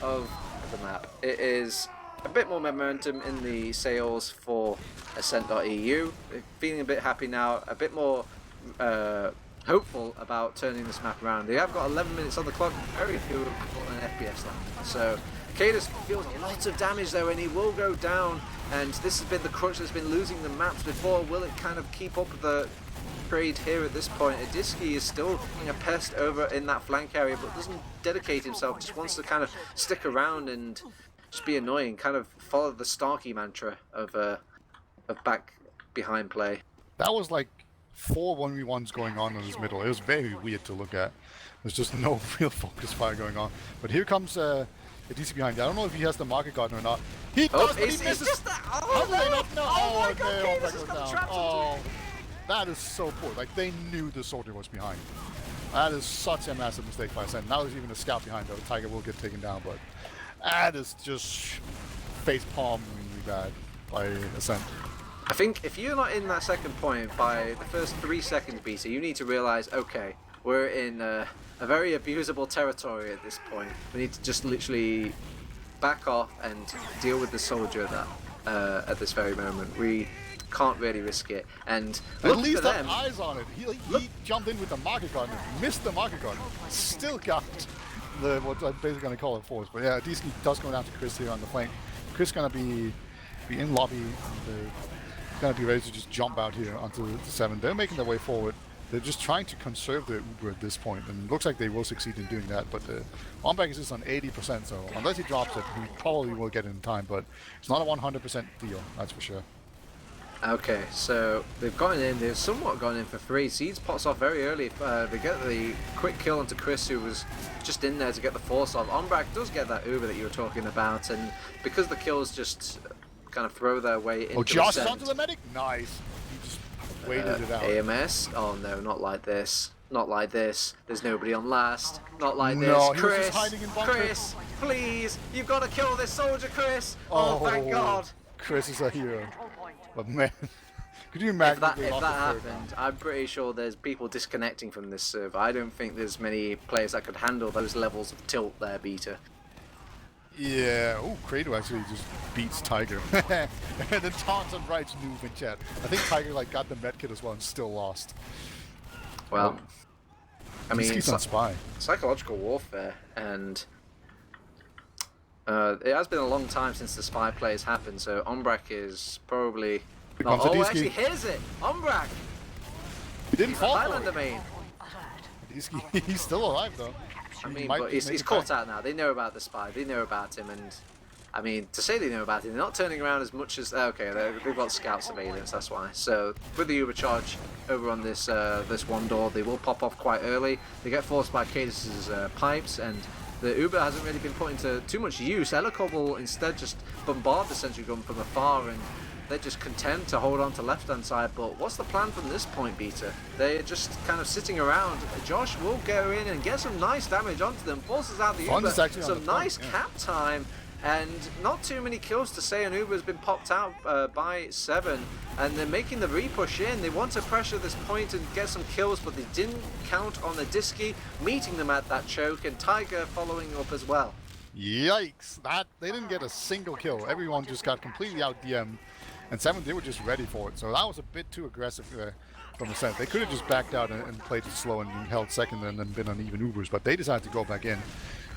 A: of the map. It is a bit more momentum in the sales for Ascent.EU. They're feeling a bit happy now, a bit more hopeful about turning this map around. They have got 11 minutes on the clock, very few on an FPS left. So Cadis feels lots of damage though, and he will go down, and this has been the crutch that's been losing the maps before. Will it kind of keep up with the trade here at this point? Adiski is still being a pest over in that flank area, but doesn't dedicate himself, just wants to kind of stick around and just be annoying, kind of follow the Starkey mantra of back behind play.
B: That was like 4 1v1s going on in his middle. It was very weird to look at. There's just no real focus fire going on. But here comes Adiski behind. I don't know if he has the market garden or not. He does, but he misses. How did they not know?
A: Oh my god,
B: no,
A: Cadis has got trapped onto it.
B: That is so poor. Like, they knew the soldier was behind. That is such a massive mistake by Ascent. Now there's even a scout behind though. Tiger will get taken down, but that is just face palmingly bad by Ascent.
A: I think if you're not in that second point by the first 3 seconds, Beta, you need to realize, okay, we're in a very abusable territory at this point. We need to just literally back off and deal with the soldier that at this very moment. We can't really risk it. And
B: at least have eyes on it. He jumped in with the market garden, missed the market garden, still got the what I'm basically going to call it force. But yeah, Adiski does go down to Chris here on the flank. Chris going to be in lobby. Going to be ready to just jump out here onto the Se7en. They're making their way forward. They're just trying to conserve their Uber at this point, and it looks like they will succeed in doing that. But Ombrak is just on 80%, so unless he drops it, he probably will get it in time. But it's not a 100% deal, that's for sure.
A: Okay, so they've gone in. They've somewhat gone in for free. Seeds pots off very early. They get the quick kill onto Chris, who was just in there to get the force off. Ombrak does get that Uber that you were talking about, and because the kills just kind of throw their way into
B: Josh is onto the medic? Nice. He just waited it out.
A: AMS? Oh no, not like this. Not like this. There's nobody on last. Not like this.
B: No,
A: Chris,
B: he was just hiding in bunker.
A: Chris, please. You've got to kill this soldier, Chris. Oh, thank God.
B: Chris is a hero. But man, could you imagine
A: if that happened? I'm pretty sure there's people disconnecting from this server. I don't think there's many players that could handle those levels of tilt there, Beta.
B: Yeah, oh, Credo actually just beats Tiger. And then Thompson writes noob in chat. I think Tiger like got the medkit as well and still lost.
A: Well, I mean,
B: he's on spy.
A: Psychological warfare, and it has been a long time since the spy plays happened, so Ombrak is probably not... Oh, actually, here's it! Ombrak!
B: He didn't fall for
A: Highlander main.
B: He's still alive, though.
A: I mean, but he's caught out now. They know about the spy. They know about him, and I mean, to say they know about him, they're not turning around as much as... Okay, they've got scout surveillance, that's why. So, with the Uber charge over on this this one door, they will pop off quite early. They get forced by Cadis's pipes, and the Uber hasn't really been put into too much use. Elocob will instead just bombard the sentry gun from afar, and they're just content to hold on to left-hand side. But what's the plan from this point, Beta? They're just kind of sitting around. Josh will go in and get some nice damage onto them, forces out the Uber, some nice cap time, and not too many kills to say. An Uber has been popped out by Se7en, and they're making the repush in. They want to pressure this point and get some kills, but they didn't count on the Adiski meeting them at that choke, and Tiger following up as well.
B: Yikes! They didn't get a single kill. Everyone just got completely out DM'd. And Se7en, they were just ready for it. So that was a bit too aggressive from Ascent. They could have just backed out and played it slow and held second and then been on even Ubers, but they decided to go back in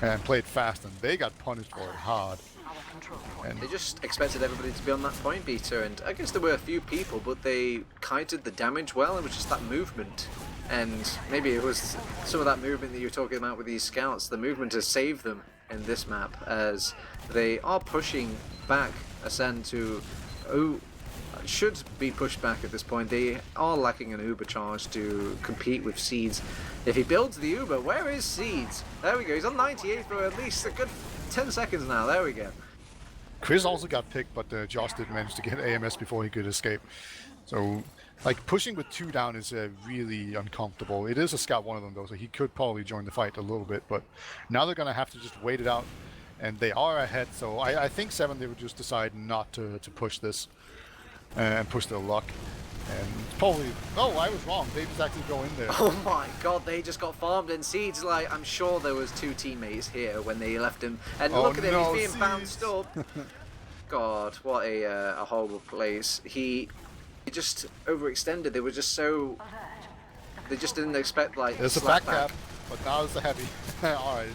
B: and play it fast, and they got punished for it hard.
A: And they just expected everybody to be on that point beater, and I guess there were a few people, but they kited the damage well. It was just that movement, and maybe it was some of that movement that you were talking about with these scouts. The movement has saved them in this map, as they are pushing back Ascent, who should be pushed back at this point. They are lacking an Uber charge to compete with Seeds. If he builds the Uber, where is Seeds? There we go, he's on 98 for at least a good 10 seconds now. There we go.
B: Chris also got picked, but Josh did manage to get AMS before he could escape. So, like, pushing with 2 down is really uncomfortable. It is a scout, one of them though, so he could probably join the fight a little bit, but now they're going to have to just wait it out, and they are ahead, so I think Se7en, they would just decide not to push this and push their luck. And probably, oh, I was wrong. They just actually go in there.
A: Oh my god, they just got farmed, and Seeds, like, I'm sure there was 2 teammmates here when they left him. And look at him, he's being
B: Seeds.
A: bounced up. God, what a horrible place. He just overextended. They were just so... They just didn't expect, like,
B: There's a back cap, but now it's a heavy. Alright,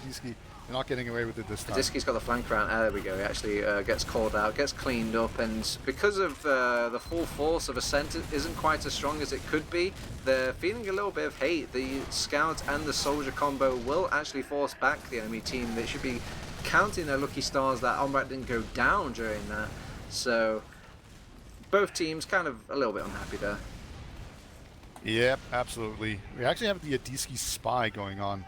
B: you're not getting away with it this time.
A: Disky's got the flank round. There we go. He actually gets called out, gets cleaned up, and because of the full force of Ascent isn't quite as strong as it could be, they're feeling a little bit of hate. The scout and the soldier combo will actually force back the enemy team. They should be counting their lucky stars that Omrat didn't go down during that. So both teams kind of a little bit unhappy there.
B: Yep, absolutely. We actually have the Disky spy going on.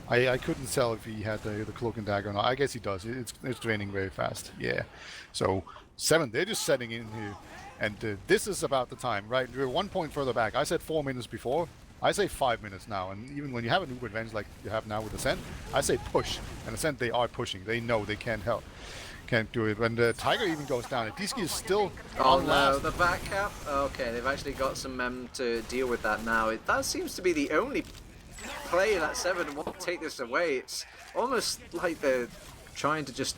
B: I couldn't tell if he had the cloak and dagger or not. I guess he does. It's draining very fast. Yeah. So Se7en, they're just setting in here, and this is about the time, right? We're 1 point further back. I said 4 minutes before. I say 5 minutes now. And even when you have an Uber advantage like you have now with Ascent, I say push. And Ascent, they are pushing. They know they can't help. Can't do it. When the Tiger even goes down, Disky is still
A: Oh
B: on
A: no,
B: last.
A: the back cap. Okay, they've actually got some to deal with that now. That seems to be the only play that Se7en won't take this away. It's almost like they're trying to just,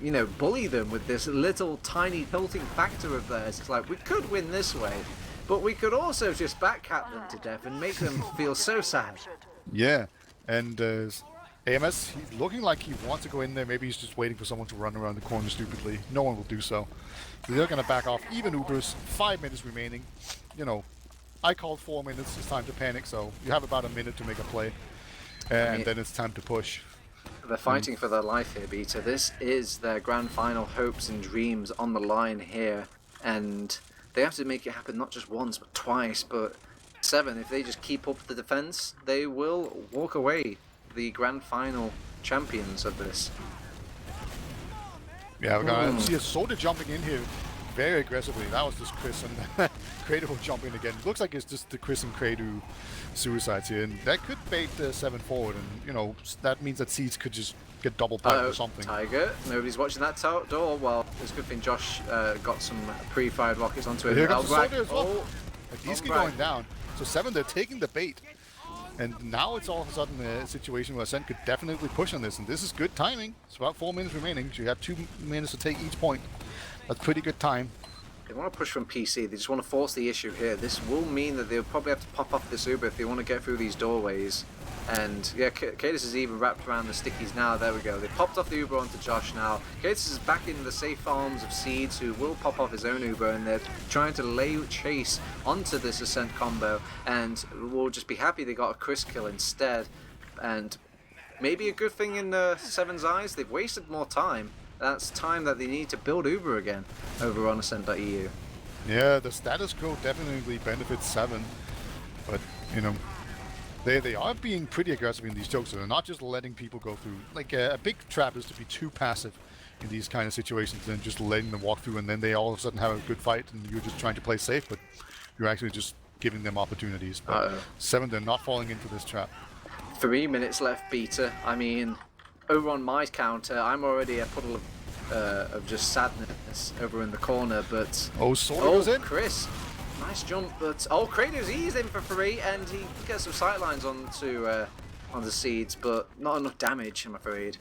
A: you know, bully them with this little tiny tilting factor of theirs. It's like, we could win this way, but we could also just backcap them to death and make them feel so sad.
B: Yeah, and AMS, he's looking like he wants to go in there. Maybe he's just waiting for someone to run around the corner stupidly. No one will do so. They're going to back off. Even Ubers, 5 minutes remaining. You know, I called 4 minutes. It's time to panic, so you have about a minute to make a play. And then it's time to push.
A: They're fighting for their life here, Beta. This is their grand final hopes and dreams on the line here. And they have to make it happen not just once, but twice. But Se7en, if they just keep up the defense, they will walk away the grand final champions of this.
B: Yeah, we're going to see a Soda jumping in here very aggressively. That was just Chris, and Kratos will jump in again. It looks like it's just the Chris and Kratos suicides here, and that could bait the Se7en forward, and you know, that means that Seeds could just get double piped or something.
A: Tiger, nobody's watching that door. Well, it's a good thing Josh got some pre-fired rockets onto it.
B: Here comes the Soda as well.
A: Oh,
B: Disky going down. So Se7en, they're taking the bait. And now it's all of a sudden a situation where Ascent could definitely push on this, and this is good timing. It's about 4 minutes remaining, so you have 2 minutes to take each point. That's pretty good time.
A: They want to push from PC. They just want to force the issue here. This will mean that they'll probably have to pop off this Uber if they want to get through these doorways. And yeah, Cadis is even wrapped around the stickies now. There we go. They popped off the Uber onto Josh now. Cadis is back in the safe arms of Seeds, who will pop off his own Uber, and they're trying to lay chase onto this Ascent combo. And we'll just be happy they got a Chris kill instead. And maybe a good thing in Se7en's eyes, they've wasted more time. That's time that they need to build Uber again over on Ascent.EU.
B: Yeah, the status quo definitely benefits Se7en, but you know, they are being pretty aggressive in these chokes. So they're not just letting people go through. Like a big trap is to be too passive in these kind of situations and just letting them walk through, and then they all of a sudden have a good fight, and you're just trying to play safe, but you're actually just giving them opportunities. But Se7en, they're not falling into this trap.
A: 3 minutes left, Beta. I mean, over on my counter, I'm already a puddle of just sadness over in the corner, but...
B: Oh, Soda goes in?
A: Chris, nice jump, but... Oh, Kratos, he's in for 3, and he gets some sightlines onto Seeds, but not enough damage, I'm afraid.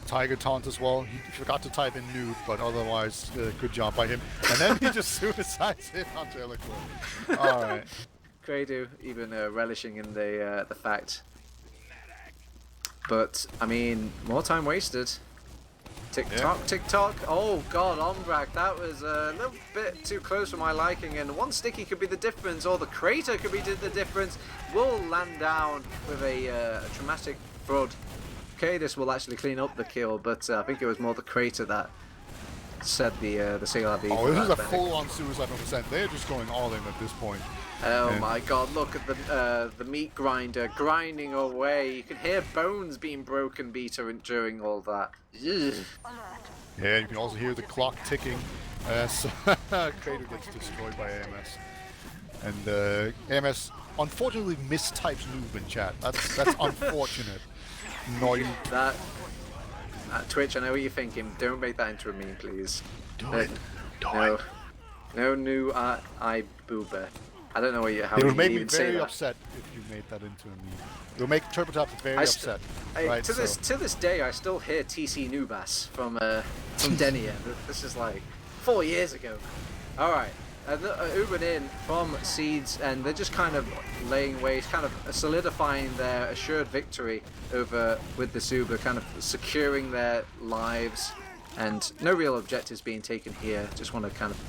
B: Tiger taunt as well. He forgot to type in noob, but otherwise, good job by him. And then he just suicides him onto Eloquent. All right.
A: Credo even relishing in the fact. But, I mean, more time wasted. Tick-tock,
B: Yeah.
A: tick-tock. Oh, God, Ombrak, that was a little bit too close for my liking. And one sticky could be the difference, or the crater could be the difference. Will land down with a traumatic fraud. Okay, this will actually clean up the kill, but I think it was more the crater that said the CLRV.
B: Oh, this is a full-on suicide from Ascent. They're just going all in at this point.
A: Oh my God! Look at the meat grinder grinding away. You can hear bones being broken, Beta, during all that. Ugh.
B: Yeah, you can also hear the clock ticking as Crater gets destroyed by AMS. And AMS unfortunately mistypes noob in chat. That's unfortunate. Annoying.
A: That Twitch, I know what you're thinking. Don't make that into a meme, please.
B: Do it.
A: No new I boober. I don't know how
B: It
A: you
B: would make me
A: even say
B: very
A: that.
B: upset if you made that into a meme. It would make TurboTabs very upset. Right,
A: to this day, I still hear TC Nubas from Denia. This is like 4 years ago. All right, Ubering in from Seeds, and they're just kind of laying waste, kind of solidifying their assured victory over with the Uber, kind of securing their lives, and no real objectives being taken here. Just want to kind of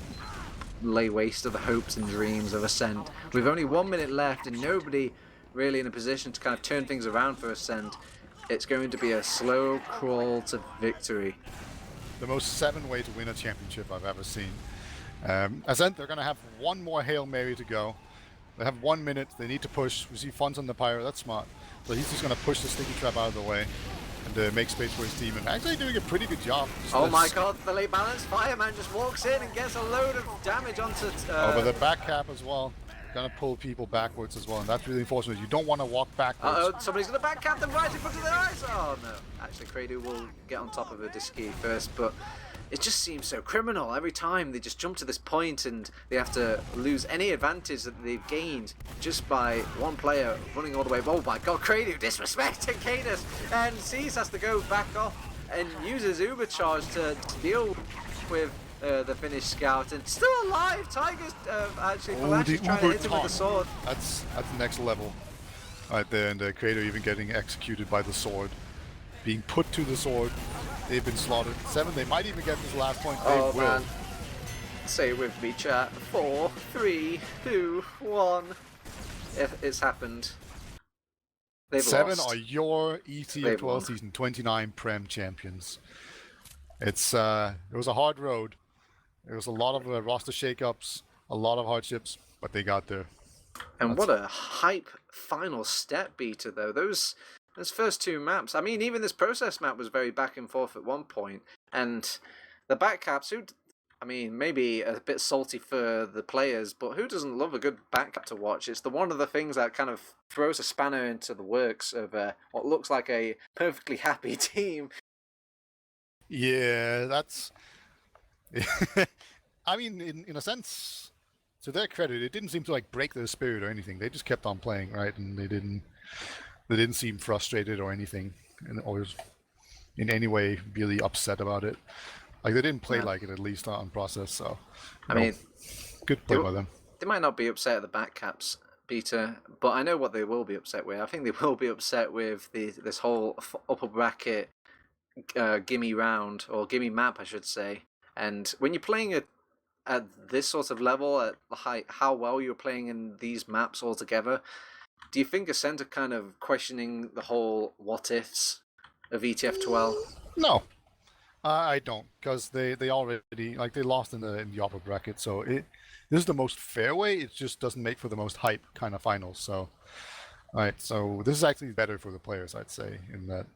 A: lay waste to the hopes and dreams of Ascent. With only 1 minute left and nobody really in a position to kind of turn things around for Ascent, it's going to be a slow crawl to victory.
B: The most Se7en way to win a championship I've ever seen. Ascent, they're going to have one more Hail Mary to go. They have 1 minute. They need to push. We see Funds on the Pyro. That's smart. So he's just going to push the sticky trap out of the way and make space for his team. And actually doing a pretty good job.
A: Oh my God, the late balance. Fireman just walks in and gets a load of damage onto...
B: over the back cap as well. Going to pull people backwards as well. And that's really unfortunate. You don't want to walk backwards.
A: Uh-oh, somebody's going to back cap them right in front of their eyes. Oh no. Actually, Credo will get on top of a Disky first, but... it just seems so criminal. Every time they just jump to this point and they have to lose any advantage that they've gained just by one player running all the way. Oh my God, Credo disrespecting Cadus, and Cease has to go back off and uses Uber Charge to deal with the Finnish scout, and still alive. Tiger's actually Flash is trying to hit him with the sword.
B: That's next level right there, and Credo even getting executed by the sword, being put to the sword. They've been slaughtered. Se7en, they might even get this last point. They will.
A: Man. Say it with me, chat. 4, 3, 2, 1. It's happened. They've
B: Se7en
A: lost.
B: are your ETF2L season 29 Prem champions. It was a hard road. There was a lot of roster shakeups, a lot of hardships, but they got there.
A: And what a hype final step, Beta, though. Those first two maps, I mean, even this process map was very back and forth at one point. And the backcaps, I mean, maybe a bit salty for the players, but who doesn't love a good backcap to watch? It's one of the things that kind of throws a spanner into the works of what looks like a perfectly happy team.
B: Yeah, that's... I mean, in a sense, to their credit, it didn't seem to like break their spirit or anything. They just kept on playing, right? And they didn't seem frustrated or anything, or in any way really upset about it. Like, they didn't play like it, at least on process. So,
A: I mean,
B: good play by them.
A: They might not be upset at the backcaps, Peter, but I know what they will be upset with. I think they will be upset with this whole upper bracket gimme round, or gimme map, I should say. And when you're playing at this sort of level, at how well you're playing in these maps altogether, do you think Ascent are kind of questioning the whole what ifs of ETF2L?
B: No, I don't, because they already, like, they lost in the upper bracket. So this is the most fair way. It just doesn't make for the most hype kind of finals. So, all right, so this is actually better for the players, I'd say, in that,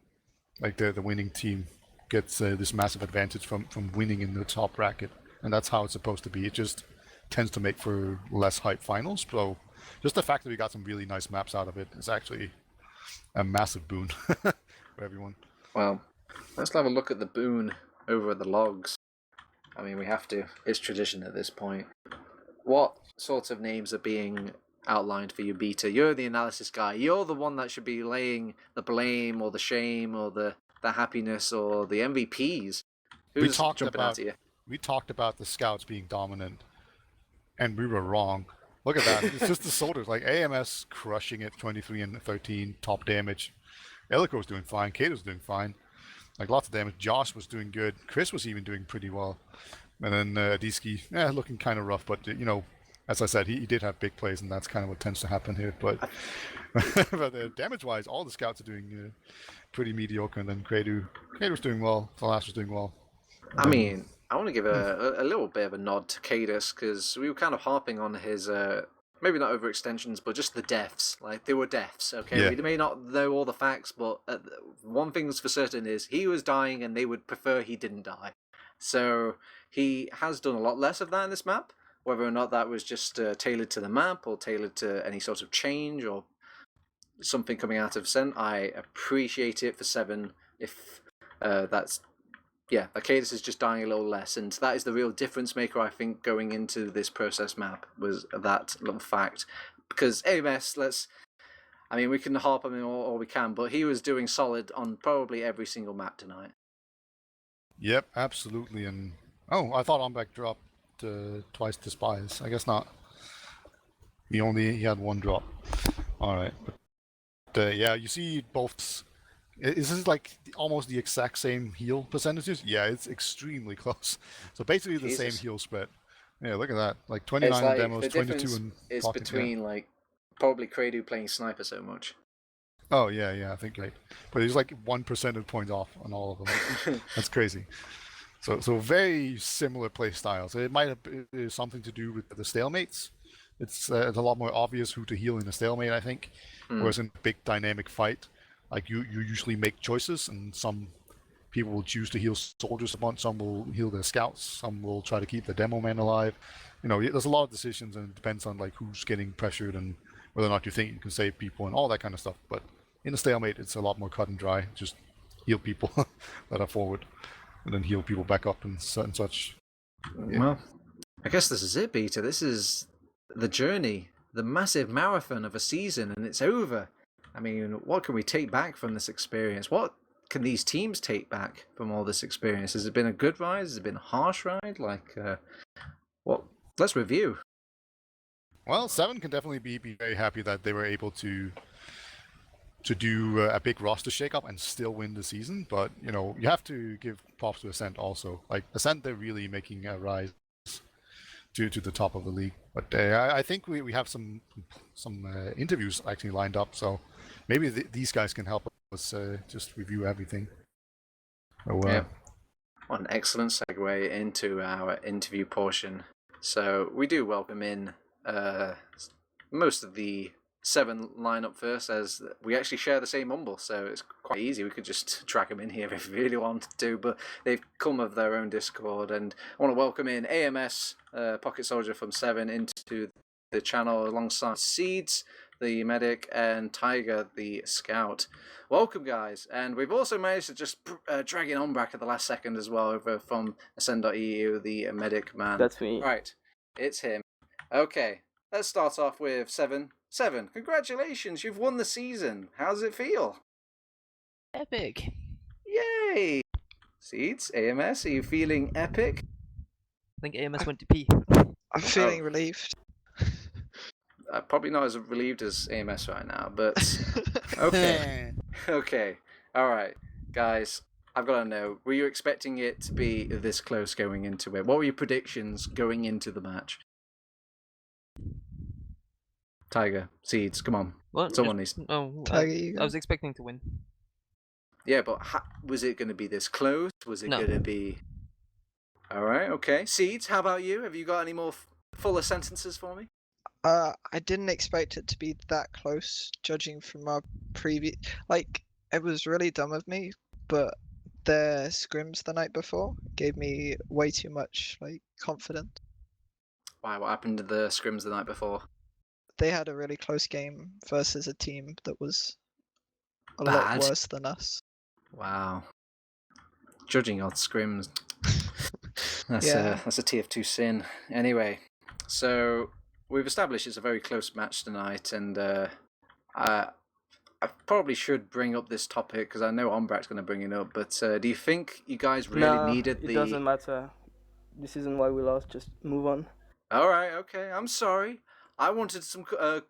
B: like, the winning team gets this massive advantage from winning in the top bracket, and that's how it's supposed to be. It just tends to make for less hype finals. So just the fact that we got some really nice maps out of it is actually a massive boon for everyone.
A: Well, let's have a look at the boon over the logs. I mean, we have to. It's tradition at this point. What sorts of names are being outlined for you, Beta? You're the analysis guy. You're the one that should be laying the blame or the shame or the the happiness or the MVPs?
B: We
A: Who's
B: talked
A: jumping out
B: about
A: at you?
B: the scouts being dominant, and we were wrong. Look at that. It's just the soldiers. Like AMS crushing it, 23 and 13, top damage. Elico was doing fine. Kato's doing fine. Like lots of damage. Josh was doing good. Chris was even doing pretty well. And then Adiski, looking kind of rough. But, as I said, he did have big plays, and that's kind of what tends to happen here. But, but damage-wise, all the scouts are doing pretty mediocre. And then Kratos doing well. Falas was doing well.
A: I mean, I want to give a little bit of a nod to Cadus because we were kind of harping on his maybe not overextensions, but just the deaths. Like they were deaths. Okay,
B: Yeah.
A: we may not know all the facts, but one thing's for certain is he was dying, and they would prefer he didn't die. So he has done a lot less of that in this map. Whether or not that was just tailored to the map or tailored to any sort of change or something coming out of Ascent, I appreciate it for Se7en. If that's Arcadis is just dying a little less, and that is the real difference maker, I think, going into this process map, was that little fact. Because AMS, we can harp on him all we can, but he was doing solid on probably every single map tonight.
B: Yep, absolutely. And I thought Ombeck dropped twice to Spies. I guess not. He had one drop. All right, but you see both. Is this like almost the exact same heal percentages? Yeah, it's extremely close. So basically the same heal spread. Yeah, look at that. Like 29
A: like
B: demos, 22 in
A: is
B: pocket.
A: Between like probably Kradu playing sniper so much.
B: Oh yeah, I think right. But he's like 1 percentage point off on all of them. That's crazy. So very similar play styles. It might have something to do with the stalemates. It's a lot more obvious who to heal in a stalemate, I think. Whereas in a big dynamic fight, like you usually make choices, and some people will choose to heal soldiers a bunch, some will heal their scouts, some will try to keep the demo man alive. There's a lot of decisions, and it depends on like who's getting pressured and whether or not you think you can save people and all that kind of stuff. But in a stalemate, it's a lot more cut and dry. Just heal people that are forward, and then heal people back up and such.
A: Yeah. Well, I guess this is it, Peter. This is the journey, the massive marathon of a season, and it's over. I mean, what can we take back from this experience? What can these teams take back from all this experience? Has it been a good ride? Has it been a harsh ride? Let's review.
B: Well, Se7en can definitely be very happy that they were able to do a big roster shakeup and still win the season. But you have to give props to Ascent also. Like Ascent, they're really making a rise to the top of the league. But I think we have some interviews actually lined up, so maybe these guys can help us just review everything.
A: Yeah. What an excellent segue into our interview portion. So we do welcome in most of the Se7en lineup first, as we actually share the same Mumble, so it's quite easy. We could just drag them in here if we really wanted to, but they've come of their own Discord. And I want to welcome in AMS, Pocket Soldier from Se7en, into the channel alongside Seeds, the medic, and Tiger, the scout. Welcome, guys. And we've also managed to just drag in Ombrack at the last second as well, over from Ascent.EU, the medic man.
C: That's me.
A: Right, it's him. Okay, let's start off with Se7en. Se7en, congratulations, you've won the season. How does it feel?
C: Epic.
A: Yay! Seeds, AMS, are you feeling epic?
C: I think AMS went to pee.
D: I'm feeling relieved.
A: Probably not as relieved as AMS right now, but okay. Okay, alright. Guys, I've got to know, were you expecting it to be this close going into it? What were your predictions going into the match? Tiger, Seeds, come on.
C: What?
A: Someone needs...
D: Tiger,
C: I was expecting to win.
A: Yeah, but was it going to be this close? Was it going to be... Alright, okay. Seeds, how about you? Have you got any more fuller sentences for me?
D: I didn't expect it to be that close, judging from our previous... Like, it was really dumb of me, but the scrims the night before gave me way too much, confidence.
A: Why, what happened to the scrims the night before?
D: They had a really close game versus a team that was a
A: Bad.
D: lot worse than us.
A: Wow. Judging on scrims. That's a TF2 sin. Anyway, so we've established it's a very close match tonight, and I probably should bring up this topic because I know Ombrak's going to bring it up. But do you think you guys really
E: Nah,
A: needed
E: it
A: the?
E: doesn't matter. This isn't why we lost. Just move on.
A: All right, okay. I'm sorry. I wanted some
E: It's not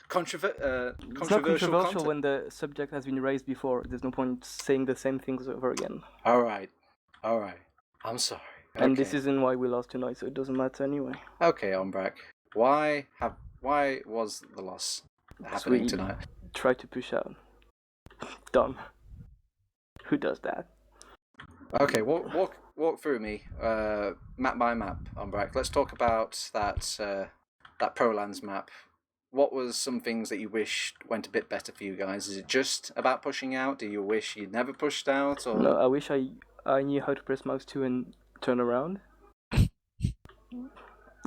A: controversial
E: controversial
A: content.
E: when the subject has been raised before. There's no point saying the same things over again.
A: All right. I'm sorry.
E: And
A: Okay.
E: this isn't why we lost tonight, so it doesn't matter anyway.
A: Okay, Ombrak. Why was the loss happening
E: we
A: tonight?
E: Try to push out. Dumb. Who does that?
A: Okay, walk through me, map by map, Ombrak. Let's talk about that ProLands map. What was some things that you wish went a bit better for you guys? Is it just about pushing out? Do you wish you'd never pushed out? Or
E: No, I wish I knew how to press mouse 2 and turn around.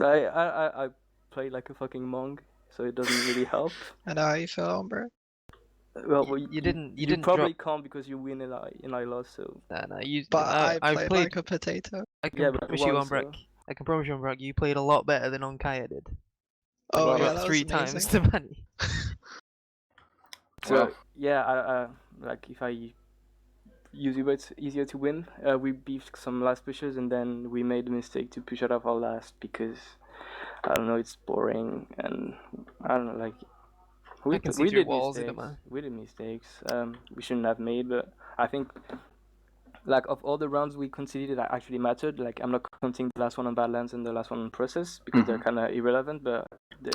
E: I play like a fucking monk, so it doesn't really help.
D: I know how you feel, Umbra.
E: Well,
C: You didn't
E: probably
C: drop...
E: can't because you win and I lost, so...
C: Nah, you...
D: But
C: I've
D: I played
C: played...
D: like a potato.
C: I
E: Yeah,
C: can
E: but
C: promise you,
E: once,
C: Umbrak. I can promise you, Umbrak, you played a lot better than Onkaya did.
D: Oh
E: Well,
C: You
D: yeah,
C: got
D: that
C: 3
D: was
C: times
D: amazing.
C: to money.
E: So,
A: Well.
E: yeah, I like, if I use it, it's easier to win. We beefed some last pushes, and then we made the mistake to push out of our last because, I don't know, it's boring, and I don't know, like...
C: I can see through
E: did
C: walls, it
E: mistakes.
C: don't matter.
E: We did mistakes. We shouldn't have made, but I think, like, of all the rounds we conceded that actually mattered, like, I'm not counting the last one on Badlands and the last one on Process because they're kind of irrelevant, but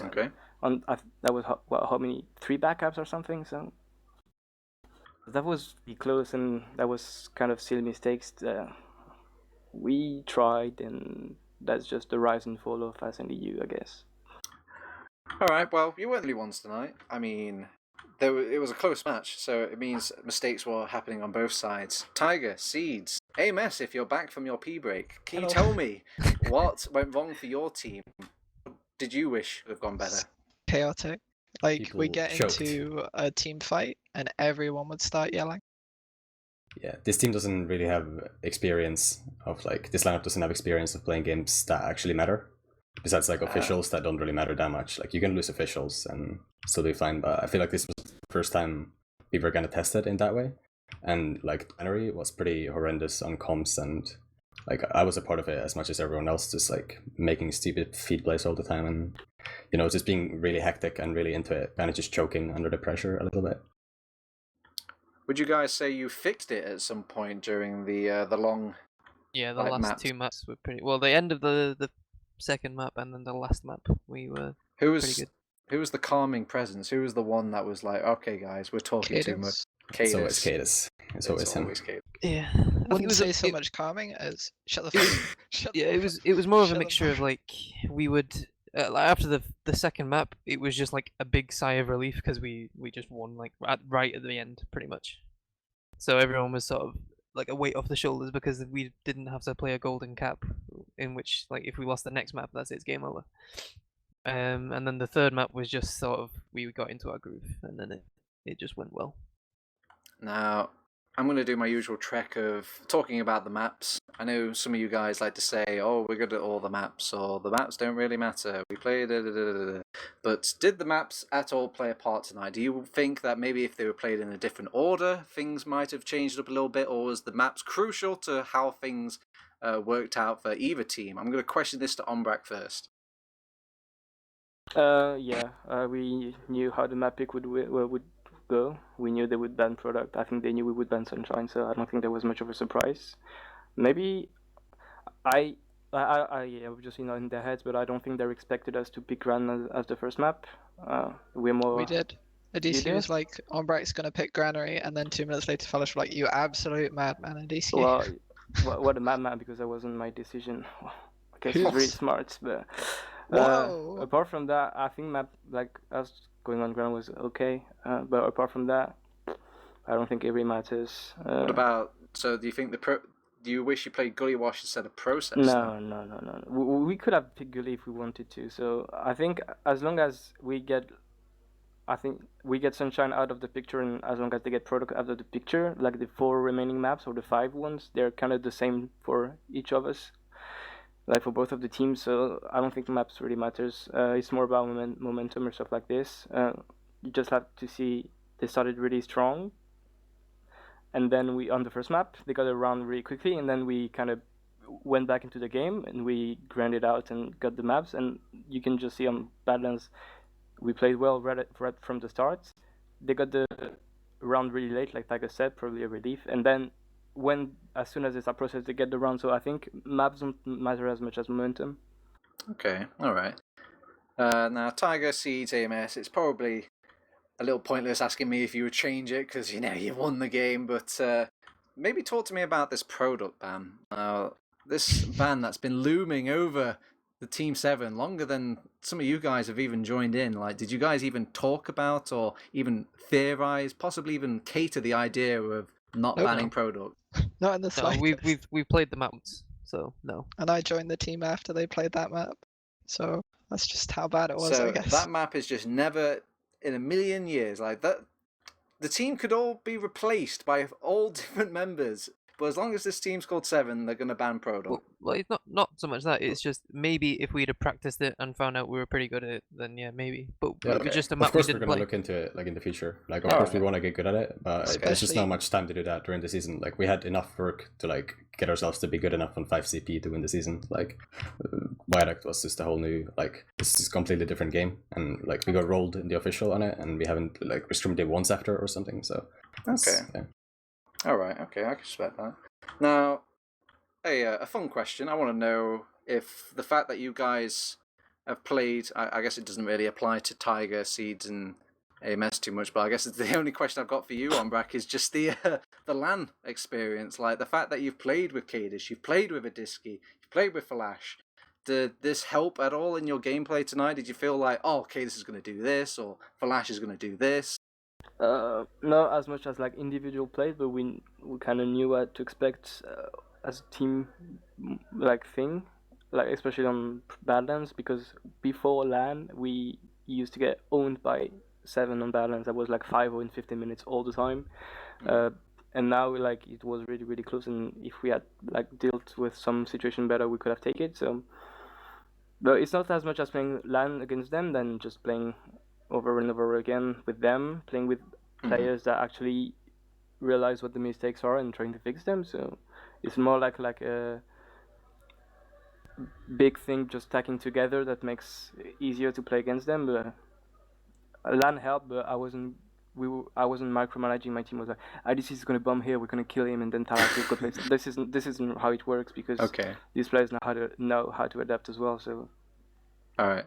A: okay.
E: that was how many? 3 backups or something. So that was be close, and that was kind of silly mistakes. We tried, and that's just the rise and fall of Ascent.EU, I guess.
A: All right. Well, you weren't the only ones tonight. I mean, it was a close match, so it means mistakes were happening on both sides. Tiger, Seeds, AMS, if you're back from your pee break, can you tell me what went wrong for your team? Did you wish would have gone better?
D: Chaotic. Like we
F: People
D: get
F: choked.
D: into a team fight and everyone would start yelling.
F: Yeah, this team doesn't really have experience of like this lineup doesn't have experience of playing games that actually matter. Besides like officials that don't really matter that much. Like you can lose officials and still be fine, but I feel like this was the first time we were gonna test it in that way. And like January was pretty horrendous on comps, and like I was a part of it as much as everyone else, just like making stupid feed plays all the time and just being really hectic and really into it, kind of just choking under the pressure a little bit.
A: Would you guys say you fixed it at some point during the long?
C: Yeah, the
A: Like
C: last
A: maps.
C: 2 maps were pretty... Well, the end of the second map and then the last map, we were
A: Who
C: pretty
A: was
C: good.
A: who was the calming presence? Who was the one that was like, okay, guys, we're talking too much?
D: Cadence.
F: So it's Cadus. It's always him.
A: Cadence.
C: Yeah, I think
D: Wouldn't
C: it was
D: say so much calming as shut the
C: it-
D: fuck. Shut
C: Yeah,
D: the
C: it was more of a
D: Shut the
C: mixture of
D: fuck.
C: like we would like, after the second map, it was just like a big sigh of relief because we just won like right at the end pretty much. So everyone was sort of like a weight off the shoulders because we didn't have to play a golden cap, in which like if we lost the next map, that's it's game over. And then the third map was just sort of we got into our groove, and then it just went well.
A: Now, I'm going to do my usual trek of talking about the maps. I know some of you guys like to say, oh, we're good at all the maps, or the maps don't really matter. We play da-da-da-da-da. But did the maps at all play a part tonight? Do you think that maybe if they were played in a different order, things might have changed up a little bit, or was the maps crucial to how things worked out for either team? I'm going to question this to Ombrak first.
E: We knew how the map pick would go. We knew they would ban product. I think they knew we would ban Sunshine, so I don't think there was much of a surprise. Maybe I was just in their heads, but I don't think they expected us to pick Gran as the first map. We're more.
D: We did.
E: You
D: DC
E: did?
D: was like, Ombrak's gonna pick Granary, and then 2 minutes later, Fellows were like, "You absolute madman!" And DC.
E: Well, what a madman, because that wasn't my decision. I guess he's very smart, but
D: Whoa.
E: apart from that, I think map like us going on ground was okay. But apart from that, I don't think it really matters.
A: What about, so do you think do you wish you played Gully Wash instead of Process?
E: No. We could have picked Gully if we wanted to. So I think as long as we get Sunshine out of the picture, and as long as they get product out of the picture, like the 4 remaining maps or the 5 ones, they're kind of the same for each of us, like for both of the teams. So I don't think the maps really matters. It's more about momentum or stuff like this. You just have to see they started really strong, and then we on the first map they got around really quickly, and then we kind of went back into the game and we grinded out and got the maps. And you can just see on Badlands we played well right from the start. They got the round really late, like Tiger said, probably a relief. And then as soon as it's a process, they get the round. So I think maps don't matter as much as momentum.
A: Okay, all right. Now, Tiger, Seeds, AMS, it's probably a little pointless asking me if you would change it because, you won the game, but maybe talk to me about this product ban. This ban that's been looming over the Team 7 longer than some of you guys have even joined in. Like, did you guys even talk about or even theorize, possibly even cater the idea of not banning product?
D: Not in the
C: No,
D: slightest.
C: we've played them out, so no.
D: And I joined the team after they played that map. So that's just how bad it was,
A: So
D: I guess.
A: that map is just never in a million years like that. The team could all be replaced by all different members, but as long as this team's called 7, they're going to ban product.
C: Well, it's not so much that. It's just maybe if we'd have practiced it and found out we were pretty good at it, then yeah, maybe. But
F: Yeah,
C: it was just a map
F: of course
C: we
F: we're
C: didn't
F: gonna
C: play.
F: look into it like in the future. Like of course we want to get good at it, but there's just not much time to do that during the season. Like we had enough work to like get ourselves to be good enough on 5 CP to win the season. Like Viaduct was just a whole new this is a completely different game, and like we got rolled in the official on it, and we haven't we streamed it once after or something. So
A: okay,
F: yeah.
A: All right, okay, I can respect that. Now, a fun question. I want to know if the fact that you guys have played, I guess it doesn't really apply to Tiger, Seeds, and AMS too much, but I guess it's the only question I've got for you, Ombrak, is just the LAN experience. Like the fact that you've played with Cadis, you've played with Adiski, you've played with Flash. Did this help at all in your gameplay tonight? Did you feel like, oh, Cadis is going to do this, or Flash is going to do this?
E: Not as much as like individual plays, but we kind of knew what to expect as a team thing, like especially on Badlands, because before LAN we used to get owned by 7 on Badlands. That was like 5-0 in 15 minutes all the time, and now it was really really close. And if we had dealt with some situation better, we could have taken it. So, but it's not as much as playing LAN against them than just playing over and over again with them, playing with players that actually realize what the mistakes are and trying to fix them. So it's more like a big thing just stacking together that makes it easier to play against them. But LAN helped, but I wasn't micromanaging my team. I was like, IDC is gonna bomb here, we're gonna kill him, and then Talas will go play. This isn't how it works, because these players know how to adapt as well. So
A: all right.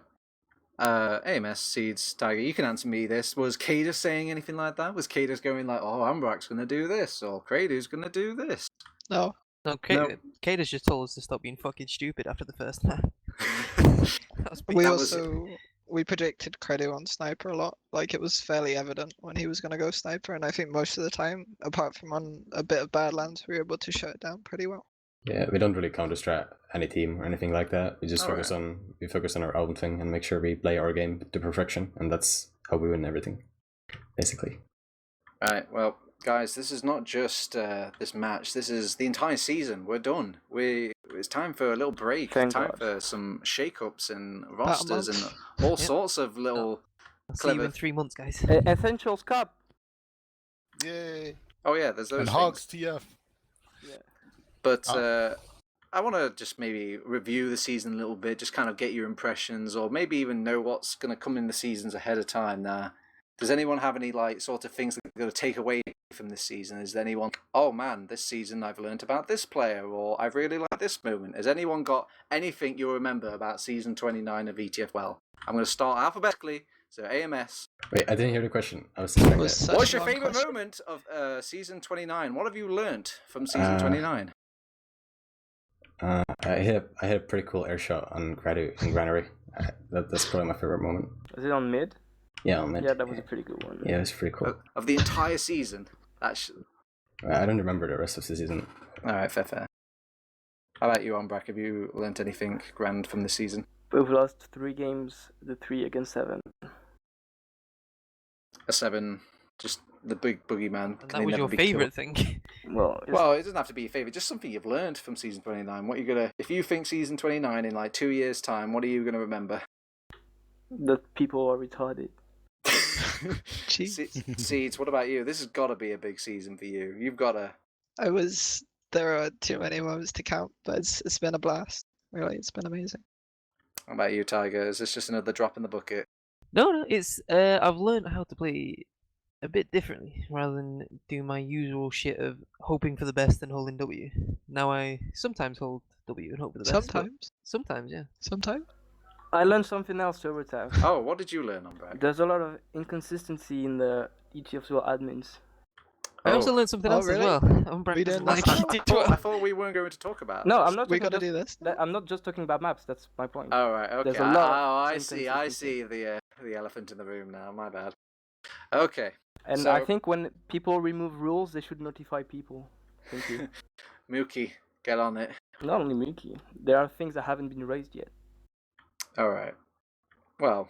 A: AMS, Seeds, Tiger, you can answer me this. Was Cadis saying anything like that? Was Cadis going like, oh, Ambrak's going to do this, or Kradu's going to do this?
D: No.
C: No, Cadis just told us to stop being fucking stupid after the first map.
D: We predicted Credu on Sniper a lot. Like, it was fairly evident when he was going to go Sniper, and I think most of the time, apart from on a bit of Badlands, we were able to shut it down pretty well.
F: Yeah, we don't really counter-strat any team or anything like that. We just focus on our own thing and make sure we play our game to perfection, and that's how we win everything, basically.
A: All right, well, guys, this is not just this match. This is the entire season. We're done. It's time for a little break.
E: Thank
A: time
E: God.
A: for some shake-ups and rosters and all sorts of little
C: See you in 3 months, guys.
E: Essentials Cup.
B: Yay!
A: Oh yeah, there's those
B: And
A: things.
B: Hogs TF.
E: Yeah.
A: But I want to just maybe review the season a little bit, just kind of get your impressions, or maybe even know what's going to come in the seasons ahead of time. Now, does anyone have any sort of things that they're going to take away from this season? Is there anyone, oh man, this season I've learned about this player, or I've really liked this moment? Has anyone got anything you'll remember about season 29 of ETF2L? I'm going to start alphabetically. So AMS.
F: Wait, I didn't hear the question. I was distracted.
A: What's your favorite moment of season 29? What have you learnt from season 29?
F: I hit a pretty cool air shot on Gradu in Granary. That's probably my favorite moment.
E: Was it on mid?
F: Yeah, on mid.
E: Yeah, that was a pretty good one.
F: Yeah, it was pretty cool.
A: Of the entire season?
F: I don't remember the rest of the season.
A: Alright, fair. How about you, Ombrak? Have you learnt anything grand from this season?
E: We've lost 3 games, the 3 against 7.
A: A 7, just the big boogeyman.
C: And that was your favourite thing?
E: Well,
A: it doesn't have to be your favourite, just something you've learned from season 29. What you gonna, if you think season 29 in 2 years' time, what are you gonna remember?
E: That people are retarded.
D: Jeez.
A: Seeds, what about you? This has got to be a big season for you. You've got to.
D: There are too many moments to count, but it's been a blast. Really, it's been amazing.
A: What about you, Tiger? Is this just another drop in the bucket?
C: No, it's I've learned how to play a bit differently rather than do my usual shit of hoping for the best and holding W. Now I sometimes hold W and hope for the best. Sometimes, yeah.
D: Sometimes.
E: I learned something else, TurboTabs.
A: Oh, what did you learn on Brad?
E: There's a lot of inconsistency in the ETF2L admins.
C: I also learned something else
D: really?
C: as well. I'm
D: We didn't
C: like
A: I thought we weren't going to talk about.
E: No, I'm not.
D: We
E: talking
D: gotta do
E: just-
D: this.
E: I'm not just talking about maps. That's my point.
A: Oh right, okay.
E: There's a lot of
A: I see. I see the elephant in the room now. My bad. Okay.
E: And
A: so-
E: I think when people remove rules, they should notify people. Thank you.
A: Mookie, get on it.
E: Not only Mickey. There are things that haven't been raised yet.
A: All right. Well,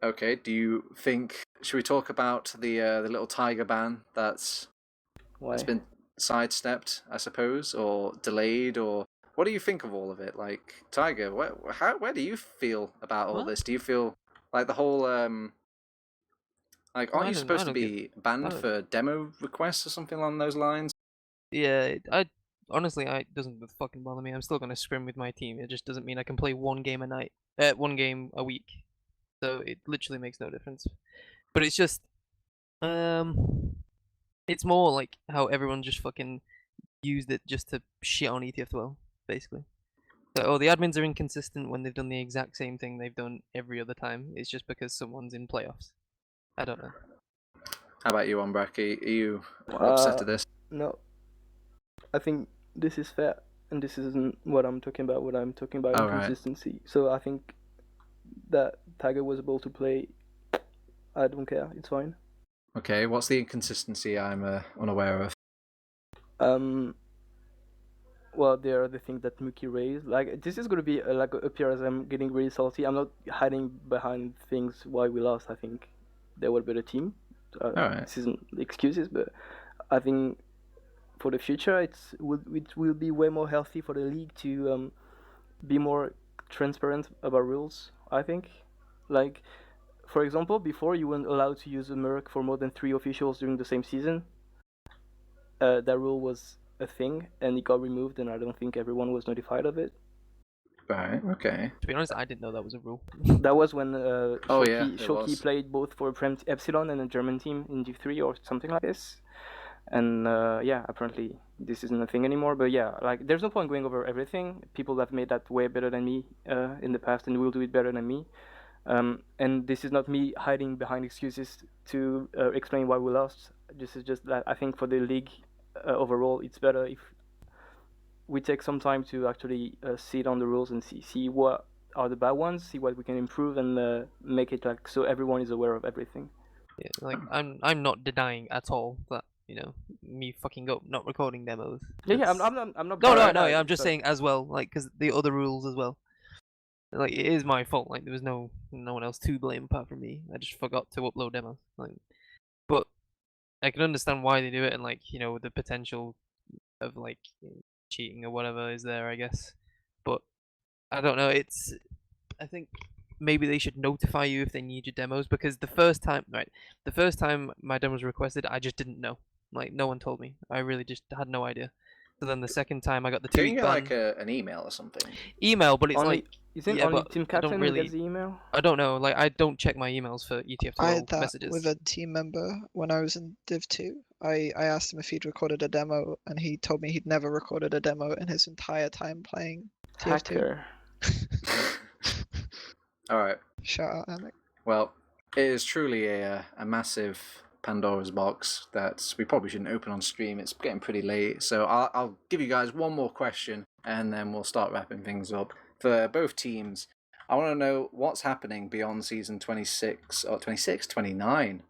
A: okay. Do you think? Should we talk about the little tiger ban that's
E: Why?
A: It's been sidestepped, I suppose, or delayed, or what do you think of all of it? Like, Tiger, where do you feel about all
C: What?
A: this? Do you feel like the whole like, aren't you supposed to be banned for demo requests or something along those lines?
C: Yeah, I honestly, it doesn't fucking bother me. I'm still gonna scrim with my team. It just doesn't mean I can play one game a night, one game a week. So it literally makes no difference. But it's just, it's more like how everyone just fucking used it just to shit on ETF2L, basically. So, the admins are inconsistent when they've done the exact same thing they've done every other time. It's just because someone's in playoffs. I don't know.
A: How about you, Ombraki? Are you upset at this?
E: No. I think this is fair, and this isn't what I'm talking about. What I'm talking about inconsistency. Right. So I think that Tiger was able to play. I don't care. It's fine.
A: Okay, what's the inconsistency I'm unaware of?
E: Well, there are the things that Mookie raised. Like, this is going to be like appear as I'm getting really salty. I'm not hiding behind things why we lost. I think they were a better team.
A: Alright.
E: This isn't excuses, but I think for the future it will be way more healthy for the league to be more transparent about rules. I think, like, for example, before you weren't allowed to use a Merc for more than 3 officials during the same season. That rule was a thing, and it got removed, and I don't think everyone was notified of it.
A: Right. Okay.
C: To be honest, I didn't know that was a rule.
E: That was when
A: Shoki
E: played both for Epsilon and a German team in Div 3 or something like this. And yeah, apparently this isn't a thing anymore. But yeah, like, there's no point going over everything. People have made that way better than me in the past, and will do it better than me. And this is not me hiding behind excuses to explain why we lost. This is just that I think for the league overall, it's better if we take some time to actually sit on the rules and see what are the bad ones, see what we can improve, and make it like so everyone is aware of everything.
C: Yeah, like, I'm not denying at all that, you know, me fucking up not recording demos.
E: Yeah, I'm not.
C: No, I'm just saying as well, like, because the other rules as well. Like, it is my fault. Like, there was no one else to blame apart from me. I just forgot to upload demos. Like, but I can understand why they do it, and, like, you know, the potential of, like, cheating or whatever is there, I guess. But I don't know. I think maybe they should notify you if they need your demos, because the first time my demos were requested, I just didn't know. Like, no one told me. I really just had no idea. So then the second time I got the 2 week ban.
A: Can you get like an email or something?
C: Email, but it's
E: only,
C: like,
E: isn't
C: yeah,
E: only
C: but
E: Team
C: I
E: Captain
C: don't
E: who
C: really
E: gets the email?
C: I don't know. Like, I don't check my emails for ETF2L
D: I had that
C: messages.
D: with a team member when I was in Div 2. I asked him if he'd recorded a demo, and he told me he'd never recorded a demo in his entire time playing TF2.
E: Hacker.
A: All right.
D: Shout out, Amic.
A: Well, it is truly a massive Pandora's box that we probably shouldn't open on stream. It's getting pretty late, so I'll give you guys one more question, and then we'll start wrapping things up. For both teams, I want to know what's happening beyond season 26 or 26, 29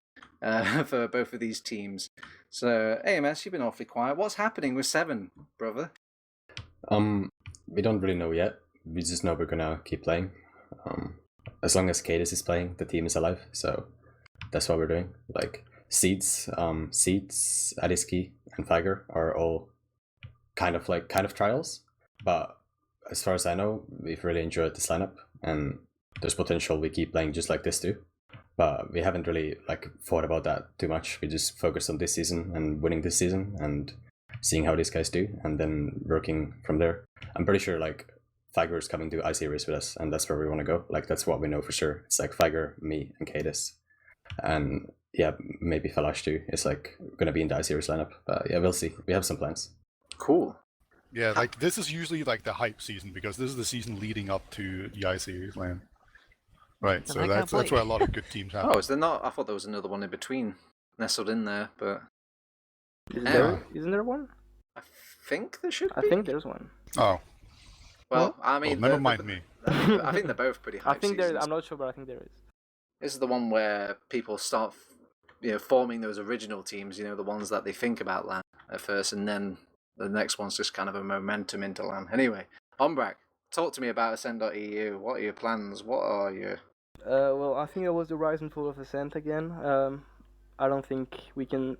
A: for both of these teams. So, AMS, you've been awfully quiet. What's happening with Se7en, brother?
F: We don't really know yet. We just know we're gonna keep playing. As long as Cadis is playing, the team is alive. So that's what we're doing. Like, Seeds, Adiski, and Tiger are all kind of trials. But as far as I know, we've really enjoyed this lineup, and there's potential we keep playing just like this too. but we haven't really like thought about that too much. We just focused on this season and winning this season and seeing how these guys do, and then working from there. I'm pretty sure like Figer is coming to I-Series with us, and that's where we want to go. Like that's what we know for sure. It's like Figer, me, and Cadis, and yeah, maybe Falash too. It's like gonna be in the I-Series lineup, but yeah, we'll see. We have some plans.
A: Cool.
B: Yeah, like this is usually like the hype season because this is the season leading up to the I-Series land. Right,
C: And
B: so
C: I can't
B: that's
C: play.
B: where a lot of good teams happen.
A: Oh, is there not? I thought there was another one in between, nestled in there, but
E: Isn't there one?
A: I think there should
E: I
A: be.
E: think there's one.
B: Oh,
A: Well, I mean,
B: never mind me.
A: I think they're both pretty hype
E: I think there.
A: seasons.
E: I'm not sure, but I think there is.
A: This is the one where people start, forming those original teams. The ones that they think about LAN at first, and then the next one's just kind of a momentum into LAN. Anyway, Ombrak, talk to me about Ascent.EU. What are your plans? What are your...
E: Well, I think it was the rise and fall of Ascent again. I don't think we can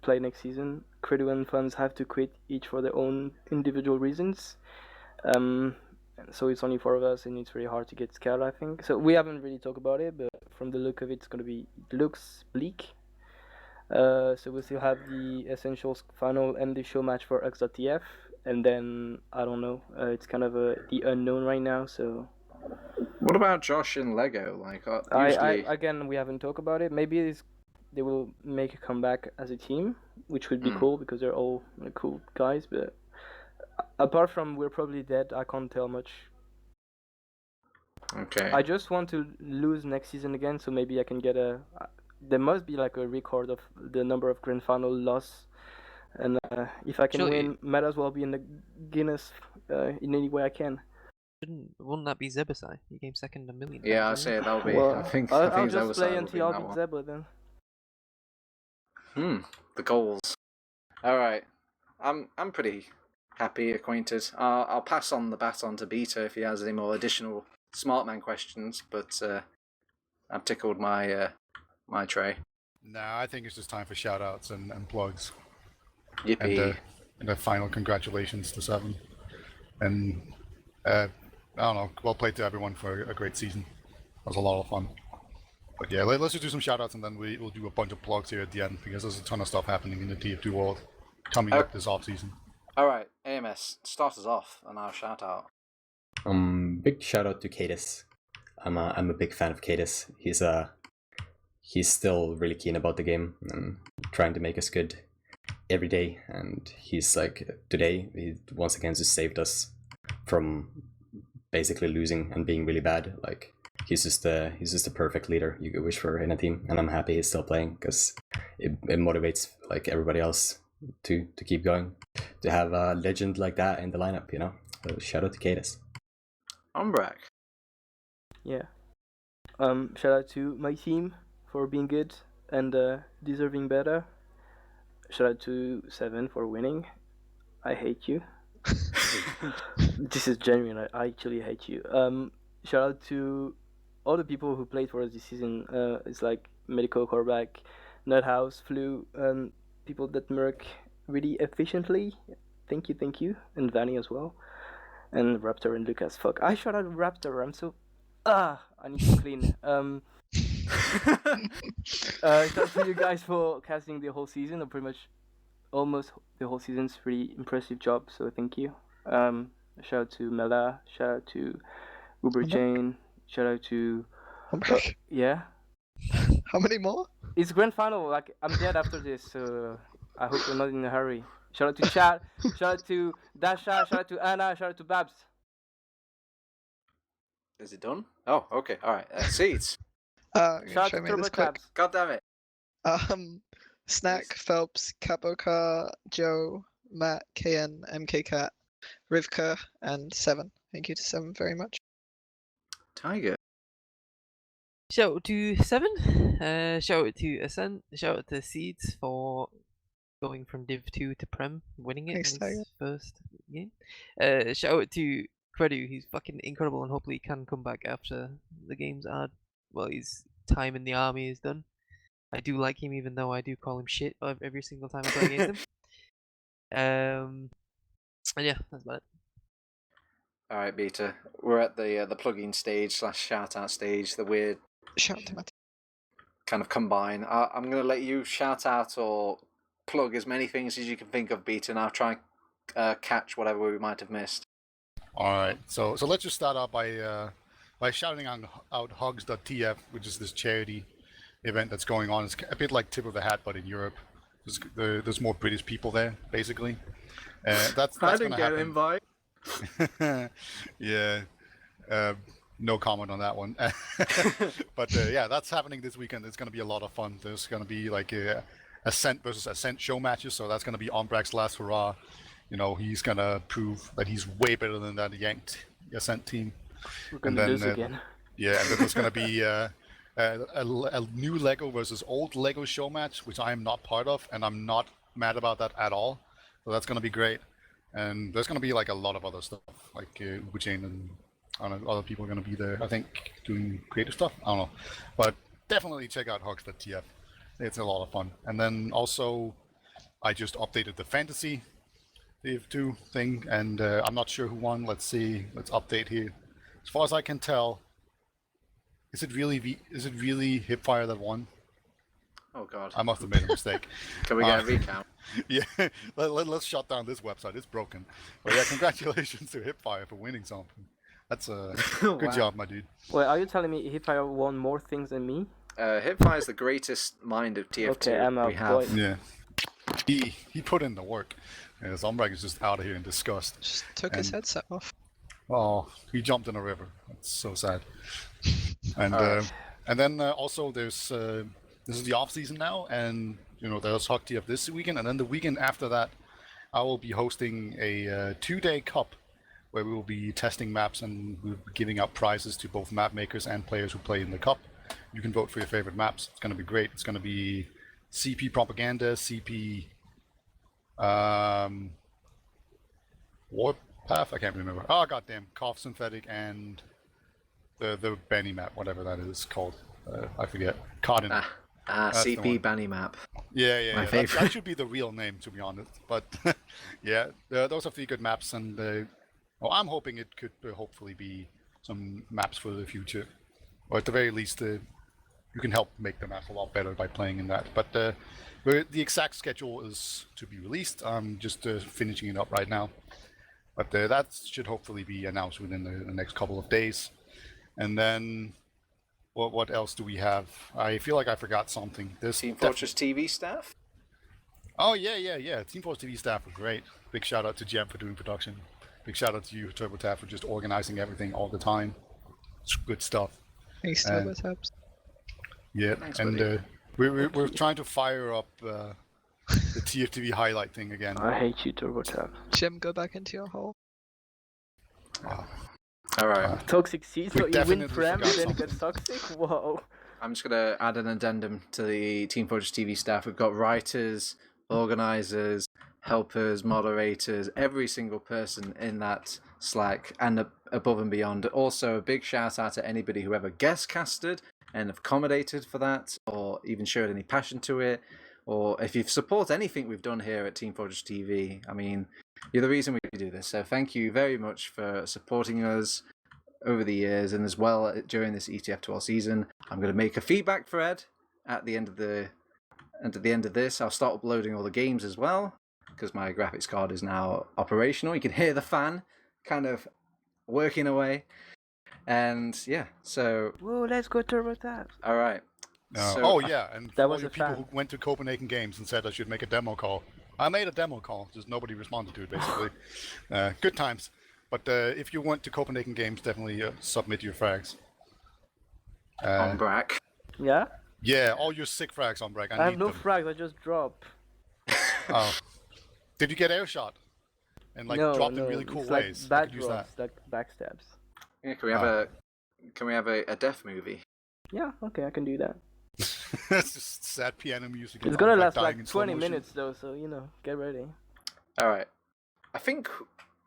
E: play next season. Credo and Funds have to quit each for their own individual reasons. So it's only 4 of us, and it's very hard to get scaled, I think. So we haven't really talked about it, but from the look of it, it looks bleak. So we still have the Essentials final and the show match for X.TF, and then I don't know. It's kind of the unknown right now. So
A: What about Josh and Lego? Like,
E: I again, we haven't talked about it. Maybe they will make a comeback as a team, which would be cool because they're all cool guys. But apart from we're probably dead, I can't tell much.
A: Okay.
E: I just want to lose next season again, so maybe I can get there must be like a record of the number of grand final loss, and if I can win, might as well be in the Guinness in any way I can.
C: Wouldn't that be Zebasai? He came second a million times.
A: Yeah, I
C: didn't
A: say
C: he?
A: that'll be.
E: Well,
A: I think
E: I'll just
A: Zebasai
E: play
A: will
E: until
A: be
E: I
A: that
E: beat
A: one.
E: Zeba then.
A: The goals. All right, I'm pretty happy acquainted. I'll pass on the baton to Beta if he has any more additional Smartman questions, but I've tickled my my tray.
B: Nah, I think it's just time for shout-outs and plugs.
A: Yippee!
B: And a final congratulations to Se7en. And I don't know, well played to everyone for a great season. It was a lot of fun. But yeah, let's just do some shout-outs and then we'll do a bunch of plugs here at the end because there's a ton of stuff happening in the TF2 world coming up this off-season.
A: All right, AMS, start us off and I'll shout out.
F: Big shout out to Cadis. I'm a big fan of Cadis. He's still really keen about the game and trying to make us good every day. And he's like today he once again just saved us from basically losing and being really bad. Like he's just the perfect leader you could wish for in a team, and I'm happy he's still playing because it motivates like everybody else to keep going. To have a legend like that in the lineup, So shout out to Cadis.
A: Ombrak.
E: Yeah. Shout out to my team for being good and deserving better. Shout out to Se7en for winning. I hate you. This is genuine. I actually hate you. Shout out to all the people who played for us this season. It's like Medical Corback, Nuthouse, Flu, people that merc really efficiently. Thank you. And Vanny as well. And Raptor and Lucas. Fuck. I shout out Raptor. I'm so... I need to clean. Shout out to you guys for casting the whole season, or pretty much almost the whole season's really impressive job, so thank you. Shout out to Mela, shout out to Uber Jane, shout out to... yeah?
D: How many more?
E: It's grand final, like, I'm dead after this, so I hope you're not in a hurry. Shout out to Chad, shout out to Dasha, shout out to Anna, shout out to Babs.
A: Is it done? Oh, okay. All right. Seeds.
E: Shout out to
D: Show me this quick.
E: TurboTabs.
A: God damn it.
D: Snack, Phelps, Capocar, Joe, Matt, KN, MKCat, Rivka, and Se7en. Thank you to Se7en very much.
A: Tiger.
C: Shout out to Se7en. Shout out to Ascent. Shout out to Seeds for going from Div 2 to Prem, winning it
D: Thanks,
C: in
D: Tiger.
C: his first game. Shout out to Credu, he's fucking incredible and hopefully he can come back after the game's his time in the army is done. I do like him even though I do call him shit every single time I play against him. And yeah, that's about it.
A: All right, Beta. We're at the plugin stage / shout out stage. The weird
D: Shout to Matt.
A: kind of combine. I'm going to let you shout out or plug as many things as you can think of, Beat, and I'll try and catch whatever we might have missed.
B: All right, so let's just start out by shouting out hugs.tf, which is this charity event that's going on. It's a bit like Tip of the Hat, but in Europe. There's more British people there, basically. That's
A: I
B: going
A: didn't
B: to
A: get
B: happen.
A: an invite.
B: Yeah. No comment on that one. But yeah, that's happening this weekend. It's going to be a lot of fun. There's going to be like a Ascent versus Ascent show matches. So that's going to be Ombrak's last hurrah. You know, he's going to prove that he's way better than that yanked Ascent team.
E: We're gonna lose again.
B: Yeah, and then there's going to be a new Lego versus old Lego show match, which I am not part of, and I'm not mad about that at all. So that's going to be great. And there's going to be like a lot of other stuff, like Uberchain and I don't know, other people are going to be there, I think, doing creative stuff. I don't know. But definitely check out hugs.tf. It's a lot of fun. And then also, I just updated the Fantasy Div 2 thing, and I'm not sure who won. Let's see. Let's update here. As far as I can tell, is it really Hipfire that won?
A: Oh, God.
B: I must have made a mistake.
A: Can we get a recount?
B: Yeah, let's shut down this website. It's broken. But yeah, congratulations to Hipfire for winning something. That's a good job, my dude.
E: Well, are you telling me Hipfire won more things than me?
A: Hipfire is the greatest mind of TF2
E: Okay, I'm out,
A: we have.
E: boy.
B: Yeah. He put in the work. Yeah, Zombrak is just out of here in disgust.
D: Just took his headset off.
B: Oh, he jumped in a river. That's so sad. And and then also there's this is the off season now, and you know there's Hockey of this weekend, and then the weekend after that, I will be hosting a 2-day cup where we will be testing maps and we'll be giving out prizes to both map makers and players who play in the cup. You can vote for your favorite maps. It's going to be great. It's going to be CP Propaganda, CP Warpath, I can't remember. Oh, goddamn, Cough Synthetic, and the Benny map, whatever that is called. I forget. Cardinal.
A: CP Banny map.
B: Yeah.
A: My
B: That
A: favorite.
B: should be the real name, to be honest. But yeah, those are 3 good maps, and well, I'm hoping it could hopefully be some maps for the future, or at the very least, you can help make the maps a lot better by playing in that. But the exact schedule is to be released. I'm just finishing it up right now, but that should hopefully be announced within the next couple of days. And then, what else do we have? I feel like I forgot something. There's
A: Team Fortress TV staff?
B: Oh yeah. Team Fortress TV staff were great. Big shout out to Gemm for doing production. Big shout out to you, TurboTabs, for just organizing everything all the time. It's good stuff.
D: Thanks,
B: And-
D: TurboTabs.
B: Yeah,
A: Thanks,
B: and
A: buddy.
B: we're trying to fire up the TFTV highlight thing again.
E: I hate you, TurboTabs.
D: Jim, go back into your hole.
A: All right.
E: Toxic seeds,
B: We
E: so you win
B: definitely
E: Prem
B: forgot
E: and then it gets toxic? Whoa.
A: I'm just going to add an addendum to the Team Fortress TV staff. We've got writers, organizers, helpers, moderators, every single person in that Slack and above and beyond. Also, a big shout out to anybody who ever guest casted and accommodated for that, or even showed any passion to it, or if you support anything we've done here at Team Fortress TV. I mean, you're the reason we do this. So thank you very much for supporting us over the years, and as well during this ETF2L season. I'm going to make a feedback thread at the end of this. I'll start uploading all the games as well, because my graphics card is now operational. You can hear the fan kind of working away. And yeah, so
E: Whoa, let's go TurboTabs.
A: all right. So,
B: oh yeah, and
E: That
B: for
E: was
B: all you
E: a
B: people
E: fan.
B: who went to Copenhagen Games and said I should make a demo call. I made a demo call, just nobody responded to it basically. Good times. But if you went to Copenhagen Games, definitely submit your frags.
A: on Brack.
E: Yeah?
B: Yeah, all your sick frags on break.
E: I
B: I
E: have
B: need
E: no
B: them.
E: frags, I just drop.
B: Oh. Did you get air shot? And like
E: no,
B: dropped
E: no,
B: in really cool
E: it's
B: ways?
E: Like
B: I
E: bad
B: could use that.
E: drops, like backstabs.
A: Yeah, can we have a death movie?
E: Yeah, okay, I can do that.
B: It's just sad piano music.
E: It's
B: and
E: gonna
B: Ombrag
E: last
B: dying in
E: like
B: slow
E: 20
B: motion.
E: minutes though, so you know, get ready.
A: All right. I think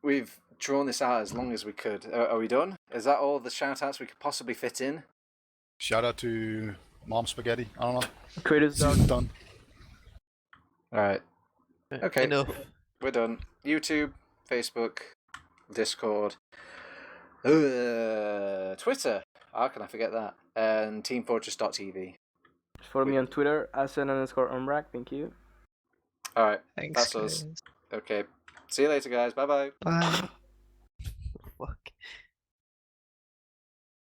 A: we've drawn this out as long as we could. Are we done? Is that all the shout outs we could possibly fit in?
B: Shout out to Mom Spaghetti. I don't know.
E: Creators done.
B: Season's done.
A: All right. Okay.
C: Enough.
A: We're done. YouTube, Facebook, Discord, Twitter. How can I forget that? And teamfortress.tv.
E: Follow me on Twitter, Ascent_Umbrac. Thank you.
A: All right,
D: Thanks,
A: that's us.
D: guys.
A: Okay, see you later, guys. Bye bye.
D: Bye.